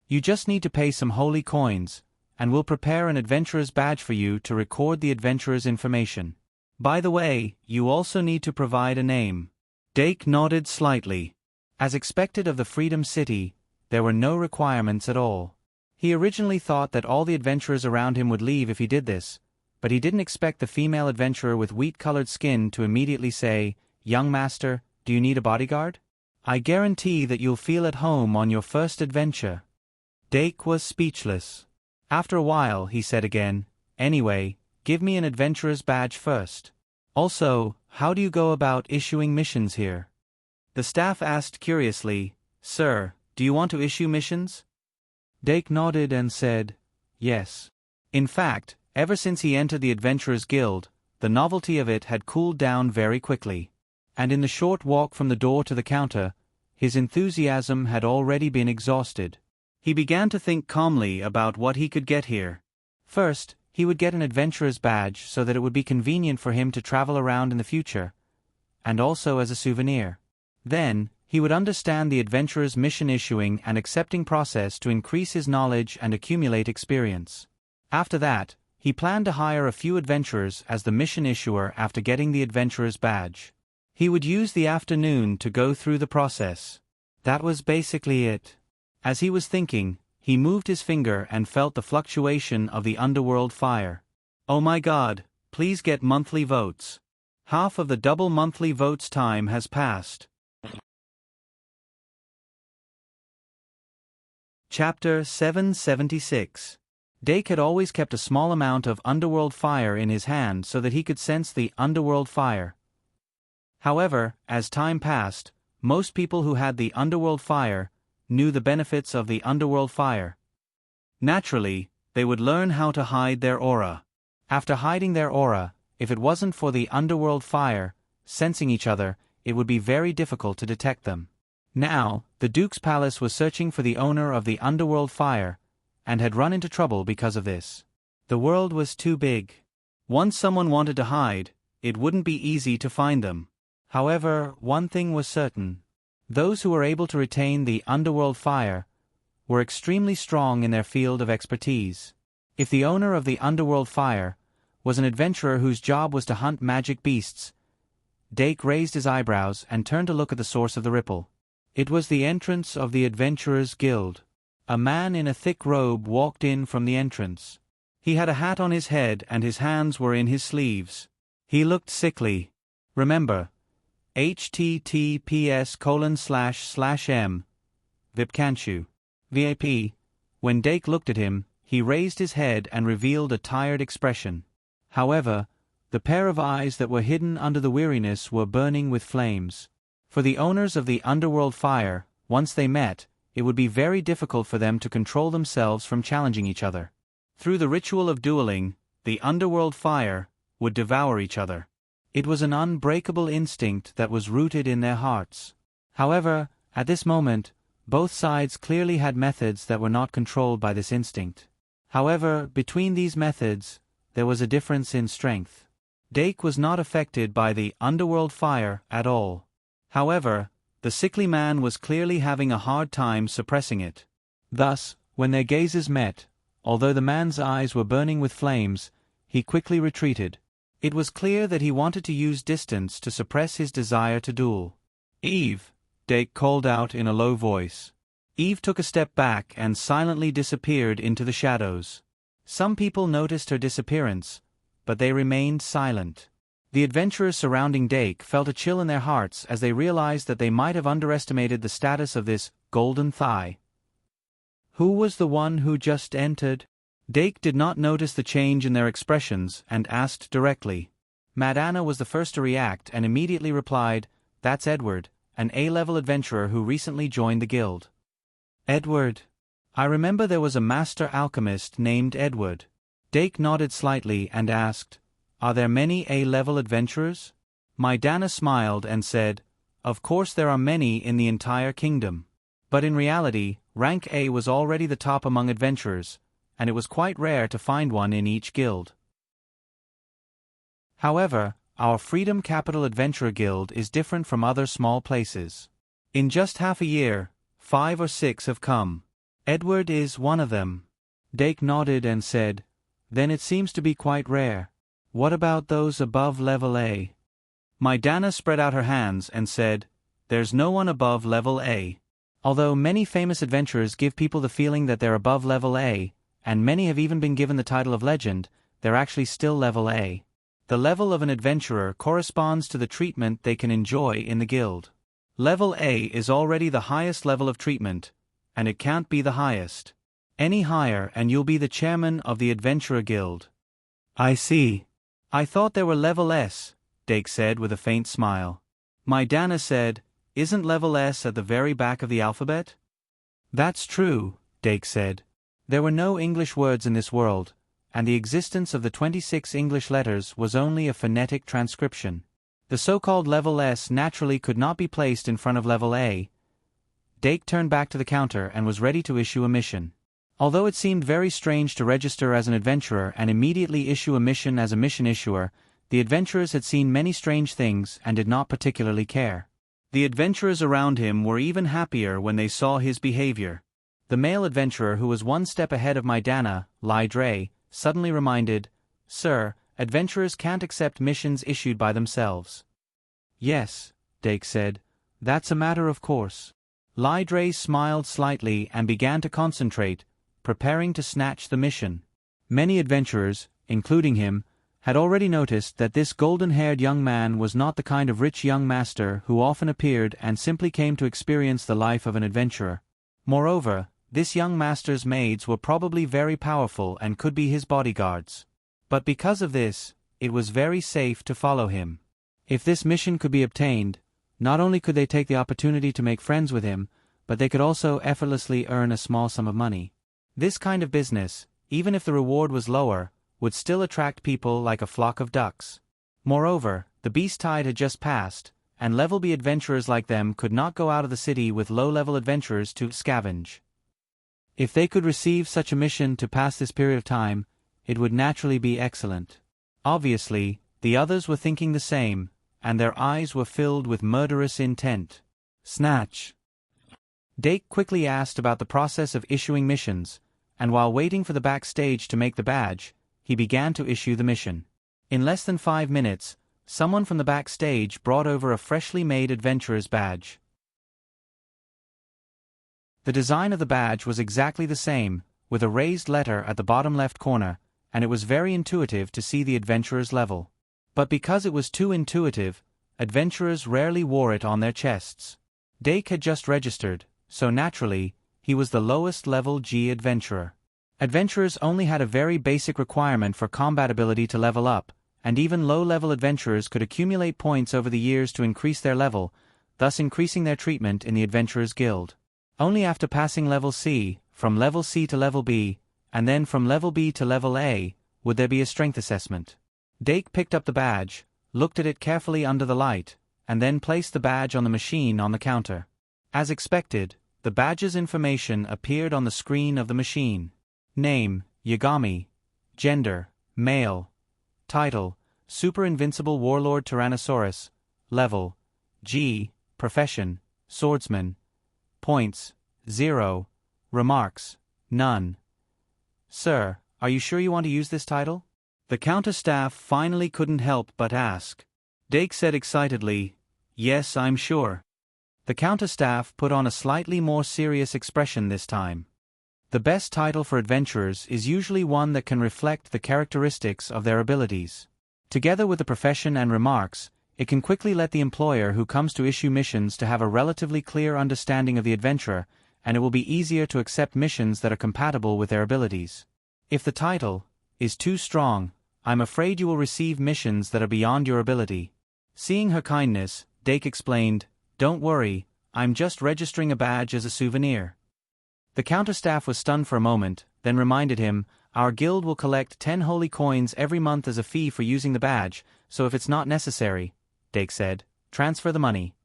"You just need to pay some holy coins, and we'll prepare an adventurer's badge for you to record the adventurer's information. By the way, you also need to provide a name." Dake nodded slightly. As expected of the Freedom City, there were no requirements at all. He originally thought that all the adventurers around him would leave if he did this, but he didn't expect the female adventurer with wheat-colored skin to immediately say, "Young master, do you need a bodyguard? I guarantee that you'll feel at home on your first adventure." Dake was speechless. After a while, he said again, "Anyway, give me an adventurer's badge first. Also, how do you go about issuing missions here?" The staff asked curiously, "Sir, do you want to issue missions?" Dake nodded and said, "Yes." In fact, ever since he entered the Adventurers Guild, the novelty of it had cooled down very quickly. And in the short walk from the door to the counter, his enthusiasm had already been exhausted. He began to think calmly about what he could get here. First, he would get an adventurer's badge so that it would be convenient for him to travel around in the future, and also as a souvenir. Then, he would understand the adventurer's mission issuing and accepting process to increase his knowledge and accumulate experience. After that, he planned to hire a few adventurers as the mission issuer after getting the adventurer's badge. He would use the afternoon to go through the process. That was basically it. As he was thinking, he moved his finger and felt the fluctuation of the underworld fire. "Oh my God, please get monthly votes. Half of the double monthly votes time has passed." Chapter 776. Dake had always kept a small amount of underworld fire in his hand so that he could sense the underworld fire. However, as time passed, most people who had the underworld fire, knew the benefits of the underworld fire. Naturally, they would learn how to hide their aura. After hiding their aura, if it wasn't for the underworld fire, sensing each other, it would be very difficult to detect them. Now, the Duke's palace was searching for the owner of the underworld fire, and had run into trouble because of this. The world was too big. Once someone wanted to hide, it wouldn't be easy to find them. However, one thing was certain. Those who were able to retain the underworld fire were extremely strong in their field of expertise. If the owner of the underworld fire was an adventurer whose job was to hunt magic beasts, Dake raised his eyebrows and turned to look at the source of the ripple. It was the entrance of the Adventurers' Guild. A man in a thick robe walked in from the entrance. He had a hat on his head and his hands were in his sleeves. He looked sickly. Remember, https://m Vipkanchu. VIP. When Dake looked at him, he raised his head and revealed a tired expression. However, the pair of eyes that were hidden under the weariness were burning with flames. For the owners of the underworld fire, once they met, it would be very difficult for them to control themselves from challenging each other. Through the ritual of dueling, the underworld fire would devour each other. It was an unbreakable instinct that was rooted in their hearts. However, at this moment, both sides clearly had methods that were not controlled by this instinct. However, between these methods, there was a difference in strength. Dake was not affected by the underworld fire at all. However, the sickly man was clearly having a hard time suppressing it. Thus, when their gazes met, although the man's eyes were burning with flames, he quickly retreated. It was clear that he wanted to use distance to suppress his desire to duel. "Eve," Dake called out in a low voice. Eve took a step back and silently disappeared into the shadows. Some people noticed her disappearance, but they remained silent. The adventurers surrounding Dake felt a chill in their hearts as they realized that they might have underestimated the status of this golden thigh. Who was the one who just entered? Dake did not notice the change in their expressions and asked directly. Madana was the first to react and immediately replied, "That's Edward, an A-level adventurer who recently joined the guild." "Edward? I remember there was a master alchemist named Edward." Dake nodded slightly and asked, "Are there many A-level adventurers?" Madana smiled and said, "Of course there are many in the entire kingdom. But in reality, rank A was already the top among adventurers, and it was quite rare to find one in each guild. However, our Freedom Capital Adventurer Guild is different from other small places. In just half a year, 5 or 6 have come. Edward is one of them." Dake nodded and said, "Then it seems to be quite rare. What about those above level A?" Madana spread out her hands and said, "There's no one above level A. Although many famous adventurers give people the feeling that they're above level A, and many have even been given the title of legend, they're actually still level A. The level of an adventurer corresponds to the treatment they can enjoy in the guild. Level A is already the highest level of treatment, and it can't be the highest. Any higher and you'll be the chairman of the Adventurer Guild." "I see. I thought there were level S," Dake said with a faint smile. Madana said, "Isn't level S at the very back of the alphabet?" "That's true," Dake said. There were no English words in this world, and the existence of the 26 English letters was only a phonetic transcription. The so-called level S naturally could not be placed in front of level A. Dake turned back to the counter and was ready to issue a mission. Although it seemed very strange to register as an adventurer and immediately issue a mission as a mission issuer, the adventurers had seen many strange things and did not particularly care. The adventurers around him were even happier when they saw his behavior. The male adventurer who was one step ahead of Madana, Narrate, suddenly reminded, "Sir, adventurers can't accept missions issued by themselves." "Yes," Dake said, "that's a matter of course." Narrate smiled slightly and began to concentrate, preparing to snatch the mission. Many adventurers, including him, had already noticed that this golden-haired young man was not the kind of rich young master who often appeared and simply came to experience the life of an adventurer. Moreover, this young master's maids were probably very powerful and could be his bodyguards. But because of this, it was very safe to follow him. If this mission could be obtained, not only could they take the opportunity to make friends with him, but they could also effortlessly earn a small sum of money. This kind of business, even if the reward was lower, would still attract people like a flock of ducks. Moreover, the beast tide had just passed, and level B adventurers like them could not go out of the city with low-level adventurers to scavenge. If they could receive such a mission to pass this period of time, it would naturally be excellent. Obviously, the others were thinking the same, and their eyes were filled with murderous intent. Snatch. Dake quickly asked about the process of issuing missions, and while waiting for the backstage to make the badge, he began to issue the mission. In less than 5 minutes, someone from the backstage brought over a freshly made adventurer's badge. The design of the badge was exactly the same, with a raised letter at the bottom left corner, and it was very intuitive to see the adventurer's level. But because it was too intuitive, adventurers rarely wore it on their chests. Dake had just registered, so naturally, he was the lowest level G adventurer. Adventurers only had a very basic requirement for combat ability to level up, and even low-level adventurers could accumulate points over the years to increase their level, thus increasing their treatment in the Adventurers Guild. Only after passing level C, from level C to level B, and then from level B to level A, would there be a strength assessment. Dake picked up the badge, looked at it carefully under the light, and then placed the badge on the machine on the counter. As expected, the badge's information appeared on the screen of the machine. Name, Yagami. Gender, male. Title, Super Invincible Warlord Tyrannosaurus. Level, G. Profession, Swordsman. Points, 0. Remarks, none. Sir, are you sure you want to use this title? The counter staff finally couldn't help but ask. Dake said excitedly, yes, I'm sure. The counter staff put on a slightly more serious expression this time. The best title for adventurers is usually one that can reflect the characteristics of their abilities. Together with the profession and remarks, it can quickly let the employer who comes to issue missions to have a relatively clear understanding of the adventurer, and it will be easier to accept missions that are compatible with their abilities. If the title is too strong, I'm afraid you will receive missions that are beyond your ability. Seeing her kindness, Dake explained, don't worry, I'm just registering a badge as a souvenir. The counterstaff was stunned for a moment, then reminded him, our guild will collect 10 holy coins every month as a fee for using the badge, so if it's not necessary, Dake said, transfer the money.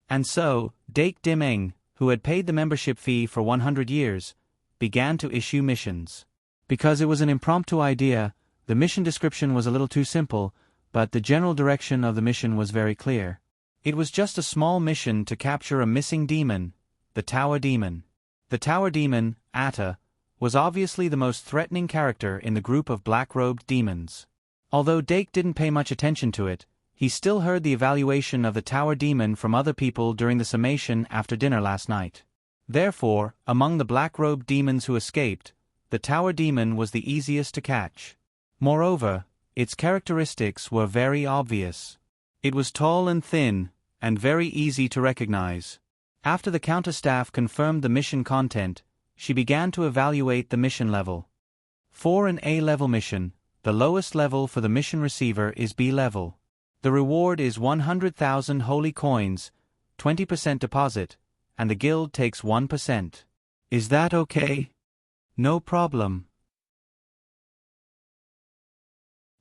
And so, Dake Dimeng, who had paid the membership fee for 100 years, began to issue missions. Because it was an impromptu idea, the mission description was a little too simple, but the general direction of the mission was very clear. It was just a small mission to capture a missing demon, the Tower Demon. The Tower Demon, Atta, was obviously the most threatening character in the group of black-robed demons. Although Dake didn't pay much attention to it, he still heard the evaluation of the Tower Demon from other people during the summation after dinner last night. Therefore, among the black-robed demons who escaped, the Tower Demon was the easiest to catch. Moreover, its characteristics were very obvious. It was tall and thin, and very easy to recognize. After the counterstaff confirmed the mission content, she began to evaluate the mission level. For an A-level mission, the lowest level for the mission receiver is B-level. The reward is 100,000 holy coins, 20% deposit, and the guild takes 1%. Is that okay? No problem.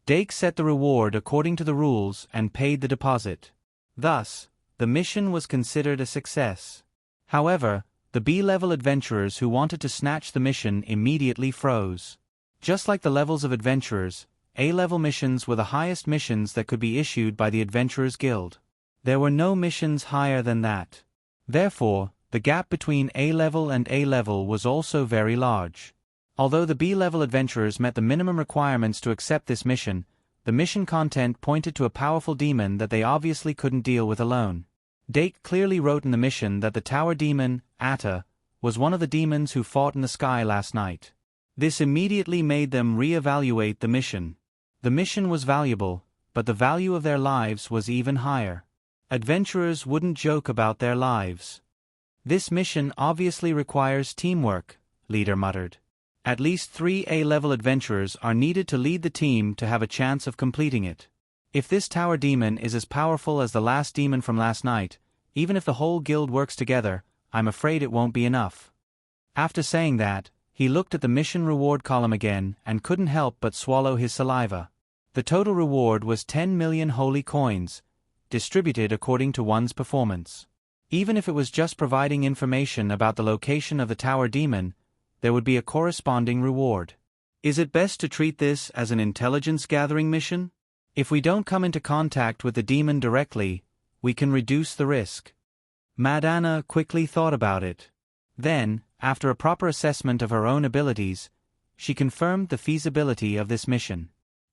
Dake set the reward according to the rules and paid the deposit. Thus, the mission was considered a success. However, the B-level adventurers who wanted to snatch the mission immediately froze. Just like the levels of adventurers, A-level missions were the highest missions that could be issued by the Adventurers Guild. There were no missions higher than that. Therefore, the gap between A-level and A-level was also very large. Although the B-level adventurers met the minimum requirements to accept this mission, the mission content pointed to a powerful demon that they obviously couldn't deal with alone. Dake clearly wrote in the mission that the Tower Demon, Atta, was one of the demons who fought in the sky last night. This immediately made them re-evaluate the mission. The mission was valuable, but the value of their lives was even higher. Adventurers wouldn't joke about their lives. This mission obviously requires teamwork, leader muttered. At least 3 A-level adventurers are needed to lead the team to have a chance of completing it. If this Tower Demon is as powerful as the last demon from last night, even if the whole guild works together, I'm afraid it won't be enough. After saying that, he looked at the mission reward column again and couldn't help but swallow his saliva. The total reward was 10 million holy coins, distributed according to one's performance. Even if it was just providing information about the location of the tower demon, there would be a corresponding reward. Is it best to treat this as an intelligence-gathering mission? If we don't come into contact with the demon directly, we can reduce the risk. Madana quickly thought about it. Then, after a proper assessment of her own abilities, she confirmed the feasibility of this mission.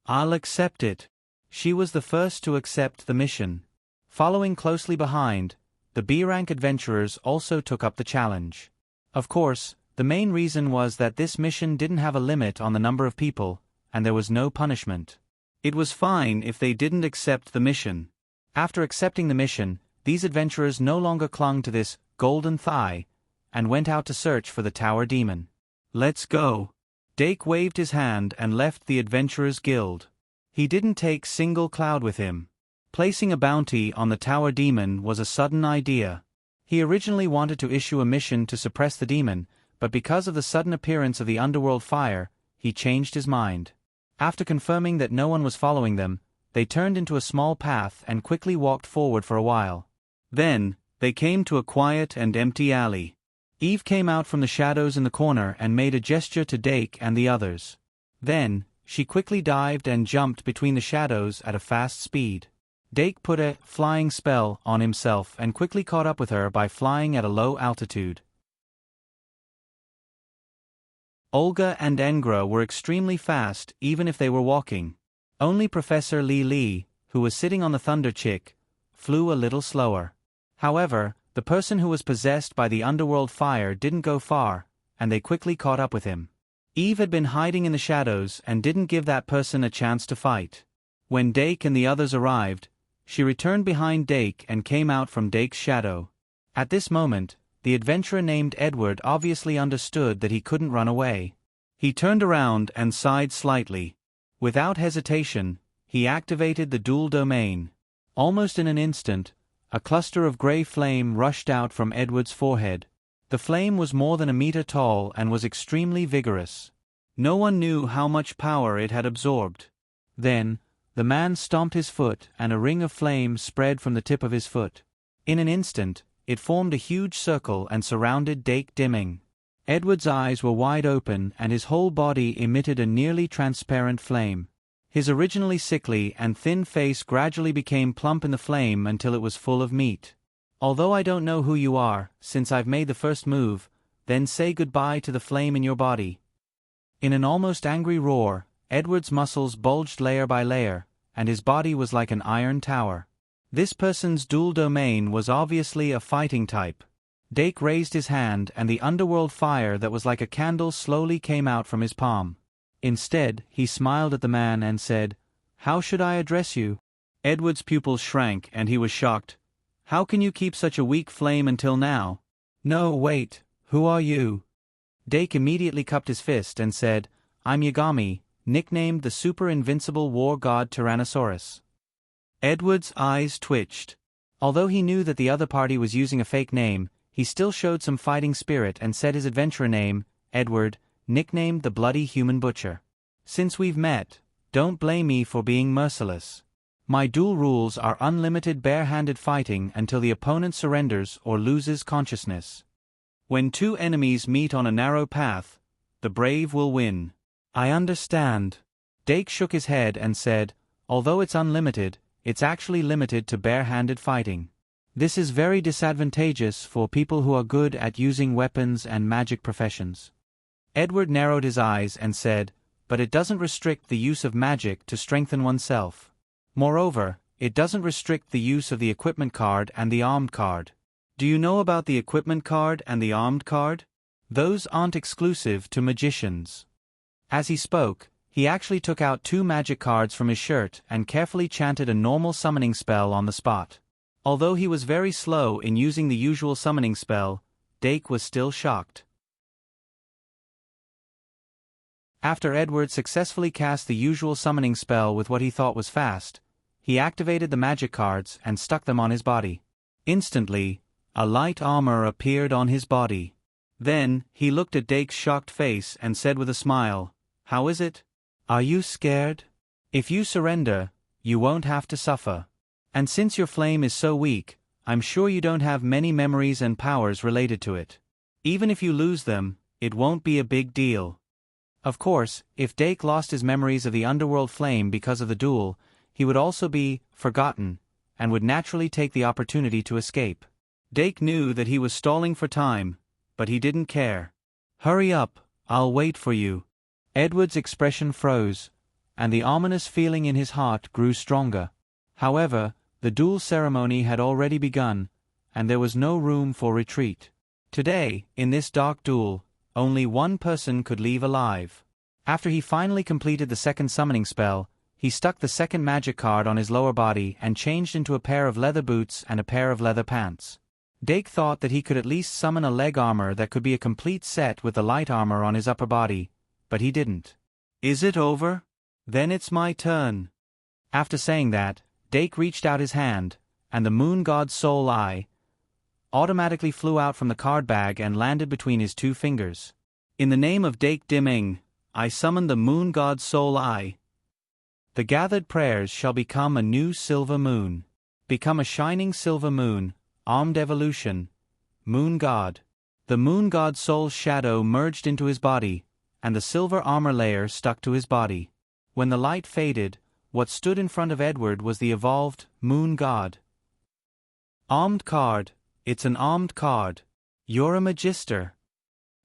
I'll accept it. She was the first to accept the mission. Following closely behind, the B-rank adventurers also took up the challenge. Of course, the main reason was that this mission didn't have a limit on the number of people, and there was no punishment. It was fine if they didn't accept the mission. After accepting the mission, these adventurers no longer clung to this golden thigh, and went out to search for the tower demon. Let's go. Dake waved his hand and left the Adventurers Guild. He didn't take Single Cloud with him. Placing a bounty on the tower demon was a sudden idea. He originally wanted to issue a mission to suppress the demon, but because of the sudden appearance of the underworld fire, he changed his mind. After confirming that no one was following them, they turned into a small path and quickly walked forward for a while. Then, they came to a quiet and empty alley. Eve came out from the shadows in the corner and made a gesture to Dake and the others. Then, she quickly dived and jumped between the shadows at a fast speed. Dake put a flying spell on himself and quickly caught up with her by flying at a low altitude. Olga and Engra were extremely fast even if they were walking. Only Professor Li, who was sitting on the Thunder Chick, flew a little slower. However, the person who was possessed by the underworld fire didn't go far, and they quickly caught up with him. Eve had been hiding in the shadows and didn't give that person a chance to fight. When Dake and the others arrived, she returned behind Dake and came out from Dake's shadow. At this moment, the adventurer named Edward obviously understood that he couldn't run away. He turned around and sighed slightly. Without hesitation, he activated the dual domain. Almost in an instant, a cluster of grey flame rushed out from Edward's forehead. The flame was more than a meter tall and was extremely vigorous. No one knew how much power it had absorbed. Then, the man stomped his foot and a ring of flame spread from the tip of his foot. In an instant, it formed a huge circle and surrounded Dake Dimming. Edward's eyes were wide open and his whole body emitted a nearly transparent flame. His originally sickly and thin face gradually became plump in the flame until it was full of meat. Although I don't know who you are, since I've made the first move, then say goodbye to the flame in your body. In an almost angry roar, Edward's muscles bulged layer by layer, and his body was like an iron tower. This person's dual domain was obviously a fighting type. Dake raised his hand and the underworld fire that was like a candle slowly came out from his palm. Instead, he smiled at the man and said, "How should I address you?" Edward's pupils shrank and he was shocked. "How can you keep such a weak flame until now?" "No, wait, who are you?" Dake immediately cupped his fist and said, "I'm Yagami, nicknamed the super invincible war god Tyrannosaurus." Edward's eyes twitched. Although he knew that the other party was using a fake name, he still showed some fighting spirit and said his adventurer name, Edward, nicknamed the Bloody Human Butcher. "Since we've met, don't blame me for being merciless. My duel rules are unlimited bare-handed fighting until the opponent surrenders or loses consciousness. When two enemies meet on a narrow path, the brave will win." "I understand." Dake shook his head and said, "Although it's unlimited, it's actually limited to bare-handed fighting. This is very disadvantageous for people who are good at using weapons and magic professions." Edward narrowed his eyes and said, "But it doesn't restrict the use of magic to strengthen oneself. Moreover, it doesn't restrict the use of the equipment card and the armed card." "Do you know about the equipment card and the armed card? Those aren't exclusive to magicians." As he spoke, he actually took out 2 magic cards from his shirt and carefully chanted a normal summoning spell on the spot. Although he was very slow in using the usual summoning spell, Dake was still shocked. After Edward successfully cast the usual summoning spell with what he thought was fast, he activated the magic cards and stuck them on his body. Instantly, A light armor appeared on his body. Then, he looked at Dake's shocked face and said with a smile, "How is it? Are you scared? If you surrender, you won't have to suffer. And since your flame is so weak, I'm sure you don't have many memories and powers related to it. Even if you lose them, it won't be a big deal." Of course, if Dake lost his memories of the underworld flame because of the duel, he would also be forgotten, and would naturally take the opportunity to escape. Dake knew that he was stalling for time, but he didn't care. "Hurry up, I'll wait for you." Edward's expression froze, and the ominous feeling in his heart grew stronger. However, the duel ceremony had already begun, and there was no room for retreat. Today, in this dark duel, only one person could leave alive. After he finally completed the second summoning spell, he stuck the second magic card on his lower body and changed into a pair of leather boots and a pair of leather pants. Dake thought that he could at least summon a leg armor that could be a complete set with the light armor on his upper body, but he didn't. "Is it over? Then it's my turn." After saying that, Dake reached out his hand, and the moon god's soul eye automatically flew out from the card bag and landed between his two fingers. "In the name of Dake Dimming, I summon the moon god's soul eye. The gathered prayers shall become a new silver moon. Become a shining silver moon, armed evolution, moon god." The moon god's soul's shadow merged into his body, and the silver armor layer stuck to his body. When the light faded, what stood in front of Edward was the evolved moon god. "Armed card. It's an armed card. You're a magister."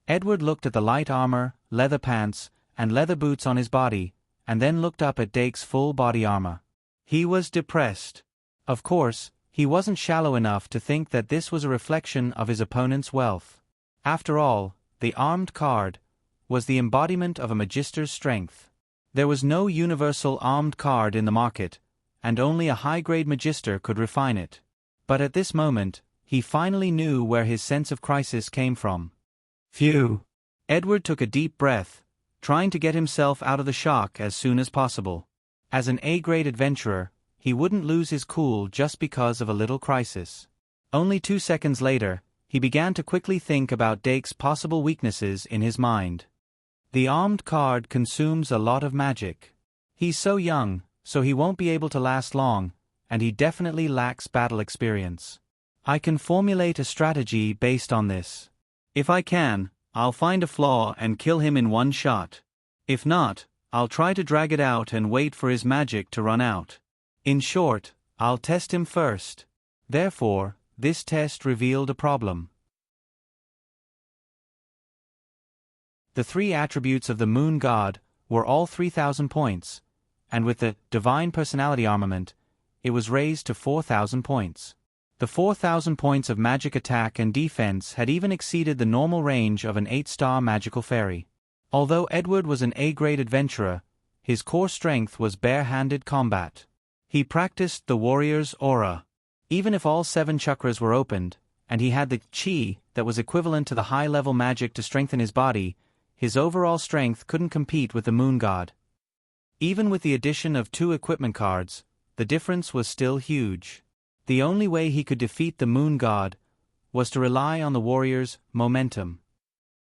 Edward looked at the light armor, leather pants, and leather boots on his body, and then looked up at Dake's full body armor. He was depressed. Of course, he wasn't shallow enough to think that this was a reflection of his opponent's wealth. After all, the armed card was the embodiment of a magister's strength. There was no universal armed card in the market, and only a high-grade magister could refine it. But at this moment, he finally knew where his sense of crisis came from. Phew! Edward took a deep breath, trying to get himself out of the shock as soon as possible. As an A-grade adventurer, he wouldn't lose his cool just because of a little crisis. Only 2 seconds later, he began to quickly think about Dake's possible weaknesses in his mind. The armed card consumes a lot of magic. He's so young, so he won't be able to last long, and he definitely lacks battle experience. I can formulate a strategy based on this. If I can, I'll find a flaw and kill him in one shot. If not, I'll try to drag it out and wait for his magic to run out. In short, I'll test him first. Therefore, this test revealed a problem. The 3 attributes of the moon god were all 3,000 points, and with the divine personality armament, it was raised to 4,000 points. The 4,000 points of magic attack and defense had even exceeded the normal range of an 8-star magical fairy. Although Edward was an A-grade adventurer, his core strength was bare-handed combat. He practiced the warrior's aura. Even if all 7 chakras were opened, and he had the chi that was equivalent to the high-level magic to strengthen his body, his overall strength couldn't compete with the moon god. Even with the addition of 2 equipment cards, the difference was still huge. The only way he could defeat the moon god was to rely on the warrior's momentum.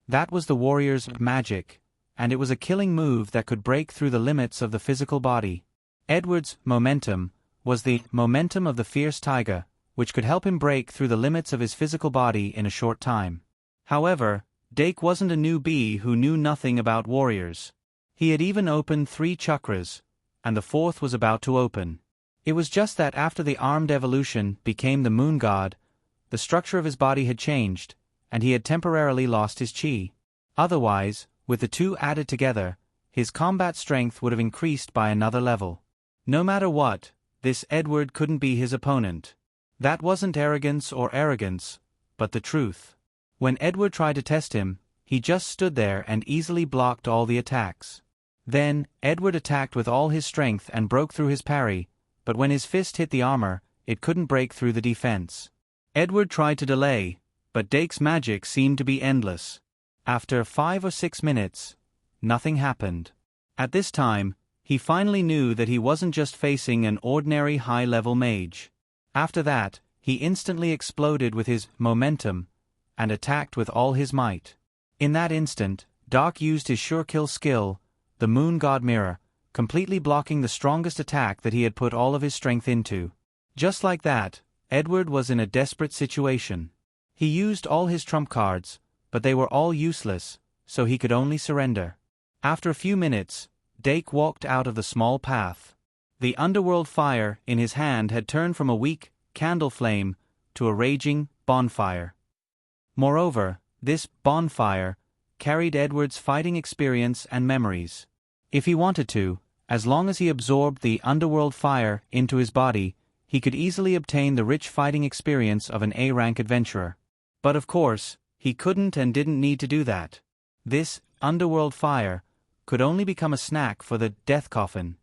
That was the warrior's magic, and it was a killing move that could break through the limits of the physical body. Edward's momentum was the momentum of the fierce tiger, which could help him break through the limits of his physical body in a short time. However, Dake wasn't a newbie who knew nothing about warriors. He had even opened 3 chakras, and the 4th was about to open. It was just that after the armed evolution became the moon god, the structure of his body had changed, and he had temporarily lost his chi. Otherwise, with the 2 added together, his combat strength would have increased by another level. No matter what, this Edward couldn't be his opponent. That wasn't arrogance, but the truth. When Edward tried to test him, he just stood there and easily blocked all the attacks. Then, Edward attacked with all his strength and broke through his parry, but when his fist hit the armor, it couldn't break through the defense. Edward tried to delay, but Dake's magic seemed to be endless. After 5 or 6 minutes, nothing happened. At this time, he finally knew that he wasn't just facing an ordinary high-level mage. After that, he instantly exploded with his momentum and attacked with all his might. In that instant, Doc used his sure kill skill, the Moon God Mirror, completely blocking the strongest attack that he had put all of his strength into. Just like that, Edward was in a desperate situation. He used all his trump cards, but they were all useless, so he could only surrender. After a few minutes, Dake walked out of the small path. The underworld fire in his hand had turned from a weak candle flame to a raging bonfire. Moreover, this bonfire carried Edward's fighting experience and memories. If he wanted to, as long as he absorbed the underworld fire into his body, he could easily obtain the rich fighting experience of an A-rank adventurer. But of course, he couldn't and didn't need to do that. This underworld fire could only become a snack for the death coffin.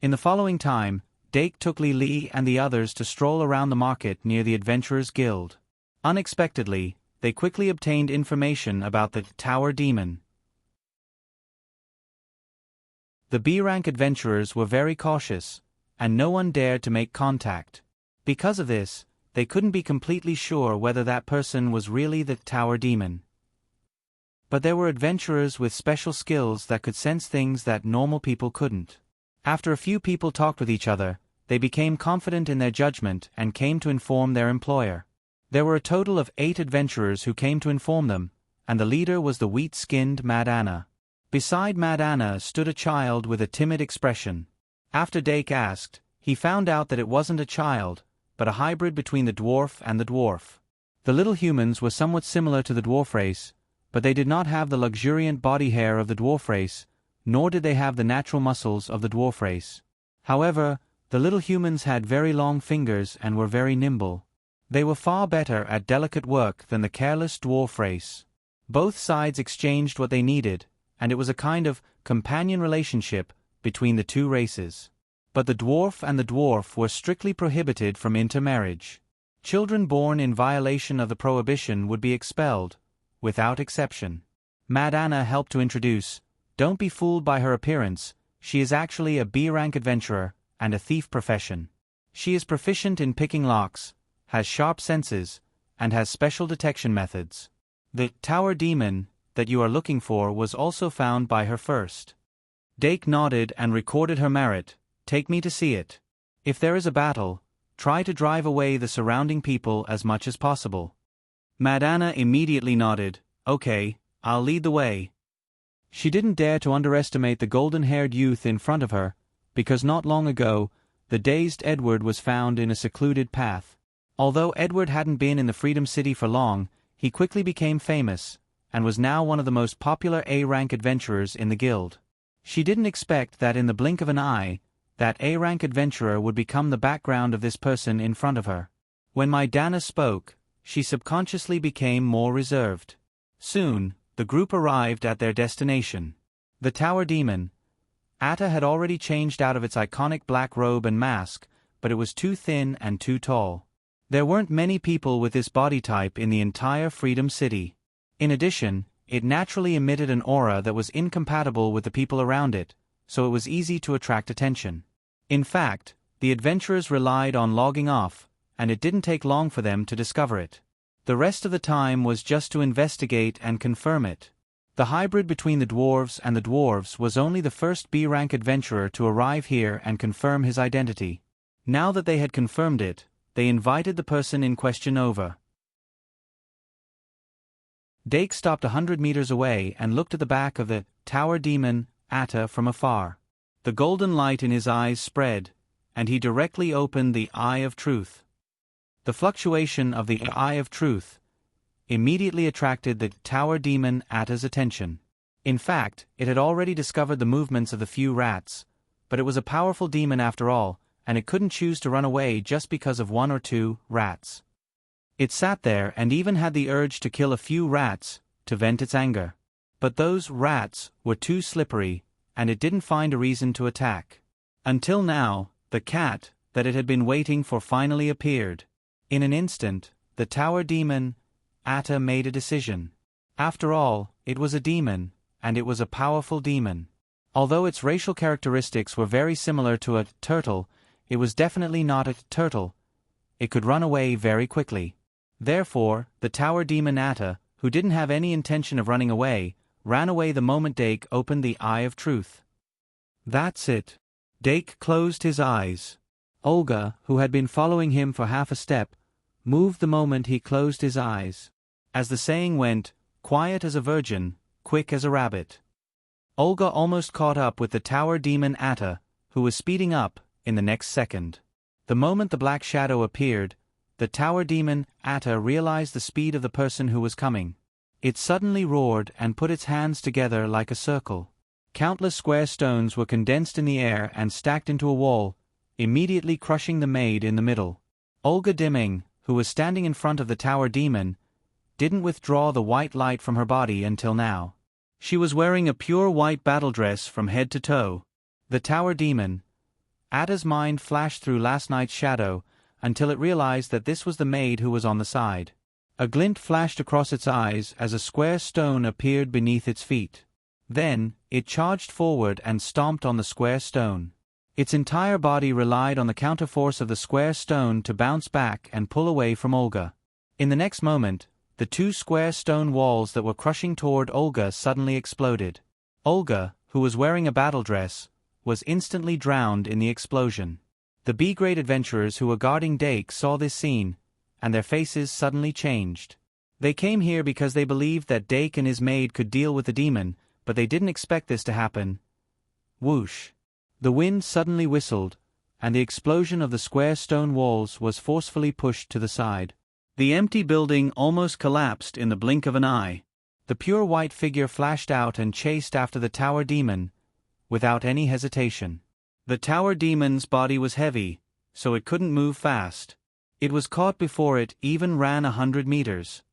In the following time, Dake took Li and the others to stroll around the market near the Adventurers Guild. Unexpectedly, they quickly obtained information about the Tower Demon. The B-rank adventurers were very cautious, and no one dared to make contact. Because of this, they couldn't be completely sure whether that person was really the Tower Demon. But there were adventurers with special skills that could sense things that normal people couldn't. After a few people talked with each other, they became confident in their judgment and came to inform their employer. There were a total of 8 adventurers who came to inform them, and the leader was the wheat-skinned Mad Anna. Beside Mad Anna stood a child with a timid expression. After Dake asked, he found out that it wasn't a child, but a hybrid between the dwarf and the dwarf. The little humans were somewhat similar to the dwarf race, but they did not have the luxuriant body hair of the dwarf race, nor did they have the natural muscles of the dwarf race. However, the little humans had very long fingers and were very nimble. They were far better at delicate work than the careless dwarf race. Both sides exchanged what they needed, and it was a kind of companion relationship between the two races. But the dwarf and the dwarf were strictly prohibited from intermarriage. Children born in violation of the prohibition would be expelled, without exception. Mad Anna helped to introduce, don't be fooled by her appearance, she is actually a B-rank adventurer and a thief profession. She is proficient in picking locks, has sharp senses, and has special detection methods. The Tower Demon that you are looking for was also found by her first. Dake nodded and recorded her merit, take me to see it. If there is a battle, try to drive away the surrounding people as much as possible. Mad Anna immediately nodded, okay, I'll lead the way. She didn't dare to underestimate the golden-haired youth in front of her, because not long ago, the dazed Edward was found in a secluded path. Although Edward hadn't been in the Freedom City for long, he quickly became famous, and was now one of the most popular A-rank adventurers in the guild. She didn't expect that in the blink of an eye, that A-rank adventurer would become the background of this person in front of her. When Mad Anna spoke, she subconsciously became more reserved. Soon, the group arrived at their destination. The Tower Demon. Atta had already changed out of its iconic black robe and mask, but it was too thin and too tall. There weren't many people with this body type in the entire Freedom City. In addition, it naturally emitted an aura that was incompatible with the people around it, so it was easy to attract attention. In fact, the adventurers relied on logging off, and it didn't take long for them to discover it. The rest of the time was just to investigate and confirm it. The hybrid between the dwarves and the dwarves was only the first B-rank adventurer to arrive here and confirm his identity. Now that they had confirmed it, they invited the person in question over. Dake stopped 100 meters away and looked at the back of the Tower Demon, Atta, from afar. The golden light in his eyes spread, and he directly opened the Eye of Truth. The fluctuation of the Eye of Truth immediately attracted the Tower Demon Atta's attention. In fact, it had already discovered the movements of the few rats, but it was a powerful demon after all, and it couldn't choose to run away just because of 1 or 2 rats. It sat there and even had the urge to kill a few rats to vent its anger. But those rats were too slippery, and it didn't find a reason to attack. Until now, the cat that it had been waiting for finally appeared. In an instant, the Tower Demon, Atta, made a decision. After all, it was a demon, and it was a powerful demon. Although its racial characteristics were very similar to a turtle, it was definitely not a turtle. it could run away very quickly. Therefore, the tower demon Atta, who didn't have any intention of running away, ran away the moment Dake opened the Eye of Truth. That's it. Dake closed his eyes. Olga, who had been following him for half a step, moved the moment he closed his eyes. As the saying went, quiet as a virgin, quick as a rabbit. Olga almost caught up with the tower demon Atta, who was speeding up, in the next second. The moment the black shadow appeared, the tower demon Atta realized the speed of the person who was coming. It suddenly roared and put its hands together like a circle. Countless square stones were condensed in the air and stacked into a wall, immediately crushing the maid in the middle. Olga Dimming, who was standing in front of the tower demon, didn't withdraw the white light from her body until now. She was wearing a pure white battle dress from head to toe. The tower demon, Atta's mind flashed through last night's shadow until it realized that this was the maid who was on the side. A glint flashed across its eyes as a square stone appeared beneath its feet. Then, it charged forward and stomped on the square stone. Its entire body relied on the counterforce of the square stone to bounce back and pull away from Olga. In the next moment, the two square stone walls that were crushing toward Olga suddenly exploded. Olga, who was wearing a battle dress, was instantly drowned in the explosion. The B-grade adventurers who were guarding Dake saw this scene, and their faces suddenly changed. They came here because they believed that Dake and his maid could deal with the demon, but they didn't expect this to happen. Whoosh! The wind suddenly whistled, and the explosion of the square stone walls was forcefully pushed to the side. The empty building almost collapsed in the blink of an eye. The pure white figure flashed out and chased after the tower demon, without any hesitation. The tower demon's body was heavy, so it couldn't move fast. It was caught before it even ran 100 meters.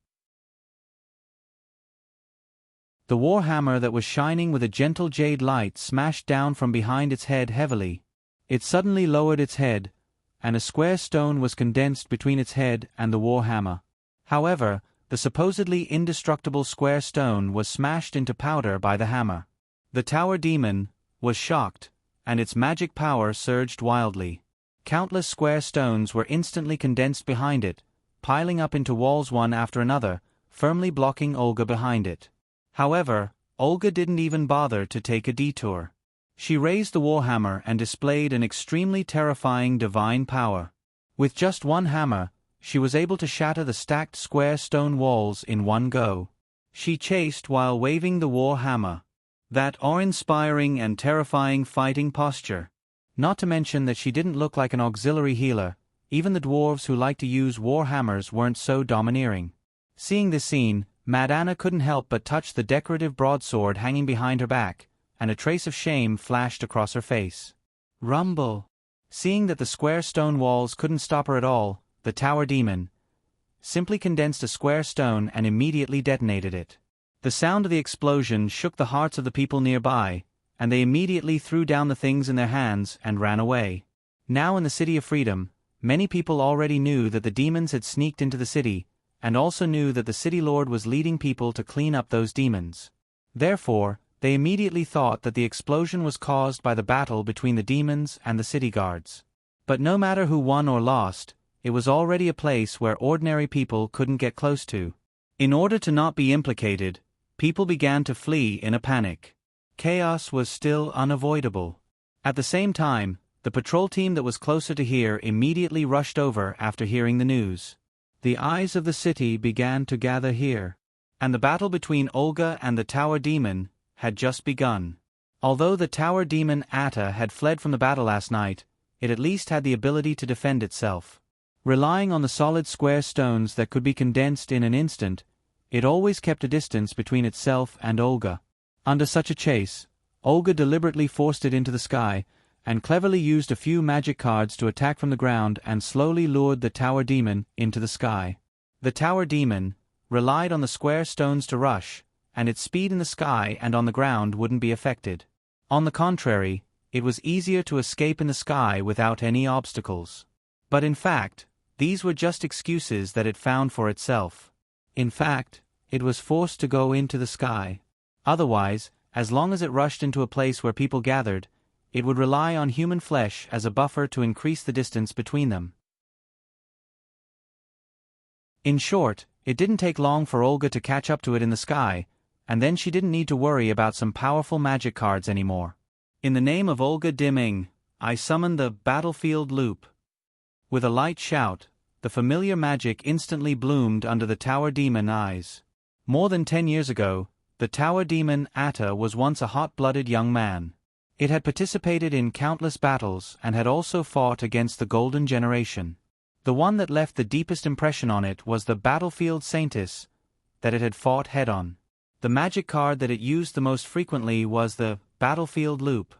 The warhammer that was shining with a gentle jade light smashed down from behind its head heavily. It suddenly lowered its head, and a square stone was condensed between its head and the warhammer. However, the supposedly indestructible square stone was smashed into powder by the hammer. The tower demon was shocked, and its magic power surged wildly. Countless square stones were instantly condensed behind it, piling up into walls one after another, firmly blocking Olga behind it. However, Olga didn't even bother to take a detour. She raised the warhammer and displayed an extremely terrifying divine power. With just one hammer, she was able to shatter the stacked square stone walls in one go. She chased while waving the warhammer. That awe-inspiring and terrifying fighting posture. Not to mention that she didn't look like an auxiliary healer. Even the dwarves who liked to use warhammers weren't so domineering. Seeing this scene, Mad Anna couldn't help but touch the decorative broadsword hanging behind her back, and a trace of shame flashed across her face. Rumble! Seeing that the square stone walls couldn't stop her at all, the tower demon simply condensed a square stone and immediately detonated it. The sound of the explosion shook the hearts of the people nearby, and they immediately threw down the things in their hands and ran away. Now in the City of Freedom, many people already knew that the demons had sneaked into the city, and also knew that the city lord was leading people to clean up those demons. Therefore, they immediately thought that the explosion was caused by the battle between the demons and the city guards. But no matter who won or lost, it was already a place where ordinary people couldn't get close to. In order to not be implicated, people began to flee in a panic. Chaos was still unavoidable. At the same time, the patrol team that was closer to here immediately rushed over after hearing the news. The eyes of the city began to gather here, and the battle between Olga and the tower demon had just begun. Although the tower demon Atta had fled from the battle last night, it at least had the ability to defend itself. Relying on the solid square stones that could be condensed in an instant, it always kept a distance between itself and Olga. Under such a chase, Olga deliberately forced it into the sky, and cleverly used a few magic cards to attack from the ground and slowly lured the tower demon into the sky. The tower demon relied on the square stones to rush, and its speed in the sky and on the ground wouldn't be affected. On the contrary, it was easier to escape in the sky without any obstacles. But in fact, these were just excuses that it found for itself. In fact, it was forced to go into the sky. Otherwise, as long as it rushed into a place where people gathered, it would rely on human flesh as a buffer to increase the distance between them. In short, it didn't take long for Olga to catch up to it in the sky, and then she didn't need to worry about some powerful magic cards anymore. In the name of Olga Dimming, I summon the battlefield loop. With a light shout, the familiar magic instantly bloomed under the tower demon eyes. More than 10 years ago, the tower demon Atta was once a hot-blooded young man. It had participated in countless battles and had also fought against the Golden Generation. The one that left the deepest impression on it was the battlefield saintess that it had fought head-on. The magic card that it used the most frequently was the battlefield loop.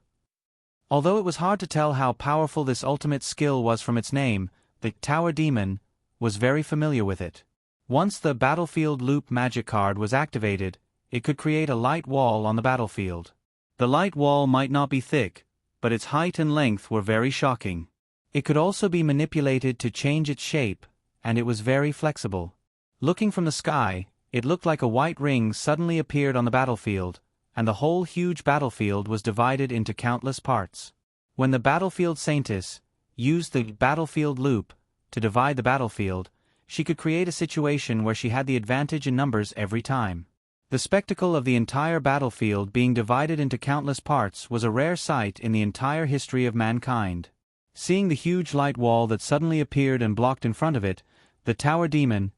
Although it was hard to tell how powerful this ultimate skill was from its name, the tower demon was very familiar with it. Once the battlefield loop magic card was activated, it could create a light wall on the battlefield. The light wall might not be thick, but its height and length were very shocking. It could also be manipulated to change its shape, and it was very flexible. Looking from the sky, it looked like a white ring suddenly appeared on the battlefield, and the whole huge battlefield was divided into countless parts. When the battlefield saintess used the battlefield loop to divide the battlefield, she could create a situation where she had the advantage in numbers every time. The spectacle of the entire battlefield being divided into countless parts was a rare sight in the entire history of mankind. Seeing the huge light wall that suddenly appeared and blocked in front of it, the tower demon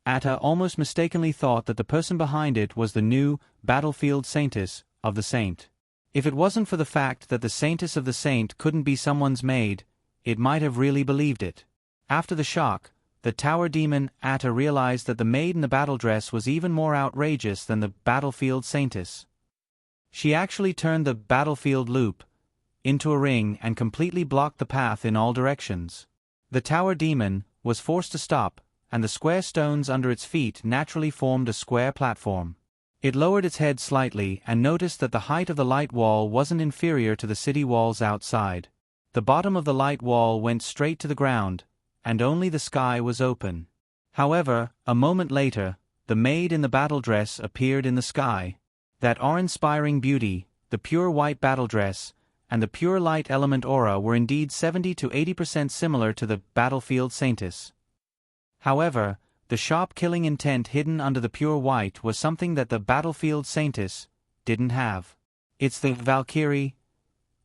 Atta almost mistakenly thought that the person behind it was the new battlefield saintess of the saint. If it wasn't for the fact that the saintess of the saint couldn't be someone's maid, it might have really believed it. After the shock, the tower demon Atta realized that the maid in the battle dress was even more outrageous than the battlefield saintess. She actually turned the battlefield loop into a ring and completely blocked the path in all directions. The tower demon was forced to stop, and the square stones under its feet naturally formed a square platform. It lowered its head slightly and noticed that the height of the light wall wasn't inferior to the city walls outside. The bottom of the light wall went straight to the ground, and only the sky was open. However, a moment later, the maid in the battle dress appeared in the sky. That awe-inspiring beauty, the pure white battle dress, and the pure light element aura were indeed 70 to 80% similar to the battlefield saintess. However, the sharp killing intent hidden under the pure white was something that the battlefield saintess didn't have. It's the Valkyrie.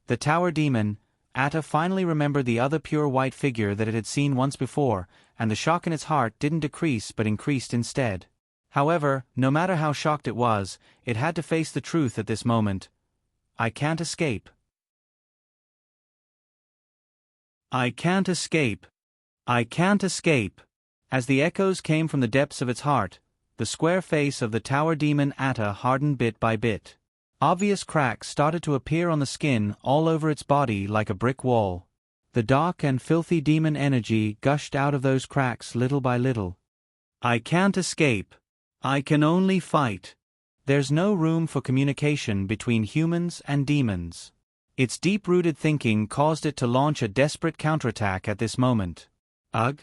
The tower demon Atta finally remembered the other pure white figure that it had seen once before, and the shock in its heart didn't decrease but increased instead. However, no matter how shocked it was, it had to face the truth at this moment. I can't escape. I can't escape. I can't escape. As the echoes came from the depths of its heart, the square face of the tower demon Atta hardened bit by bit. Obvious cracks started to appear on the skin all over its body like a brick wall. The dark and filthy demon energy gushed out of those cracks little by little. I can't escape. I can only fight. There's no room for communication between humans and demons. Its deep-rooted thinking caused it to launch a desperate counterattack at this moment. Ugh!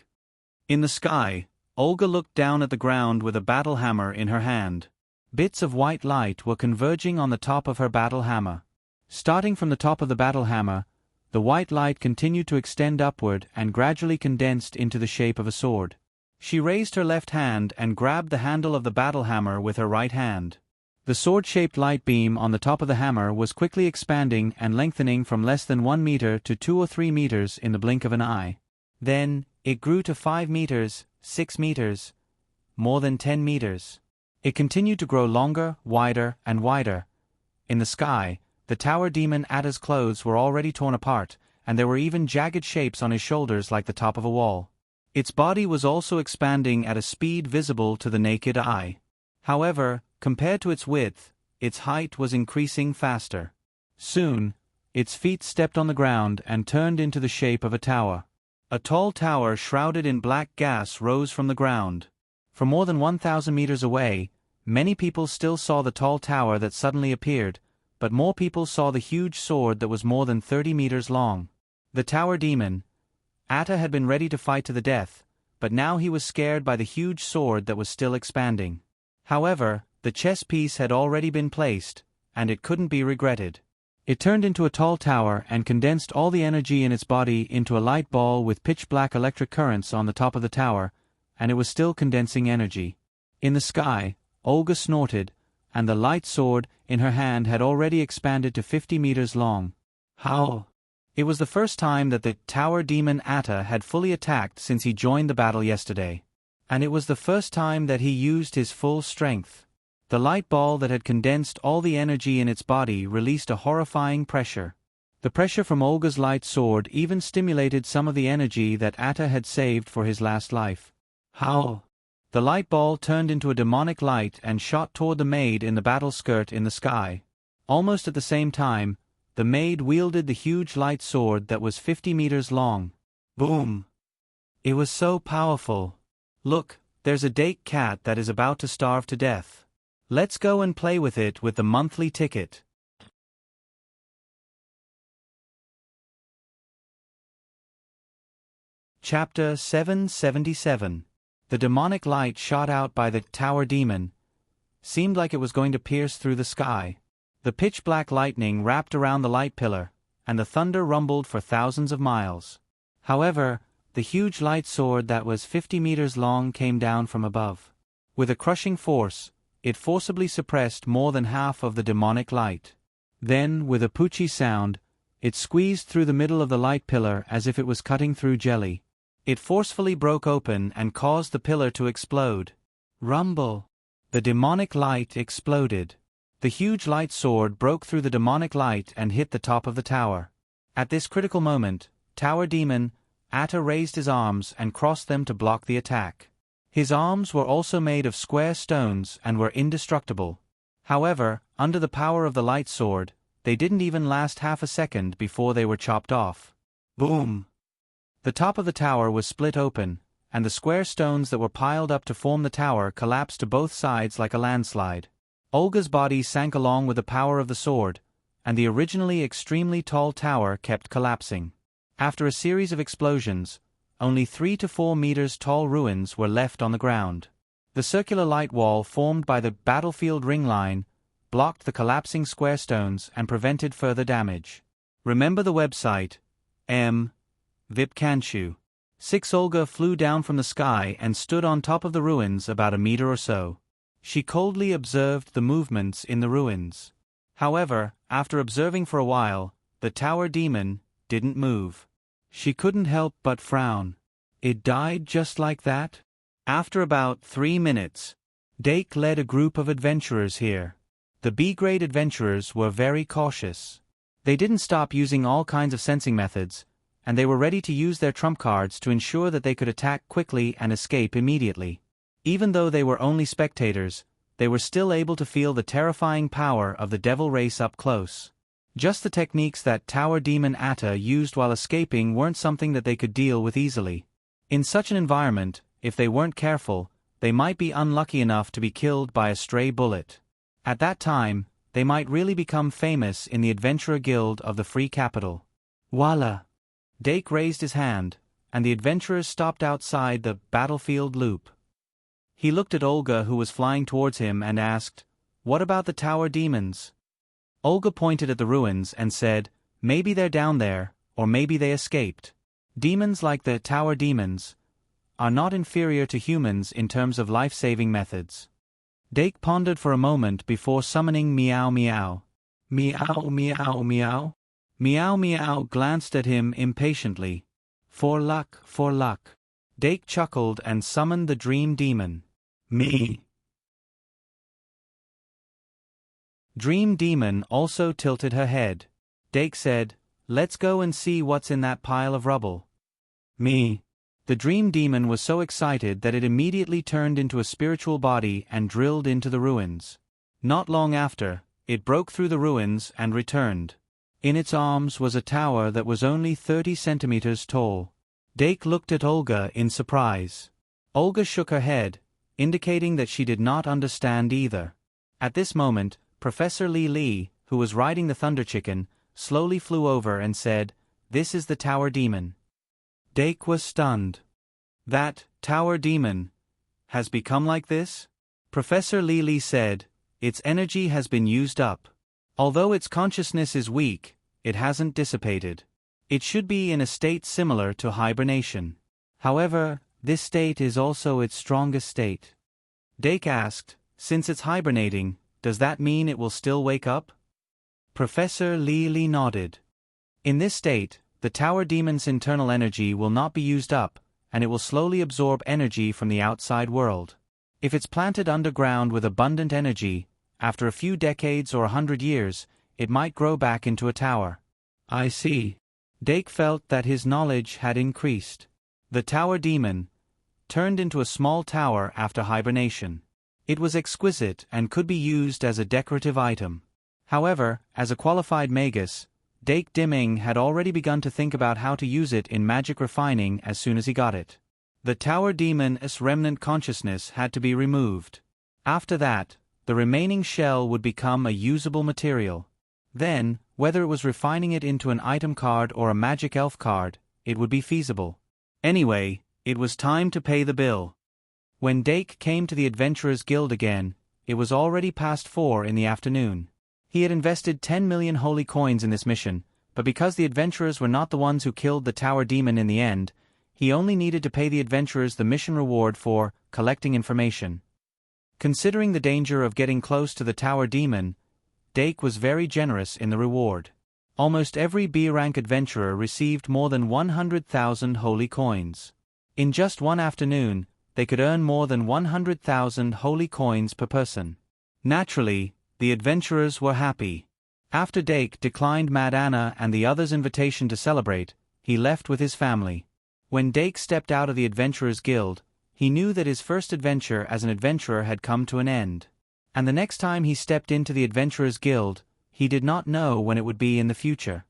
In the sky, Olga looked down at the ground with a battle hammer in her hand. Bits of white light were converging on the top of her battle hammer. Starting from the top of the battle hammer, the white light continued to extend upward and gradually condensed into the shape of a sword. She raised her left hand and grabbed the handle of the battle hammer with her right hand. The sword-shaped light beam on the top of the hammer was quickly expanding and lengthening from less than 1 meter to 2 or 3 meters in the blink of an eye. Then, it grew to 5 meters, 6 meters, more than 10 meters. It continued to grow longer, wider, and wider. In the sky, the tower demon Atta's clothes were already torn apart, and there were even jagged shapes on his shoulders like the top of a wall. Its body was also expanding at a speed visible to the naked eye. However, compared to its width, its height was increasing faster. Soon, its feet stepped on the ground and turned into the shape of a tower. A tall tower shrouded in black gas rose from the ground. From more than 1,000 meters away, many people still saw the tall tower that suddenly appeared, but more people saw the huge sword that was more than 30 meters long. The tower demon Atta had been ready to fight to the death, but now he was scared by the huge sword that was still expanding. However, the chess piece had already been placed, and it couldn't be regretted. It turned into a tall tower and condensed all the energy in its body into a light ball with pitch-black electric currents on the top of the tower, and it was still condensing energy. In the sky, Olga snorted, and the light sword in her hand had already expanded to 50 meters long. How? It was the first time that the tower demon Atta had fully attacked since he joined the battle yesterday. And it was the first time that he used his full strength. The light ball that had condensed all the energy in its body released a horrifying pressure. The pressure from Olga's light sword even stimulated some of the energy that Atta had saved for his last life. How? The light ball turned into a demonic light and shot toward the maid in the battle skirt in the sky. Almost at the same time, the maid wielded the huge light sword that was 50 meters long. Boom! It was so powerful. Look, there's a Dake cat that is about to starve to death. Let's go and play with it with the monthly ticket. Chapter 777. The demonic light shot out by the tower demon seemed like it was going to pierce through the sky. The pitch-black lightning wrapped around the light pillar, and the thunder rumbled for thousands of miles. However, the huge light sword that was 50 meters long came down from above. With a crushing force, it forcibly suppressed more than half of the demonic light. Then, with a poochie sound, it squeezed through the middle of the light pillar as if it was cutting through jelly. It forcefully broke open and caused the pillar to explode. Rumble! The demonic light exploded. The huge light sword broke through the demonic light and hit the top of the tower. At this critical moment, tower demon Atta raised his arms and crossed them to block the attack. His arms were also made of square stones and were indestructible. However, under the power of the light sword, they didn't even last half a second before they were chopped off. Boom! The top of the tower was split open, and the square stones that were piled up to form the tower collapsed to both sides like a landslide. Olga's body sank along with the power of the sword, and the originally extremely tall tower kept collapsing. After a series of explosions, only 3 to 4 meters tall ruins were left on the ground. The circular light wall formed by the battlefield ring line blocked the collapsing square stones and prevented further damage. Remember the website, Vipkanshu. 6 Olga flew down from the sky and stood on top of the ruins about a meter or so. She coldly observed the movements in the ruins. However, after observing for a while, the tower demon didn't move. She couldn't help but frown. It died just like that? After about 3 minutes, Dake led a group of adventurers here. The B-grade adventurers were very cautious. They didn't stop using all kinds of sensing methods, and they were ready to use their trump cards to ensure that they could attack quickly and escape immediately. Even though they were only spectators, they were still able to feel the terrifying power of the devil race up close. Just the techniques that tower demon Atta used while escaping weren't something that they could deal with easily. In such an environment, if they weren't careful, they might be unlucky enough to be killed by a stray bullet. At that time, they might really become famous in the Adventurer Guild of the Free Capital. Voila! Dake raised his hand, and the adventurers stopped outside the battlefield loop. He looked at Olga, who was flying towards him, and asked, "What about the tower demons?" Olga pointed at the ruins and said, "Maybe they're down there, or maybe they escaped. Demons like the tower demons are not inferior to humans in terms of life-saving methods." Dake pondered for a moment before summoning Meow Meow. Meow Meow Meow. Meow Meow glanced at him impatiently. For luck, for luck. Dake chuckled and summoned the dream demon. Me. Dream demon also tilted her head. Dake said, "Let's go and see what's in that pile of rubble." Me. The dream demon was so excited that it immediately turned into a spiritual body and drilled into the ruins. Not long after, it broke through the ruins and returned. In its arms was a tower that was only 30 centimeters tall. Dake looked at Olga in surprise. Olga shook her head, indicating that she did not understand either. At this moment, Professor Li, who was riding the Thunder Chicken, slowly flew over and said, "This is the tower demon." Dake was stunned. "That tower demon has become like this?" Professor Li said, "Its energy has been used up. Although its consciousness is weak, it hasn't dissipated. It should be in a state similar to hibernation. However, This state is also its strongest state. Dake asked, since it's hibernating, does that mean it will still wake up? Professor Li nodded. In this state, the tower demon's internal energy will not be used up, and it will slowly absorb energy from the outside world. If it's planted underground with abundant energy, after a few decades or 100 years, it might grow back into a tower. I see. Dake felt that his knowledge had increased. The tower demon turned into a small tower after hibernation. It was exquisite and could be used as a decorative item. However, as a qualified magus, Dake Dimming had already begun to think about how to use it in magic refining as soon as he got it. The tower demon's remnant consciousness had to be removed. After that, the remaining shell would become a usable material. Then, whether it was refining it into an item card or a magic elf card, it would be feasible. Anyway, it was time to pay the bill. When Dake came to the Adventurers Guild again, it was already past 4 in the afternoon. He had invested 10 million holy coins in this mission, but because the adventurers were not the ones who killed the tower demon in the end, he only needed to pay the adventurers the mission reward for collecting information. Considering the danger of getting close to the tower demon, Dake was very generous in the reward. Almost every B-rank adventurer received more than 100,000 holy coins. In just one afternoon, they could earn more than 100,000 holy coins per person. Naturally, the adventurers were happy. After Dake declined Mad Anna and the others' invitation to celebrate, he left with his family. When Dake stepped out of the Adventurers Guild, he knew that his first adventure as an adventurer had come to an end. And the next time he stepped into the Adventurers Guild, he did not know when it would be in the future.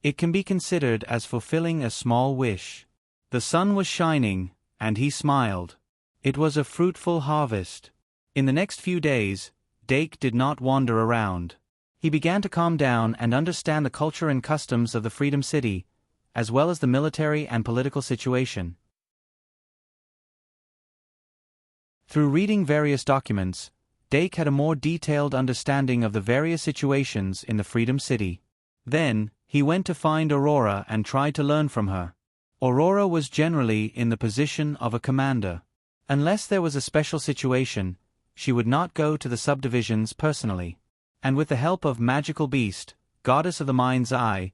It can be considered as fulfilling a small wish. The sun was shining, and he smiled. It was a fruitful harvest. In the next few days, Dake did not wander around. He began to calm down and understand the culture and customs of the Freedom City, as well as the military and political situation. Through reading various documents, Dake had a more detailed understanding of the various situations in the Freedom City. Then, he went to find Aurora and tried to learn from her. Aurora was generally in the position of a commander. Unless there was a special situation, she would not go to the subdivisions personally. And with the help of Magical Beast, Goddess of the Mind's Eye,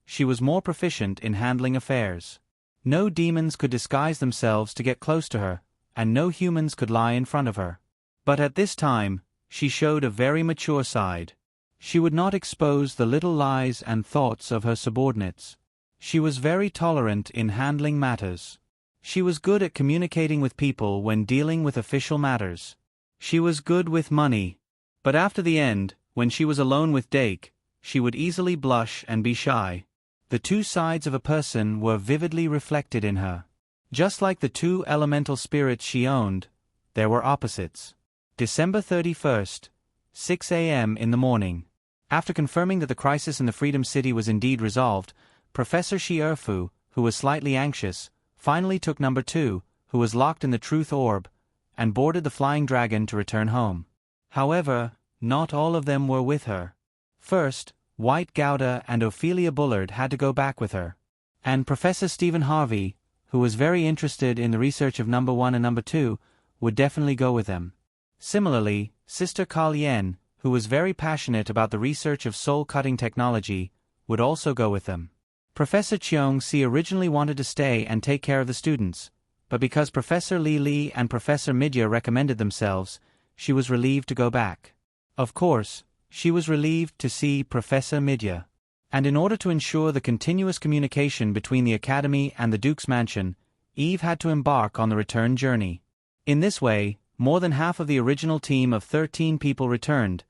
she was more proficient in handling affairs. No demons could disguise themselves to get close to her, and no humans could lie in front of her. But at this time, she showed a very mature side. She would not expose the little lies and thoughts of her subordinates. She was very tolerant in handling matters. She was good at communicating with people when dealing with official matters. She was good with money. But after the end, when she was alone with Dake, she would easily blush and be shy. The two sides of a person were vividly reflected in her. Just like the two elemental spirits she owned, there were opposites. December 31st, 6 a.m. in the morning. After confirming that the crisis in the Freedom City was indeed resolved, Professor Shierfu, who was slightly anxious, finally took number 2, who was locked in the Truth Orb, and boarded the Flying Dragon to return home. However, not all of them were with her. First, White Gouda and Ophelia Bullard had to go back with her. And Professor Stephen Harvey, who was very interested in the research of number 1 and number 2, would definitely go with them. Similarly, Sister Kalien, who was very passionate about the research of soul-cutting technology, would also go with them. Professor Cheong-si originally wanted to stay and take care of the students, but because Professor Li and Professor Midya recommended themselves, she was relieved to go back. Of course, she was relieved to see Professor Midya. And in order to ensure the continuous communication between the Academy and the Duke's mansion, Eve had to embark on the return journey. In this way, more than half of the original team of 13 people returned,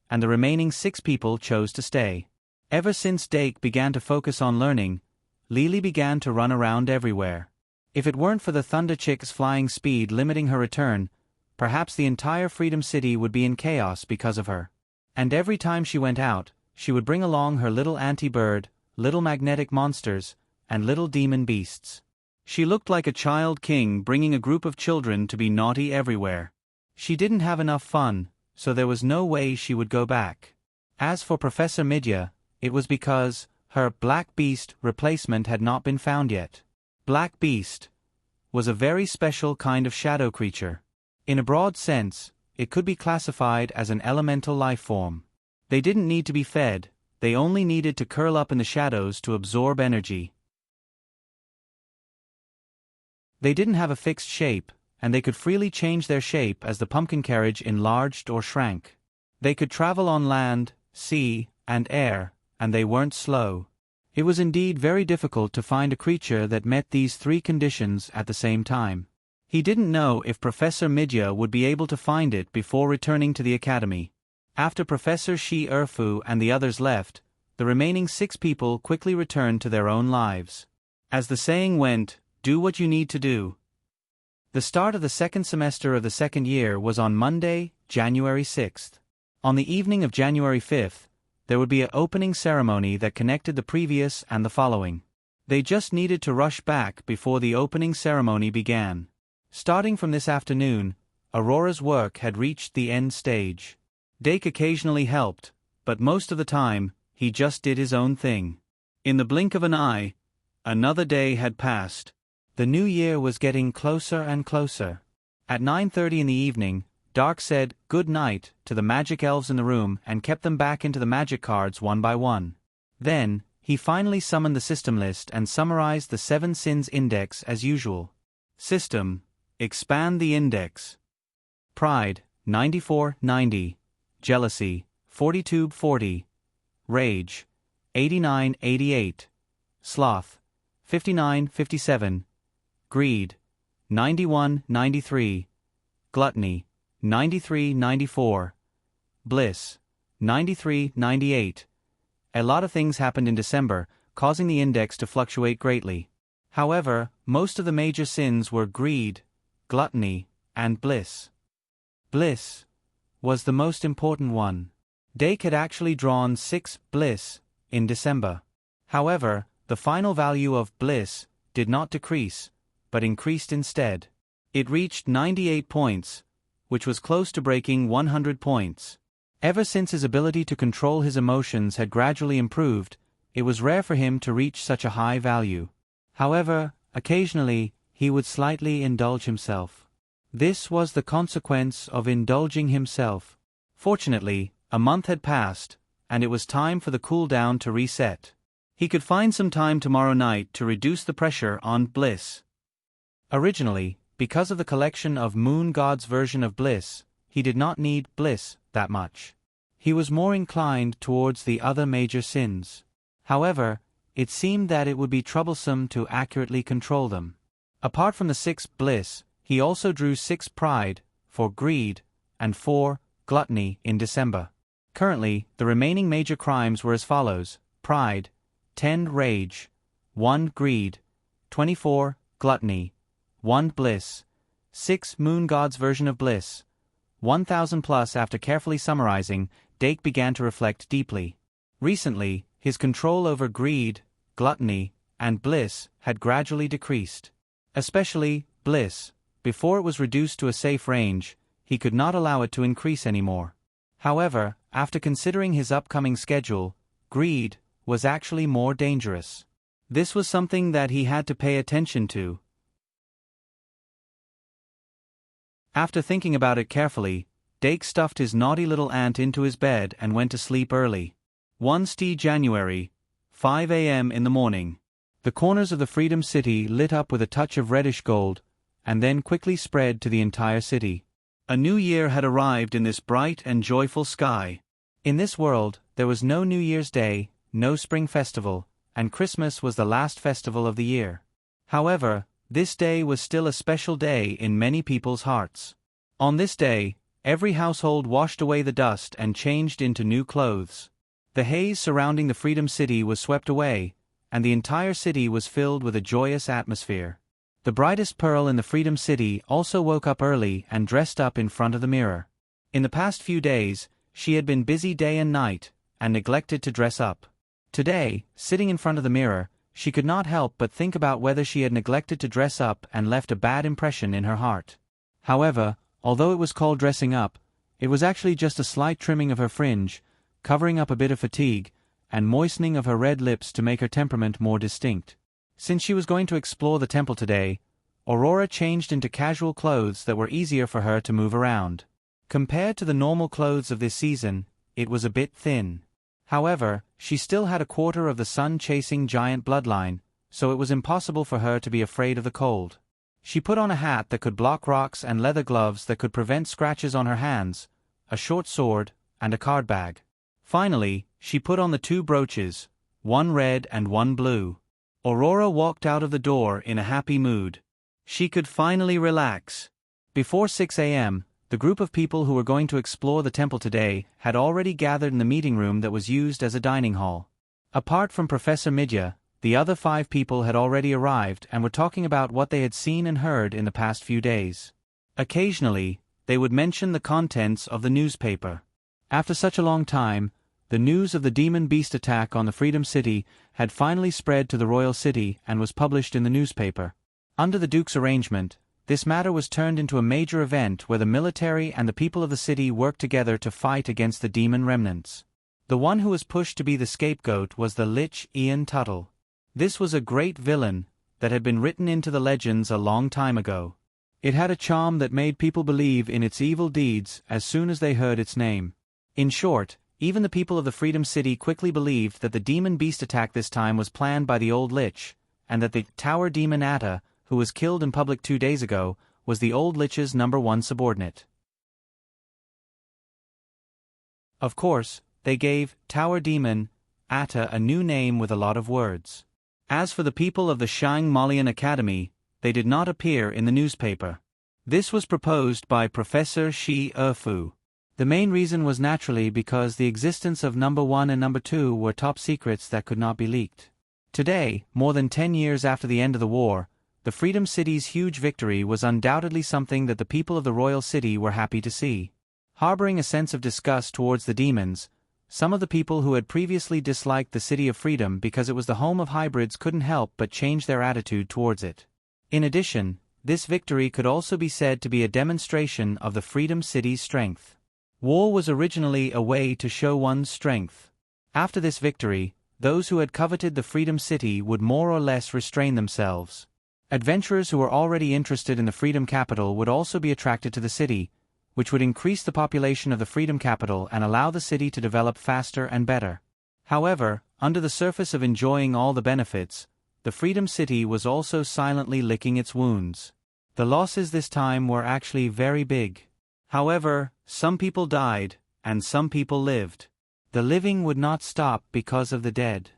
and the remaining 6 people chose to stay. Ever since Dake began to focus on learning, Lily began to run around everywhere. If it weren't for the Thunder Chick's flying speed limiting her return, perhaps the entire Freedom City would be in chaos because of her. And every time she went out, she would bring along her little anti-bird, little magnetic monsters, and little demon beasts. She looked like a child king bringing a group of children to be naughty everywhere. She didn't have enough fun, so there was no way she would go back. As for Professor Midya, it was because her Black Beast replacement had not been found yet. Black Beast was a very special kind of shadow creature. In a broad sense, it could be classified as an elemental life form. They didn't need to be fed, they only needed to curl up in the shadows to absorb energy. They didn't have a fixed shape, and they could freely change their shape as the pumpkin carriage enlarged or shrank. They could travel on land, sea, and air, and they weren't slow. It was indeed very difficult to find a creature that met these three conditions at the same time. He didn't know if Professor Midya would be able to find it before returning to the academy. After Professor Shi Erfu and the others left, the remaining 6 people quickly returned to their own lives. As the saying went, do what you need to do. The start of the second semester of the second year was on Monday, January 6th. On the evening of January 5th, there would be an opening ceremony that connected the previous and the following. They just needed to rush back before the opening ceremony began. Starting from this afternoon, Aurora's work had reached the end stage. Dake occasionally helped, but most of the time, he just did his own thing. In the blink of an eye, another day had passed. The new year was getting closer and closer. At 9:30 in the evening, Dark said good night to the magic elves in the room and kept them back into the magic cards one by one. Then, he finally summoned the system list and summarized the 7 sins index as usual. System: expand the index. Pride, 9490. Jealousy, 4240. Rage, 8988. Sloth, 5957. Greed, 9193. Gluttony, 9394. Bliss, 9398. A lot of things happened in December, causing the index to fluctuate greatly. However, most of the major sins were greed, gluttony, and bliss. Bliss was the most important one. Dake had actually drawn 6 bliss in December. However, the final value of bliss did not decrease, but increased instead. It reached 98 points, which was close to breaking 100 points. Ever since his ability to control his emotions had gradually improved, it was rare for him to reach such a high value. However, occasionally, he would slightly indulge himself. This was the consequence of indulging himself. Fortunately, a month had passed, and it was time for the cool-down to reset. He could find some time tomorrow night to reduce the pressure on bliss. Originally, because of the collection of Moon God's version of bliss, he did not need bliss that much. He was more inclined towards the other major sins. However, it seemed that it would be troublesome to accurately control them. Apart from the 6 bliss, he also drew 6 pride, 4 greed, and 4 gluttony in December. Currently, the remaining major crimes were as follows: pride, 10 rage, 1 greed, 24 gluttony, 1 bliss, 6 Moon God's version of bliss, 1,000 plus. After carefully summarizing, Dake began to reflect deeply. Recently, his control over greed, gluttony, and bliss had gradually decreased. Especially bliss. Before it was reduced to a safe range, he could not allow it to increase anymore. However, after considering his upcoming schedule, greed was actually more dangerous. This was something that he had to pay attention to. After thinking about it carefully, Dake stuffed his naughty little ant into his bed and went to sleep early. 1st January, 5 a.m. in the morning. The corners of the Freedom City lit up with a touch of reddish gold, and then quickly spread to the entire city. A new year had arrived in this bright and joyful sky. In this world, there was no New Year's Day, no spring festival, and Christmas was the last festival of the year. However, this day was still a special day in many people's hearts. On this day, every household washed away the dust and changed into new clothes. The haze surrounding the Freedom City was swept away, and the entire city was filled with a joyous atmosphere. The brightest pearl in the Freedom City also woke up early and dressed up in front of the mirror. In the past few days, she had been busy day and night, and neglected to dress up. Today, sitting in front of the mirror, she could not help but think about whether she had neglected to dress up and left a bad impression in her heart. However, although it was called dressing up, it was actually just a slight trimming of her fringe, covering up a bit of fatigue, and moistening of her red lips to make her temperament more distinct. Since she was going to explore the temple today, Aurora changed into casual clothes that were easier for her to move around. Compared to the normal clothes of this season, it was a bit thin. However, she still had a quarter of the sun-chasing giant bloodline, so it was impossible for her to be afraid of the cold. She put on a hat that could block rocks and leather gloves that could prevent scratches on her hands, a short sword, and a card bag. Finally, she put on the 2 brooches, one red and one blue. Aurora walked out of the door in a happy mood. She could finally relax. Before 6 a.m., the group of people who were going to explore the temple today had already gathered in the meeting room that was used as a dining hall. Apart from Professor Midya, the other 5 people had already arrived and were talking about what they had seen and heard in the past few days. Occasionally, they would mention the contents of the newspaper. After such a long time, the news of the demon beast attack on the Freedom City had finally spread to the royal city and was published in the newspaper. Under the Duke's arrangement, this matter was turned into a major event where the military and the people of the city worked together to fight against the demon remnants. The one who was pushed to be the scapegoat was the Lich Ian Tuttle. This was a great villain that had been written into the legends a long time ago. It had a charm that made people believe in its evil deeds as soon as they heard its name. In short, even the people of the Freedom City quickly believed that the demon beast attack this time was planned by the old Lich, and that the tower demon Atta, who was killed in public 2 days ago, was the old Lich's #1 subordinate. Of course, they gave Tower Demon Atta a new name with a lot of words. As for the people of the Shang Malian Academy, they did not appear in the newspaper. This was proposed by Professor Shi Erfu. The main reason was naturally because the existence of #1 and #2 were top secrets that could not be leaked. Today, more than 10 years after the end of the war, the Freedom City's huge victory was undoubtedly something that the people of the royal city were happy to see. Harboring a sense of disgust towards the demons, some of the people who had previously disliked the City of Freedom because it was the home of hybrids couldn't help but change their attitude towards it. In addition, this victory could also be said to be a demonstration of the Freedom City's strength. War was originally a way to show one's strength. After this victory, those who had coveted the Freedom City would more or less restrain themselves. Adventurers who were already interested in the Freedom Capital would also be attracted to the city, which would increase the population of the Freedom Capital and allow the city to develop faster and better. However, under the surface of enjoying all the benefits, the Freedom City was also silently licking its wounds. The losses this time were actually very big. However, some people died, and some people lived. The living would not stop because of the dead.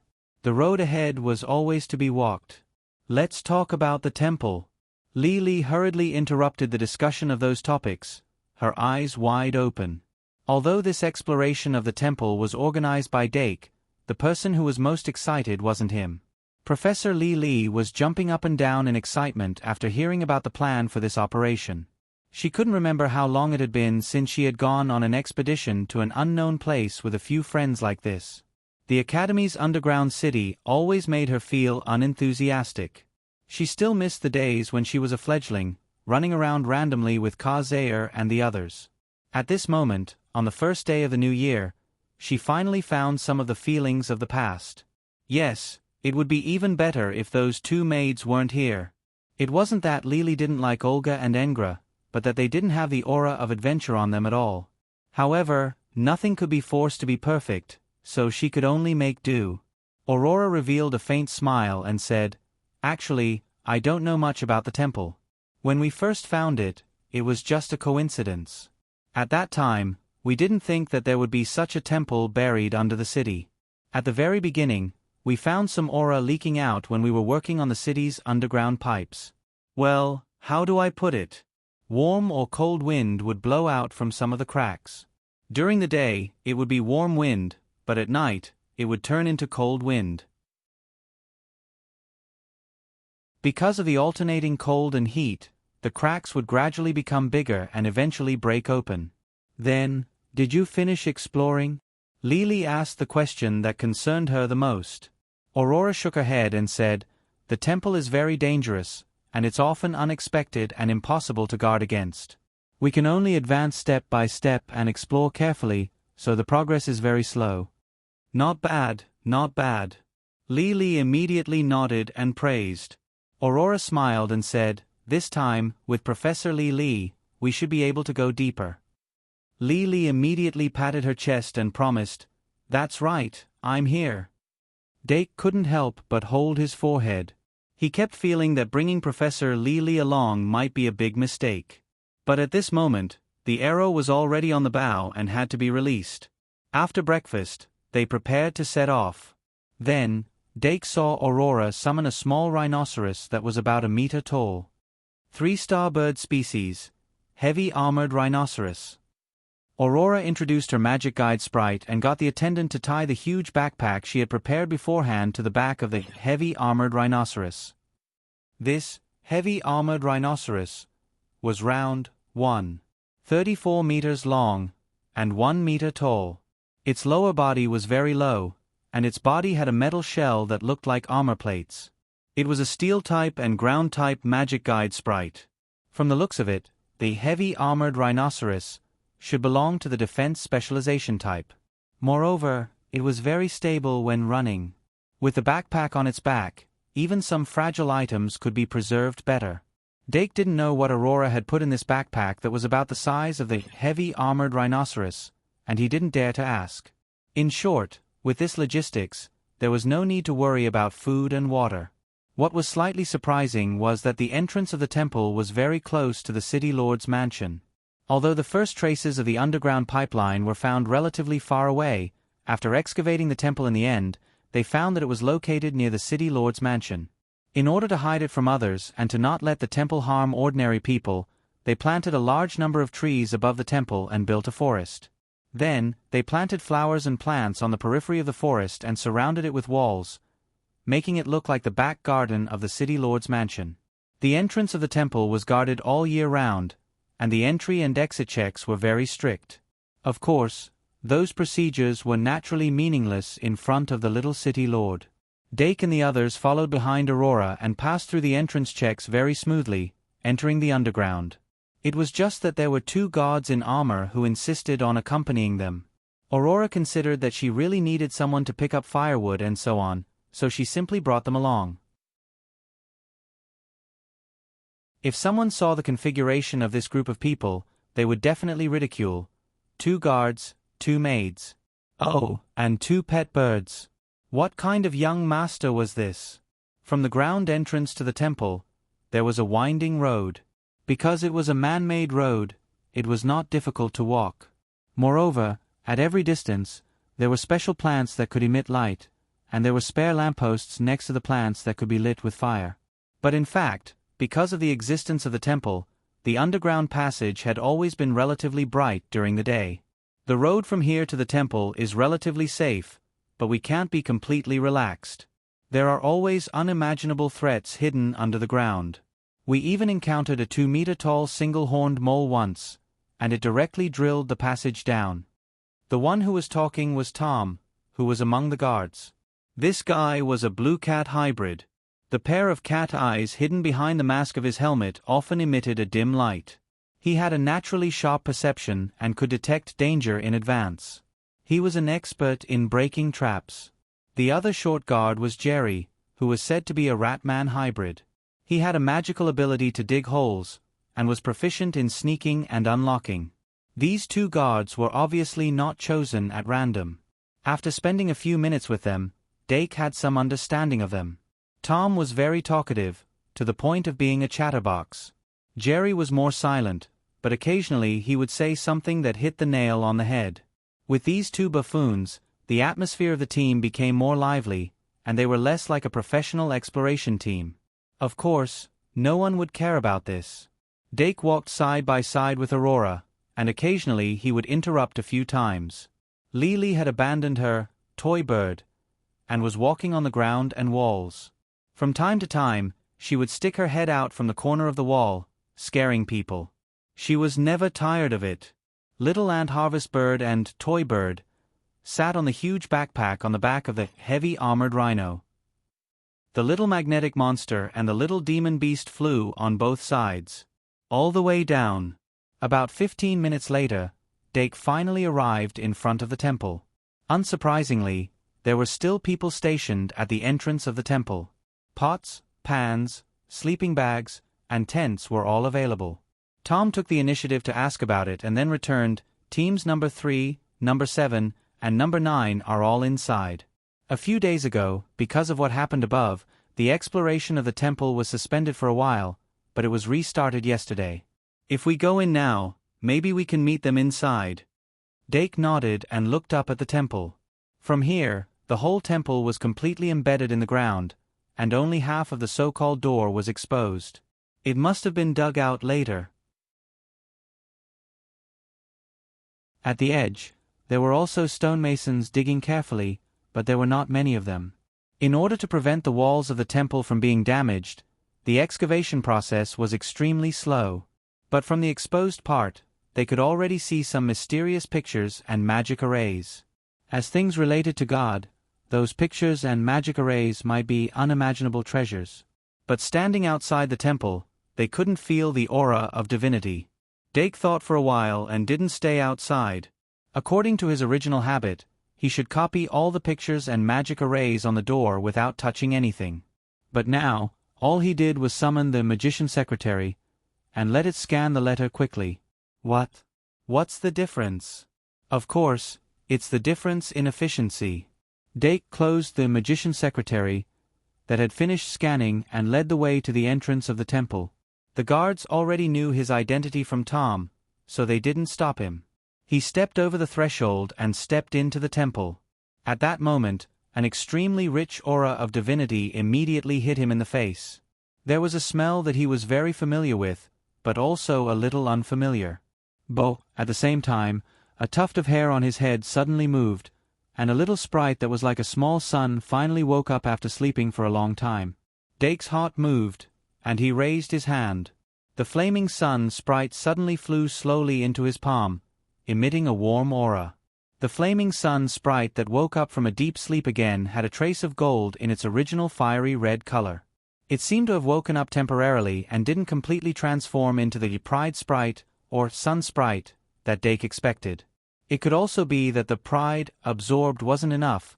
The road ahead was always to be walked. Let's talk about the temple. Li hurriedly interrupted the discussion of those topics, her eyes wide open. Although this exploration of the temple was organized by Dake, the person who was most excited wasn't him. Professor Li was jumping up and down in excitement after hearing about the plan for this operation. She couldn't remember how long it had been since she had gone on an expedition to an unknown place with a few friends like this. The Academy's underground city always made her feel unenthusiastic. She still missed the days when she was a fledgling, running around randomly with Ka Zaire and the others. At this moment, on the first day of the new year, she finally found some of the feelings of the past. Yes, it would be even better if those 2 maids weren't here. It wasn't that Lily didn't like Olga and Engra, but that they didn't have the aura of adventure on them at all. However, nothing could be forced to be perfect, so she could only make do. Aurora revealed a faint smile and said, "Actually, I don't know much about the temple. When we first found it, it was just a coincidence. At that time, we didn't think that there would be such a temple buried under the city. At the very beginning, we found some aura leaking out when we were working on the city's underground pipes. Well, how do I put it? Warm or cold wind would blow out from some of the cracks. During the day, it would be warm wind, but at night, it would turn into cold wind. Because of the alternating cold and heat, the cracks would gradually become bigger and eventually break open. Then, did you finish exploring?" Lily asked the question that concerned her the most. Aurora shook her head and said, "The temple is very dangerous, and it's often unexpected and impossible to guard against. We can only advance step by step and explore carefully, so the progress is very slow." "Not bad, not bad." Lily immediately nodded and praised. Aurora smiled and said, this time, with Professor Li, we should be able to go deeper. Li immediately patted her chest and promised, "That's right, I'm here." Dake couldn't help but hold his forehead. He kept feeling that bringing Professor Li along might be a big mistake. But at this moment, the arrow was already on the bow and had to be released. After breakfast, they prepared to set off. Then, Dake saw Aurora summon a small rhinoceros that was about a meter tall. 3-star bird species, heavy armored rhinoceros. Aurora introduced her magic guide sprite and got the attendant to tie the huge backpack she had prepared beforehand to the back of the heavy armored rhinoceros. This heavy armored rhinoceros was round, 1.34 meters long, and 1 meter tall. Its lower body was very low, and its body had a metal shell that looked like armor plates. It was a steel-type and ground-type magic guide sprite. From the looks of it, the heavy armored rhinoceros should belong to the defense specialization type. Moreover, it was very stable when running. With the backpack on its back, even some fragile items could be preserved better. Dake didn't know what Aurora had put in this backpack that was about the size of the heavy armored rhinoceros, and he didn't dare to ask. In short, with this logistics, there was no need to worry about food and water. What was slightly surprising was that the entrance of the temple was very close to the city lord's mansion. Although the first traces of the underground pipeline were found relatively far away, after excavating the temple in the end, they found that it was located near the city lord's mansion. In order to hide it from others and to not let the temple harm ordinary people, they planted a large number of trees above the temple and built a forest. Then, they planted flowers and plants on the periphery of the forest and surrounded it with walls, making it look like the back garden of the city lord's mansion. The entrance of the temple was guarded all year round, and the entry and exit checks were very strict. Of course, those procedures were naturally meaningless in front of the little city lord. Dake and the others followed behind Aurora and passed through the entrance checks very smoothly, entering the underground. It was just that there were 2 guards in armor who insisted on accompanying them. Aurora considered that she really needed someone to pick up firewood and so on, so she simply brought them along. If someone saw the configuration of this group of people, they would definitely ridicule. 2 guards, 2 maids. Oh, and 2 pet birds. What kind of young master was this? From the ground entrance to the temple, there was a winding road. Because it was a man-made road, it was not difficult to walk. Moreover, at every distance, there were special plants that could emit light, and there were spare lampposts next to the plants that could be lit with fire. But in fact, because of the existence of the temple, the underground passage had always been relatively bright during the day. The road from here to the temple is relatively safe, but we can't be completely relaxed. There are always unimaginable threats hidden under the ground. We even encountered a 2-meter-tall single-horned mole once, and it directly drilled the passage down. The one who was talking was Tom, who was among the guards. This guy was a blue cat hybrid. The pair of cat eyes hidden behind the mask of his helmet often emitted a dim light. He had a naturally sharp perception and could detect danger in advance. He was an expert in breaking traps. The other short guard was Jerry, who was said to be a Ratman hybrid. He had a magical ability to dig holes, and was proficient in sneaking and unlocking. These 2 guards were obviously not chosen at random. After spending a few minutes with them, Dake had some understanding of them. Tom was very talkative, to the point of being a chatterbox. Jerry was more silent, but occasionally he would say something that hit the nail on the head. With these 2 buffoons, the atmosphere of the team became more lively, and they were less like a professional exploration team. Of course, no one would care about this. Dake walked side by side with Aurora, and occasionally he would interrupt a few times. Li had abandoned her toy bird, and was walking on the ground and walls. From time to time, she would stick her head out from the corner of the wall, scaring people. She was never tired of it. Little Ant Harvest Bird and Toy Bird sat on the huge backpack on the back of the heavy armored rhino. The little magnetic monster and the little demon beast flew on both sides, all the way down. About 15 minutes later, Dake finally arrived in front of the temple. Unsurprisingly, there were still people stationed at the entrance of the temple. Pots, pans, sleeping bags, and tents were all available. Tom took the initiative to ask about it and then returned, "Teams number 3, number 7, and number 9 are all inside. A few days ago, because of what happened above, the exploration of the temple was suspended for a while, but it was restarted yesterday. If we go in now, maybe we can meet them inside." Dake nodded and looked up at the temple. From here, the whole temple was completely embedded in the ground, and only half of the so-called door was exposed. It must have been dug out later. At the edge, there were also stonemasons digging carefully, but there were not many of them. In order to prevent the walls of the temple from being damaged, the excavation process was extremely slow. But from the exposed part, they could already see some mysterious pictures and magic arrays. As things related to God, those pictures and magic arrays might be unimaginable treasures. But standing outside the temple, they couldn't feel the aura of divinity. Dake thought for a while and didn't stay outside. According to his original habit, he should copy all the pictures and magic arrays on the door without touching anything. But now, all he did was summon the magician secretary, and let it scan the letter quickly. What's the difference? Of course, it's the difference in efficiency. Dake closed the magician secretary that had finished scanning and led the way to the entrance of the temple. The guards already knew his identity from Tom, so they didn't stop him. He stepped over the threshold and stepped into the temple. At that moment, an extremely rich aura of divinity immediately hit him in the face. There was a smell that he was very familiar with, but also a little unfamiliar. At the same time, a tuft of hair on his head suddenly moved, and a little sprite that was like a small sun finally woke up after sleeping for a long time. Dake's heart moved, and he raised his hand. The flaming sun sprite suddenly flew slowly into his palm, emitting a warm aura. The flaming sun sprite that woke up from a deep sleep again had a trace of gold in its original fiery red color. It seemed to have woken up temporarily and didn't completely transform into the pride sprite, or sun sprite, that Dake expected. It could also be that the pride absorbed wasn't enough,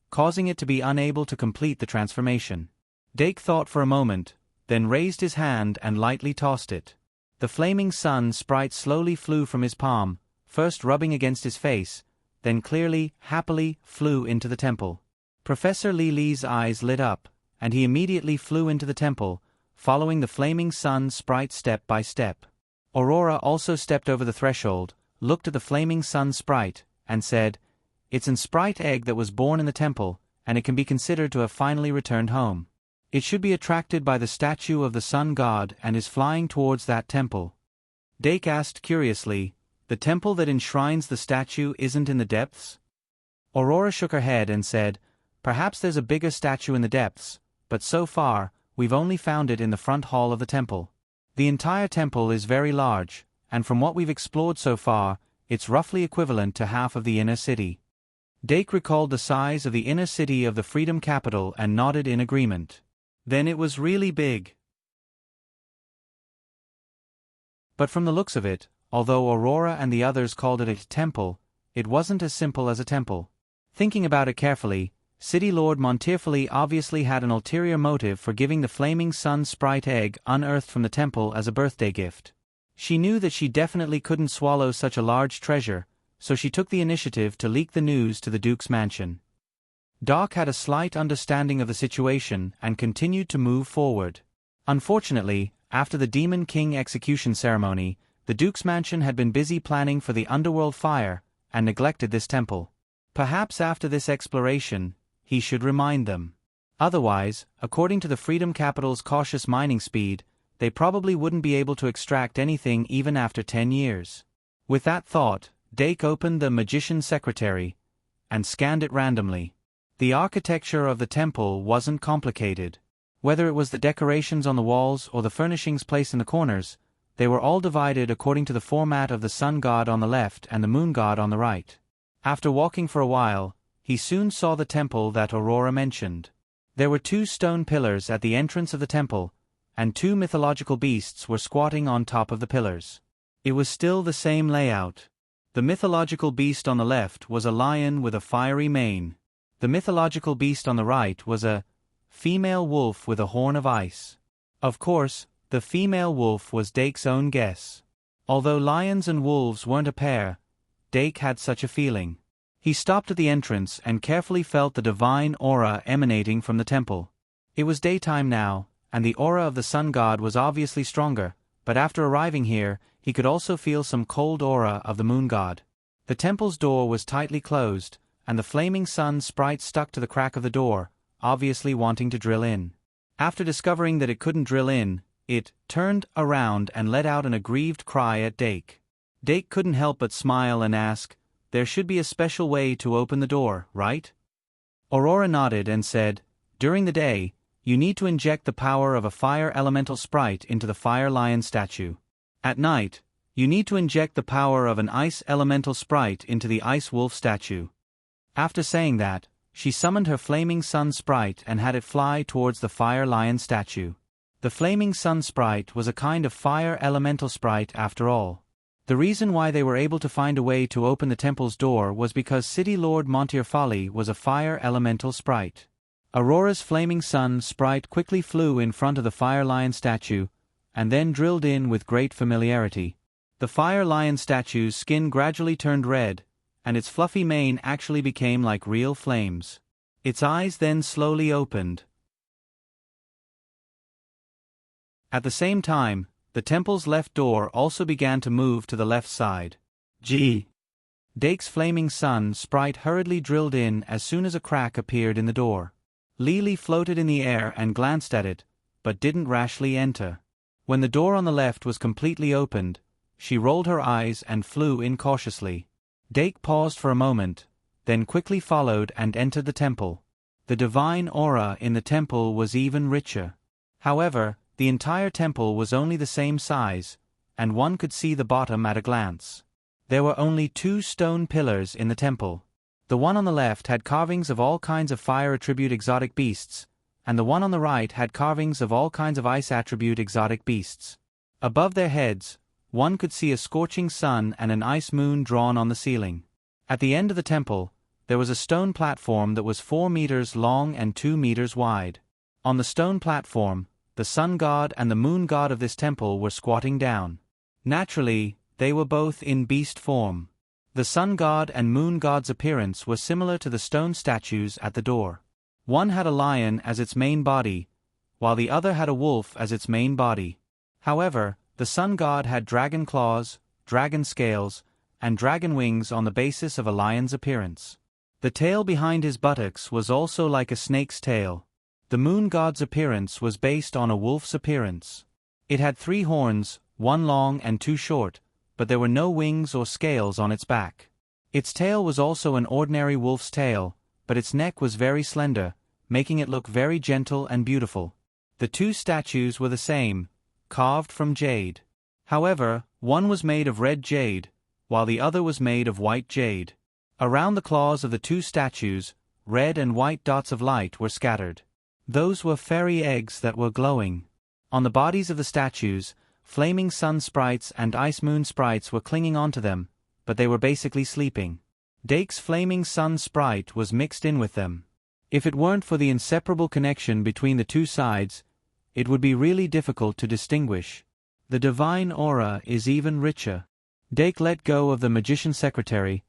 causing it to be unable to complete the transformation. Dake thought for a moment, then raised his hand and lightly tossed it. The flaming sun sprite slowly flew from his palm, first rubbing against his face, then clearly, happily, flew into the temple. Professor Li's eyes lit up, and he immediately flew into the temple, following the flaming sun sprite step by step. Aurora also stepped over the threshold, looked at the flaming sun sprite, and said, "It's an sprite egg that was born in the temple, and it can be considered to have finally returned home. It should be attracted by the statue of the sun god and is flying towards that temple." Dake asked curiously, "The temple that enshrines the statue isn't in the depths?" Aurora shook her head and said, "Perhaps there's a bigger statue in the depths, but so far, we've only found it in the front hall of the temple. The entire temple is very large, and from what we've explored so far, it's roughly equivalent to half of the inner city." Dake recalled the size of the inner city of the Freedom Capital and nodded in agreement. Then it was really big. But from the looks of it, although Aurora and the others called it a temple, it wasn't as simple as a temple. Thinking about it carefully, City Lord Montefiore obviously had an ulterior motive for giving the flaming sun sprite egg unearthed from the temple as a birthday gift. She knew that she definitely couldn't swallow such a large treasure, so she took the initiative to leak the news to the Duke's mansion. Doc had a slight understanding of the situation and continued to move forward. Unfortunately, after the Demon King execution ceremony, the Duke's mansion had been busy planning for the underworld fire and neglected this temple. Perhaps after this exploration, he should remind them. Otherwise, according to the Freedom Capital's cautious mining speed, they probably wouldn't be able to extract anything even after 10 years. With that thought, Dake opened the magician's secretary and scanned it randomly. The architecture of the temple wasn't complicated. Whether it was the decorations on the walls or the furnishings placed in the corners, they were all divided according to the format of the sun god on the left and the moon god on the right. After walking for a while, he soon saw the temple that Aurora mentioned. There were 2 stone pillars at the entrance of the temple, and 2 mythological beasts were squatting on top of the pillars. It was still the same layout. The mythological beast on the left was a lion with a fiery mane. The mythological beast on the right was a female wolf with a horn of ice. Of course, The female wolf was Dake's own guess. Although lions and wolves weren't a pair, Dake had such a feeling. He stopped at the entrance and carefully felt the divine aura emanating from the temple. It was daytime now, and the aura of the sun god was obviously stronger, but after arriving here, he could also feel some cold aura of the moon god. The temple's door was tightly closed, and the flaming sun sprite stuck to the crack of the door, obviously wanting to drill in. After discovering that it couldn't drill in, it turned around and let out an aggrieved cry at Dake. Dake couldn't help but smile and ask, "There should be a special way to open the door, right?" Aurora nodded and said, "During the day, you need to inject the power of a fire elemental sprite into the fire lion statue. At night, you need to inject the power of an ice elemental sprite into the ice wolf statue." After saying that, she summoned her flaming sun sprite and had it fly towards the fire lion statue. The flaming sun sprite was a kind of fire elemental sprite after all. The reason why they were able to find a way to open the temple's door was because City Lord Montearfali was a fire elemental sprite. Aurora's flaming sun sprite quickly flew in front of the fire lion statue, and then drilled in with great familiarity. The fire lion statue's skin gradually turned red, and its fluffy mane actually became like real flames. Its eyes then slowly opened. At the same time, the temple's left door also began to move to the left side. Gee! Dake's flaming sun sprite hurriedly drilled in as soon as a crack appeared in the door. Lily floated in the air and glanced at it, but didn't rashly enter. When the door on the left was completely opened, she rolled her eyes and flew in cautiously. Dake paused for a moment, then quickly followed and entered the temple. The divine aura in the temple was even richer. However, the entire temple was only the same size, and one could see the bottom at a glance. There were only 2 stone pillars in the temple. The one on the left had carvings of all kinds of fire attribute exotic beasts, and the one on the right had carvings of all kinds of ice attribute exotic beasts. Above their heads, one could see a scorching sun and an ice moon drawn on the ceiling. At the end of the temple, there was a stone platform that was 4 meters long and 2 meters wide. On the stone platform, the sun god and the moon god of this temple were squatting down. Naturally, they were both in beast form. The sun god and moon god's appearance was similar to the stone statues at the door. One had a lion as its main body, while the other had a wolf as its main body. However, the sun god had dragon claws, dragon scales, and dragon wings on the basis of a lion's appearance. The tail behind his buttocks was also like a snake's tail. The moon god's appearance was based on a wolf's appearance. It had 3 horns, 1 long and 2 short, but there were no wings or scales on its back. Its tail was also an ordinary wolf's tail, but its neck was very slender, making it look very gentle and beautiful. The 2 statues were the same, carved from jade. However, one was made of red jade, while the other was made of white jade. Around the claws of the 2 statues, red and white dots of light were scattered. Those were fairy eggs that were glowing. On the bodies of the statues, flaming sun sprites and ice moon sprites were clinging onto them, but they were basically sleeping. Dake's flaming sun sprite was mixed in with them. If it weren't for the inseparable connection between the 2 sides, it would be really difficult to distinguish. The divine aura is even richer. Dake let go of the magician's secretary,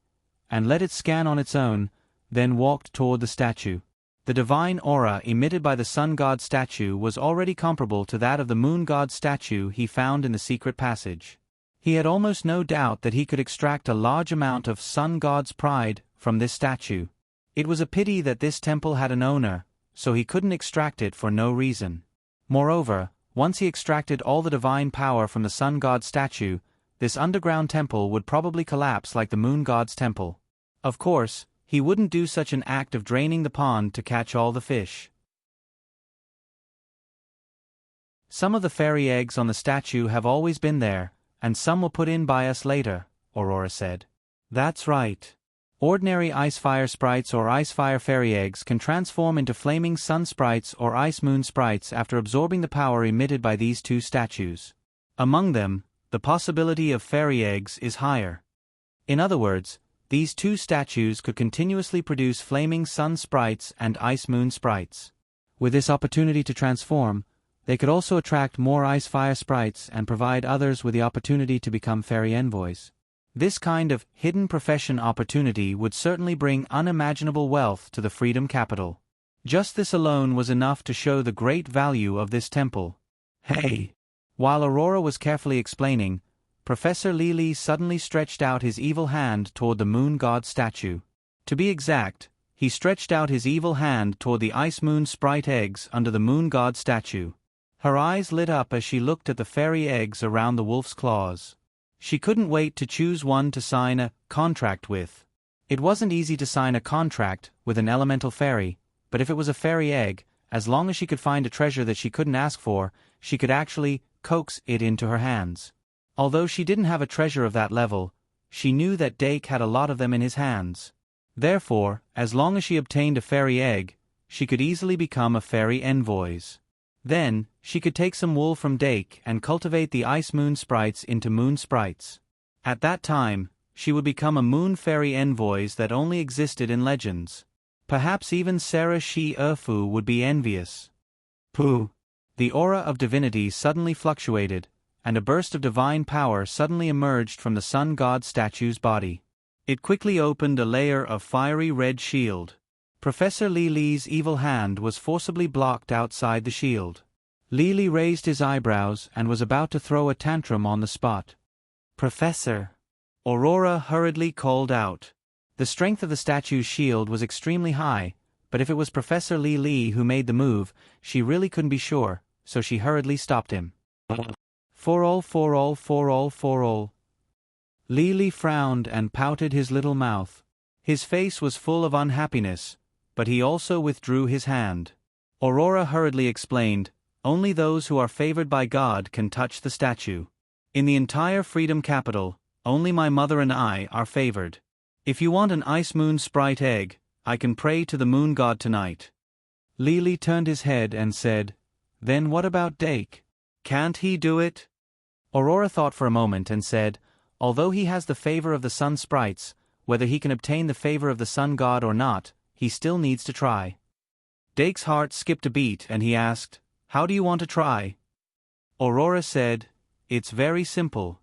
and let it scan on its own, then walked toward the statue. The divine aura emitted by the sun god statue was already comparable to that of the moon god statue he found in the secret passage. He had almost no doubt that he could extract a large amount of sun god's pride from this statue. It was a pity that this temple had an owner, so he couldn't extract it for no reason. Moreover, once he extracted all the divine power from the sun god statue, this underground temple would probably collapse like the moon god's temple. Of course, he wouldn't do such an act of draining the pond to catch all the fish. Some of the fairy eggs on the statue have always been there, and some will put in by us later, Aurora said. That's right. Ordinary ice fire sprites or ice fire fairy eggs can transform into flaming sun sprites or ice moon sprites after absorbing the power emitted by these 2 statues. Among them, the possibility of fairy eggs is higher. In other words, these 2 statues could continuously produce flaming sun sprites and ice moon sprites. With this opportunity to transform, They could also attract more ice fire sprites and provide others with the opportunity to become fairy envoys. This kind of hidden profession opportunity would certainly bring unimaginable wealth to the Freedom Capital. Just this alone was enough to show the great value of this temple. Hey! While Aurora was carefully explaining, Professor Lily suddenly stretched out his evil hand toward the moon god statue. To be exact, he stretched out his evil hand toward the ice moon sprite eggs under the moon god statue. Her eyes lit up as she looked at the fairy eggs around the wolf's claws. She couldn't wait to choose one to sign a contract with. It wasn't easy to sign a contract with an elemental fairy, but if it was a fairy egg, as long as she could find a treasure that she couldn't ask for, she could actually coax it into her hands. Although she didn't have a treasure of that level, she knew that Dake had a lot of them in his hands. Therefore, as long as she obtained a fairy egg, she could easily become a fairy envoys. Then, she could take some wool from Dake and cultivate the ice moon sprites into moon sprites. At that time, she would become a moon fairy envoys that only existed in legends. Perhaps even Sarah Shi Erfu would be envious. Pooh! The aura of divinity suddenly fluctuated, and a burst of divine power suddenly emerged from the sun god statue's body. It quickly opened a layer of fiery red shield. Professor Li's evil hand was forcibly blocked outside the shield. Lili raised his eyebrows and was about to throw a tantrum on the spot. "Professor!" Aurora hurriedly called out. The strength of the statue's shield was extremely high, but if it was Professor Li who made the move, she really couldn't be sure, so she hurriedly stopped him. For all. Lili frowned and pouted his little mouth. His face was full of unhappiness, but he also withdrew his hand. Aurora hurriedly explained, "Only those who are favored by God can touch the statue. In the entire Freedom Capital, only my mother and I are favored. If you want an ice moon sprite egg, I can pray to the moon god tonight." Lili turned his head and said, "Then what about Dake? Can't he do it?" Aurora thought for a moment and said, "Although he has the favor of the sun sprites, whether he can obtain the favor of the sun god or not, he still needs to try." Dake's heart skipped a beat and he asked, "How do you want to try?" Aurora said, "It's very simple.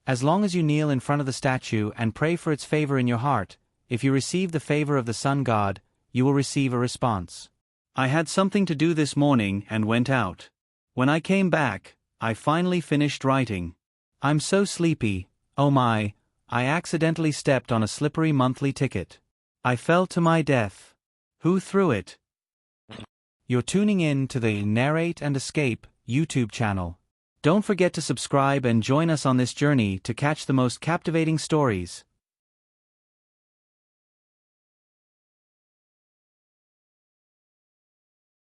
As long as you kneel in front of the statue and pray for its favor in your heart, if you receive the favor of the sun god, you will receive a response. I had something to do this morning and went out. When I came back, I finally finished writing. I'm so sleepy, oh my, I accidentally stepped on a slippery monthly ticket. I fell to my death. Who threw it?" You're tuning in to the Narrate and Escape YouTube channel. Don't forget to subscribe and join us on this journey to catch the most captivating stories.